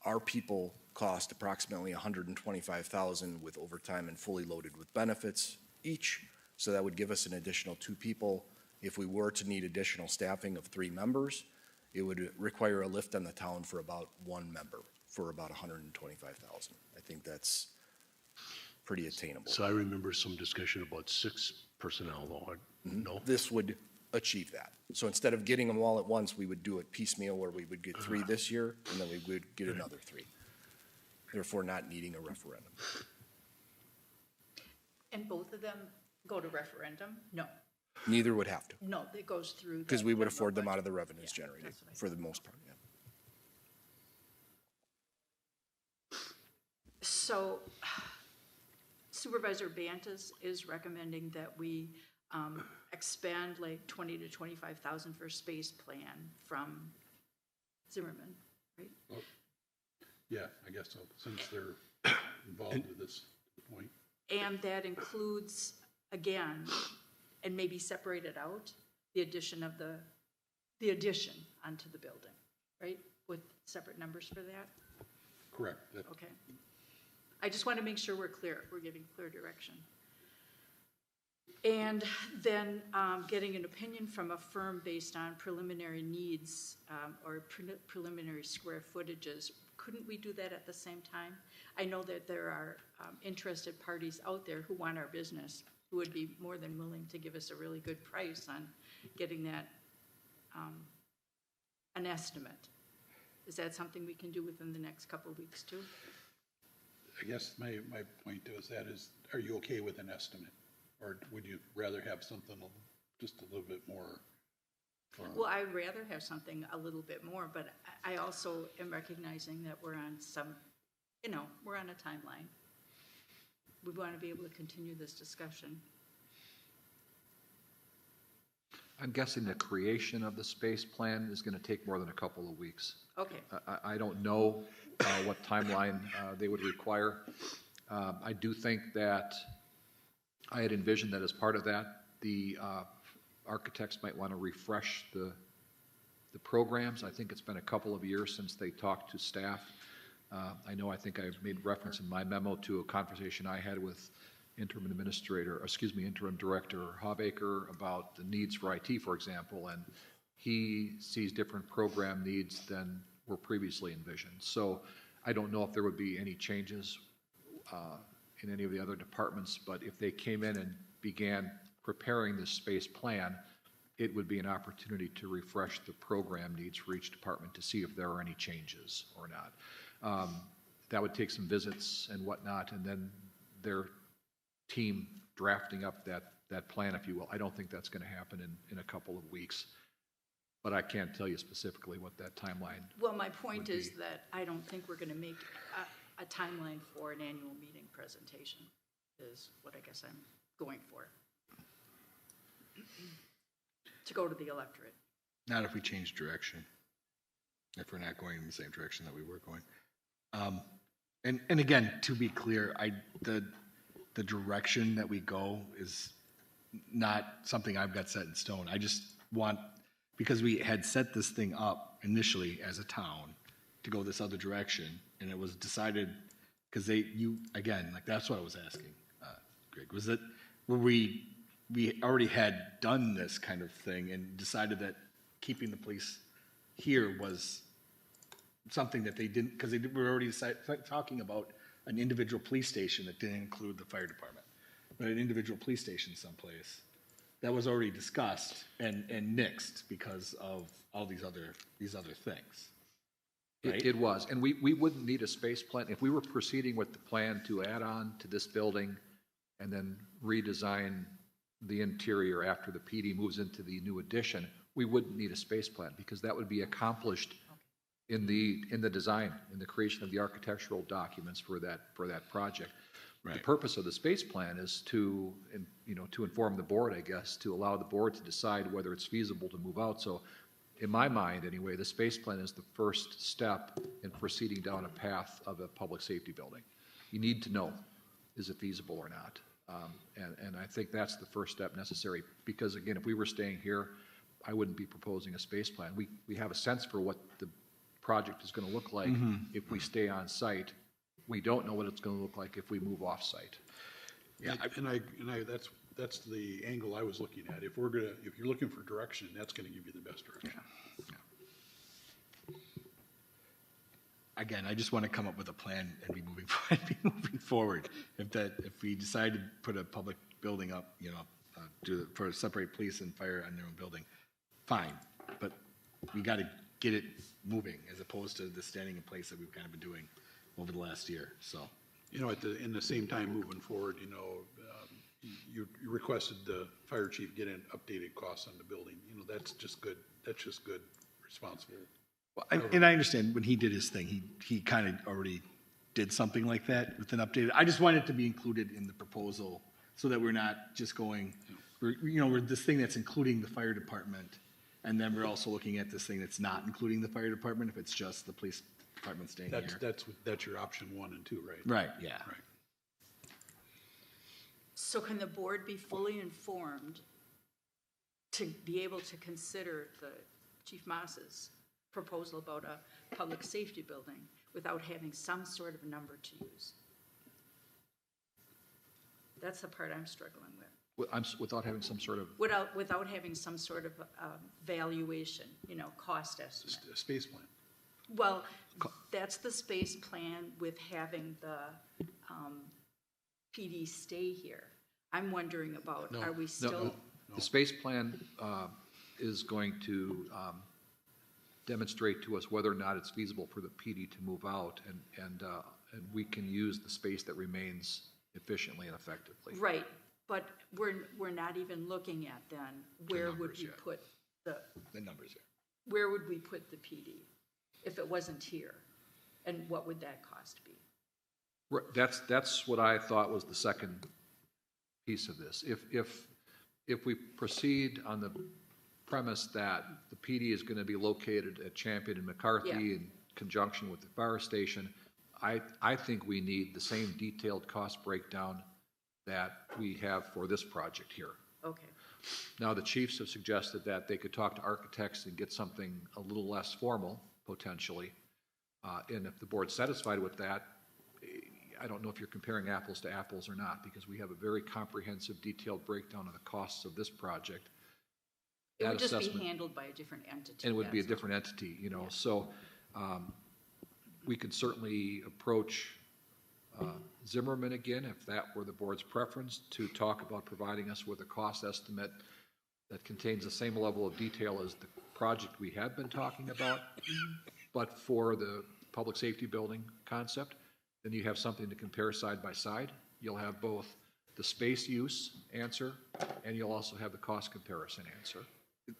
Our people cost approximately 125,000 with overtime and fully loaded with benefits each. So that would give us an additional 2 people. If we were to need additional staffing of 3 members, it would require a lift on the town for about 1 member for about 125,000. I think that's pretty attainable. So I remember some discussion about 6 personnel though. No? This would achieve that. So instead of getting them all at once, we would do it piecemeal where we would get 3 this year and then we would get another 3. Therefore not needing a referendum. And both of them go to referendum? No, Neither would have to, no, it goes through. because the we would general afford them budget. out of the revenues Yeah, generated that's what I for the most part, yeah. So Supervisor Bantas is recommending that we expand like 20 to 25,000 for space plan from Zimmerman, right? Yeah, I guess so, since they're involved with this point. And that includes, again, and maybe separate it out, the addition of the addition onto the building, right? With separate numbers for that? Correct. Okay. I just want to make sure we're clear, we're giving clear direction. And then getting an opinion from a firm based on preliminary needs or preliminary square footages. Couldn't we do that at the same time? I know that there are interested parties out there who want our business, who would be more than willing to give us a really good price on getting that, an estimate. Is that something we can do within the next couple of weeks too? I guess my point is that is, are you okay with an estimate? Or would you rather have something just a little bit more? Well, I'd rather have something a little bit more, but I also am recognizing that we're on some, we're on a timeline. We want to be able to continue this discussion. I'm guessing the creation of the space plan is going to take more than a couple of weeks. Okay, I don't know what timeline they would require. I do think that I had envisioned that as part of that, the architects might want to refresh the programs. I think it's been a couple of years since they talked to staff. I think I made reference in my memo to a conversation I had with interim director Havaker about the needs for IT, for example, and he sees different program needs than were previously envisioned. So I don't know if there would be any changes in any of the other departments, but if they came in and began preparing this space plan, it would be an opportunity to refresh the program needs for each department to see if there are any changes or not. That would take some visits and whatnot, and then their team drafting up that that plan, if you will. I don't think that's going to happen in a couple of weeks. But I can't tell you specifically what that timeline. Well, my point would is be. that I don't think we're going to make a timeline for an annual meeting presentation, is what I guess I'm going for. To go to the electorate. Not if we change direction. If we're not going in the same direction that we were going. And again, to be clear, the direction that we go is not something I've got set in stone. I just want, because we had set this thing up initially as a town to go this other direction, and it was decided, because again, like, that's what I was asking, Greg, was that where we already had done this kind of thing and decided that keeping the police here was something that they didn't, because they were already talking about an individual police station that didn't include the fire department, but an individual police station someplace. That was already discussed and nixed because of all these other things. Right? It was, and we wouldn't need a space plan. If we were proceeding with the plan to add on to this building and then redesign the interior after the PD moves into the new addition, we wouldn't need a space plan, because that would be accomplished in the design, in the creation of the architectural documents for that project. Right. The purpose of the space plan is to inform the board, I guess, to allow the board to decide whether it's feasible to move out. So in my mind, anyway, the space plan is the first step in proceeding down a path of a public safety building. You need to know, is it feasible or not? And I think that's the first step necessary, because again, if we were staying here, I wouldn't be proposing a space plan. We have a sense for what the project is going to look like if we stay on site. We don't know what it's going to look like if we move off site. Yeah, that's the angle I was looking at. If you're looking for direction, that's gonna give you the best direction. Again, I just want to come up with a plan and be moving forward. If we decide to put a public building up, for separate police and fire on their own building, fine. But we got to get it moving, as opposed to the standing in place that we've kind of been doing over the last year. So, In the same time, moving forward, you requested the fire chief get an updated cost on the building. That's just good. That's just good, responsible. well, and I understand when he did his thing, he kind of already did something like that with an updated. I just want it to be included in the proposal, so that we're not just going, we're this thing that's including the fire department, and then we're also looking at this thing that's not including the fire department if it's just the police department staying here. That's your option 1 and 2, right? Right. Yeah. Right. So can the board be fully informed to be able to consider the Chief Moss's proposal about a public safety building without having some sort of number to use? That's the part I'm struggling with. Without having some sort of. Without having some sort of valuation, cost estimate. A space plan. Well, that's the space plan with having the PD stay here. I'm wondering about, are we still? No. The space plan is going to demonstrate to us whether or not it's feasible for the PD to move out, and we can use the space that remains efficiently and effectively. Right, but we're not even looking at then, where would we put the numbers here? Where would we put the PD if it wasn't here? And what would that cost be? Right, that's what I thought was the second piece of this. If we proceed on the premise that the PD is going to be located at Champion and McCarthy in conjunction with the fire station, I think we need the same detailed cost breakdown that we have for this project here. Okay. Now, the chiefs have suggested that they could talk to architects and get something a little less formal, potentially. And if the board's satisfied with that, I don't know if you're comparing apples to apples or not, because we have a very comprehensive, detailed breakdown of the costs of this project. It would just be handled by a different entity. And it would be a different entity, So we could certainly approach Zimmerman again, if that were the board's preference, to talk about providing us with a cost estimate that contains the same level of detail as the project we have been talking about, but for the public safety building concept. Then you have something to compare side by side. You'll have both the space use answer, and you'll also have the cost comparison answer.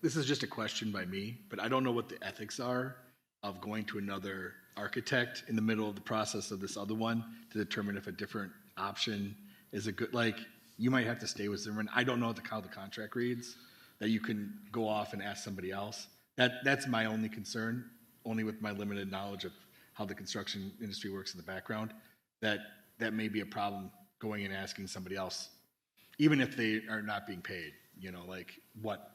This is just a question by me, but I don't know what the ethics are of going to another architect in the middle of the process of this other one to determine if a different option is a good, like, you might have to stay with Zimmerman. I don't know how the contract reads, that you can go off and ask somebody else. That's my only concern, only with my limited knowledge of how the construction industry works in the background, that may be a problem going and asking somebody else, even if they are not being paid, like what,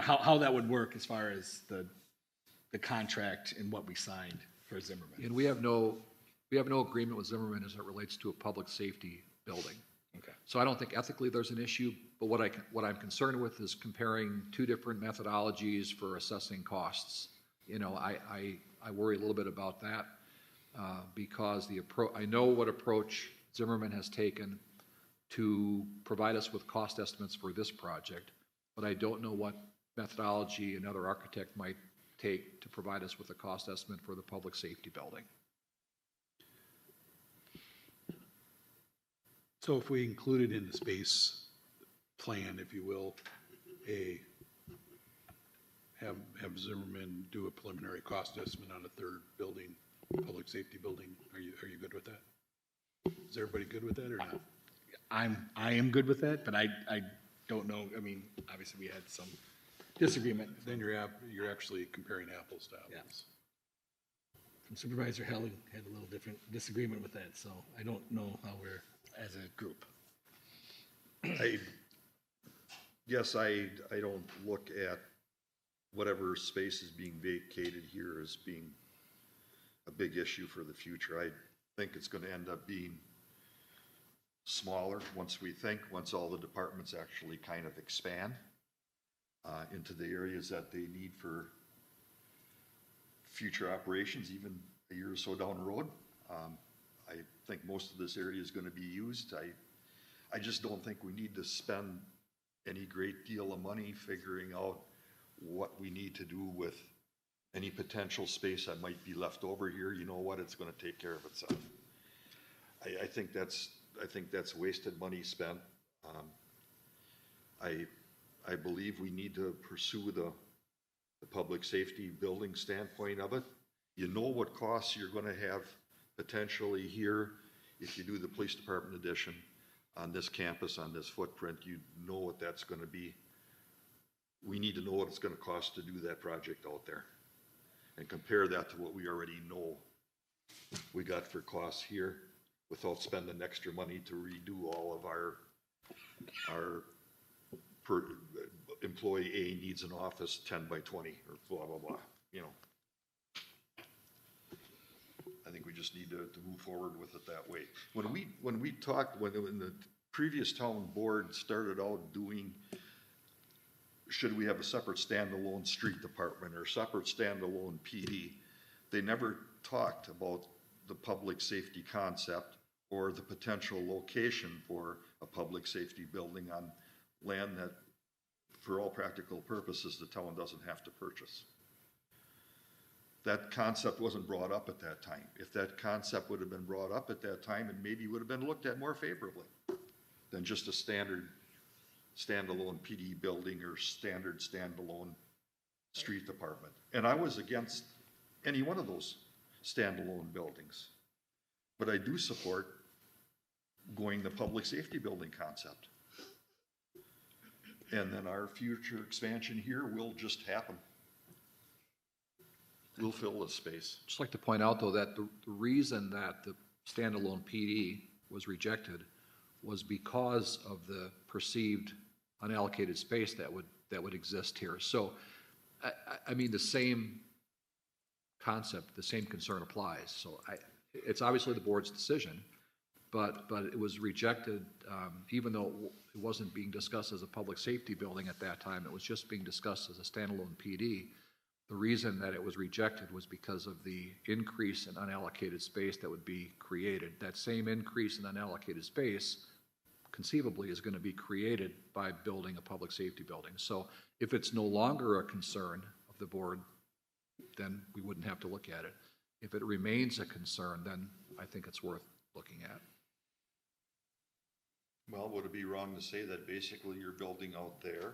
how that would work as far as the contract and what we signed for Zimmerman. And we have no agreement with Zimmerman as it relates to a public safety building. Okay. So I don't think ethically there's an issue, but what I'm concerned with is comparing two different methodologies for assessing costs. I worry a little bit about that because I know what approach Zimmerman has taken to provide us with cost estimates for this project, but I don't know what methodology another architect might take to provide us with a cost estimate for the public safety building. So if we included in the space plan, if you will, have Zimmerman do a preliminary cost estimate on a third building, public safety building, are you good with that? Is everybody good with that or not? I am good with that, but I don't know. I mean, obviously we had some disagreement. Then you're actually comparing apples to apples. Yeah. From Supervisor Helling had a little different disagreement with that, so I don't know how we're as a group. Yes, I don't look at whatever space is being vacated here as being a big issue for the future. I think it's going to end up being smaller once all the departments actually kind of expand into the areas that they need for future operations, even a year or so down the road. I think most of this area is going to be used. I just don't think we need to spend any great deal of money figuring out what we need to do with any potential space that might be left over here. You know what? It's going to take care of itself. I think that's wasted money spent. I believe we need to pursue the public safety building standpoint of it. You know what costs you're going to have potentially here if you do the police department addition on this campus, on this footprint. You know what that's going to be. We need to know what it's going to cost to do that project out there and compare that to what we already know we got for costs here without spending extra money to redo all of our employee A needs an office 10 by 20 or blah, blah, blah, I think we just need to move forward with it that way. When we talked, when the previous town board started out doing, should we have a separate standalone street department or separate standalone PD, they never talked about the public safety concept or the potential location for a public safety building on land that, for all practical purposes, the town doesn't have to purchase. That concept wasn't brought up at that time. If that concept would have been brought up at that time, it maybe would have been looked at more favorably than just a standard standalone PD building or standard standalone street department. And I was against any one of those standalone buildings. But I do support going the public safety building concept. And then our future expansion here will just happen. We'll fill this space. Just like to point out, though, that the reason that the standalone PD was rejected was because of the perceived unallocated space that would exist here. So, I mean, the same concept, the same concern applies. So, it's obviously the board's decision, but it was rejected, even though it wasn't being discussed as a public safety building at that time. It was just being discussed as a standalone PD. The reason that it was rejected was because of the increase in unallocated space that would be created. That same increase in unallocated space conceivably is going to be created by building a public safety building. So if it's no longer a concern of the board, then we wouldn't have to look at it. If it remains a concern, then I think it's worth looking at. Well, would it be wrong to say that basically you're building out there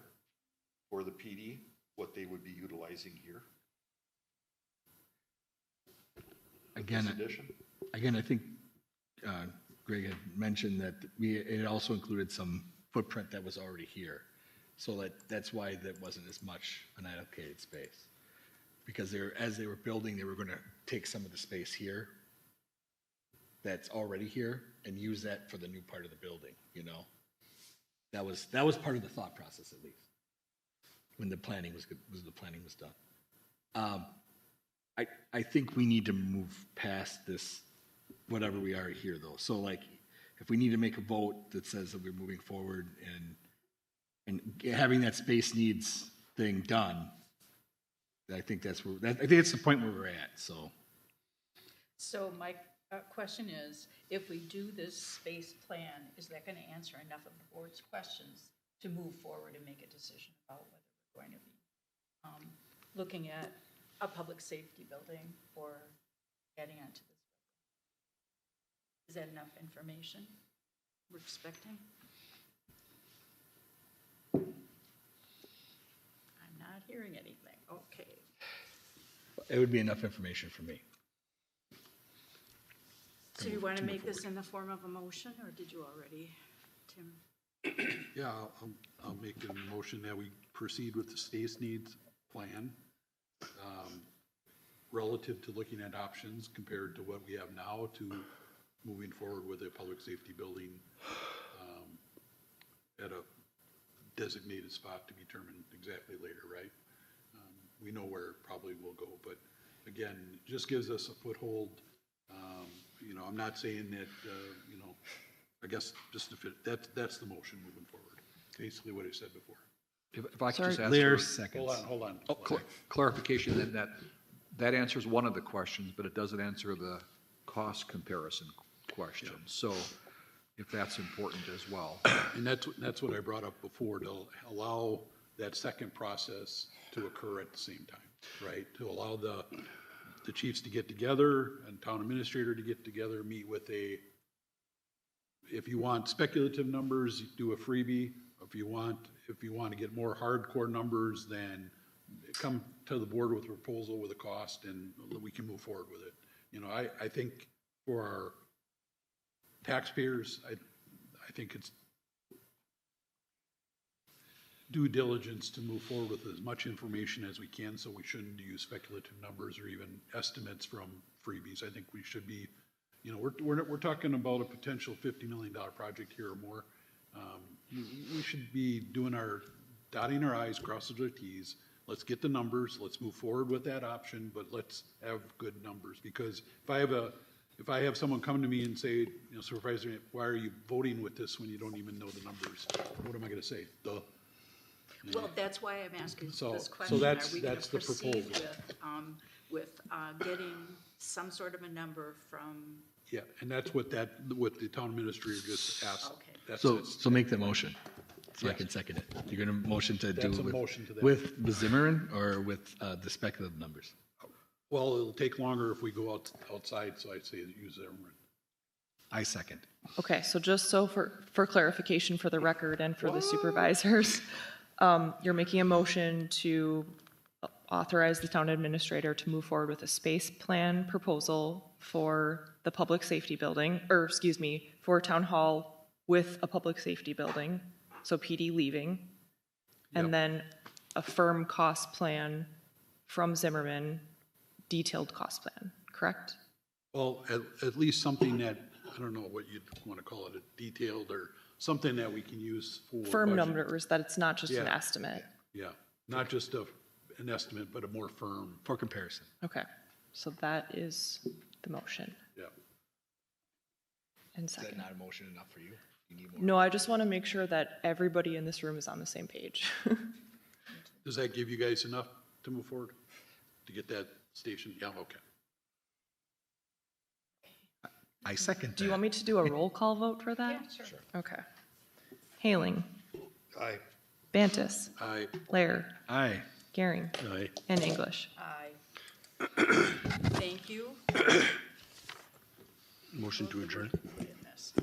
for the PD, what they would be utilizing here? Again, This addition? I think Greg had mentioned that it also included some footprint that was already here. So that's why there wasn't as much unallocated space. Because as they were building, they were going to take some of the space here that's already here and use that for the new part of the building, you know? That was part of the thought process, at least, when the planning was done. I think we need to move past this, whatever we are here, though. So like, if we need to make a vote that says that we're moving forward and having that space needs thing done, I think that's the point where we're at, so. So my question is, if we do this space plan, is that going to answer enough of the board's questions to move forward and make a decision about whether we're going to be looking at a public safety building or adding on to this? Is that enough information we're expecting? I'm not hearing anything. Okay. It would be enough information for me. So you want to make this in the form of a motion, or did you already, Tim? Yeah, I'll make a motion that we proceed with the space needs plan relative to looking at options compared to what we have now to moving forward with a public safety building at a designated spot to be determined exactly later, right? We know where it probably will go, but again, it just gives us a foothold. You know, I'm not saying that, you know, I guess just to fit, that's the motion moving forward. Basically what I said before. If I could just ask Lear, for seconds. Hold on. clarification, then that answers one of the questions, but it doesn't answer the cost comparison question. So if that's important as well. And that's what I brought up before, to allow that second process to occur at the same time, right? To allow the chiefs to get together and town administrator to get together, meet with if you want speculative numbers, do a freebie. If you want to get more hardcore numbers, then come to the board with a proposal with a cost and we can move forward with it. You know, I think for our taxpayers, I think it's due diligence to move forward with as much information as we can, so we shouldn't use speculative numbers or even estimates from freebies. I think we should be, you know, we're talking about a potential $50 million project here or more. We should be dotting our I's, crossing our T's. Let's get the numbers, let's move forward with that option, but let's have good numbers. Because if I have someone come to me and say, you know, Supervisor, why are you voting with this when you don't even know the numbers? What am I going to say? Duh. Well, that's why I'm asking So this question. that's Are we going the to proceed proposal. with getting some sort of a number from? Yeah, and that's what the town administrator just asked. Okay. That's So it. make the motion, so I Yes. can second it. You're going to motion to do That's a with, motion to that. with the Zimmerman or with the speculative numbers? Well, it'll take longer if we go outside, so I'd say use Zimmerman. I second. Okay, so just so for clarification for the record and for the supervisors, you're making a motion to authorize the town administrator to move forward with a space plan proposal for the public safety building, or excuse me, for town hall with a public safety building, so PD leaving, and then a firm cost plan from Zimmerman, detailed cost plan, correct? Well, at least something that, I don't know what you'd want to call it, a detailed or something that we can use for. Firm budget. numbers, that it's not just an Yeah. estimate. Yeah, not just an estimate, but a more firm. For comparison. Okay, so that is the motion Yeah. and Is that second. not a motion enough for you? You need more? No, I just want to make sure that everybody in this room is on the same page. Does that give you guys enough to move forward? To get that station? Yeah, okay. I second Do you want me to do a roll call vote for that? Yeah, sure. Okay. Haling, Aye. Bantus, I, Lair, Aye. Garing, Aye. and English. Aye. Thank you. Motion to adjourn. Goodness.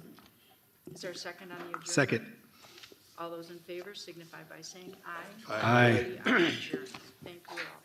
Is there a second on the adjournment? Second. All those in favor signify by saying aye. Aye. We are adjourned. Thank you all.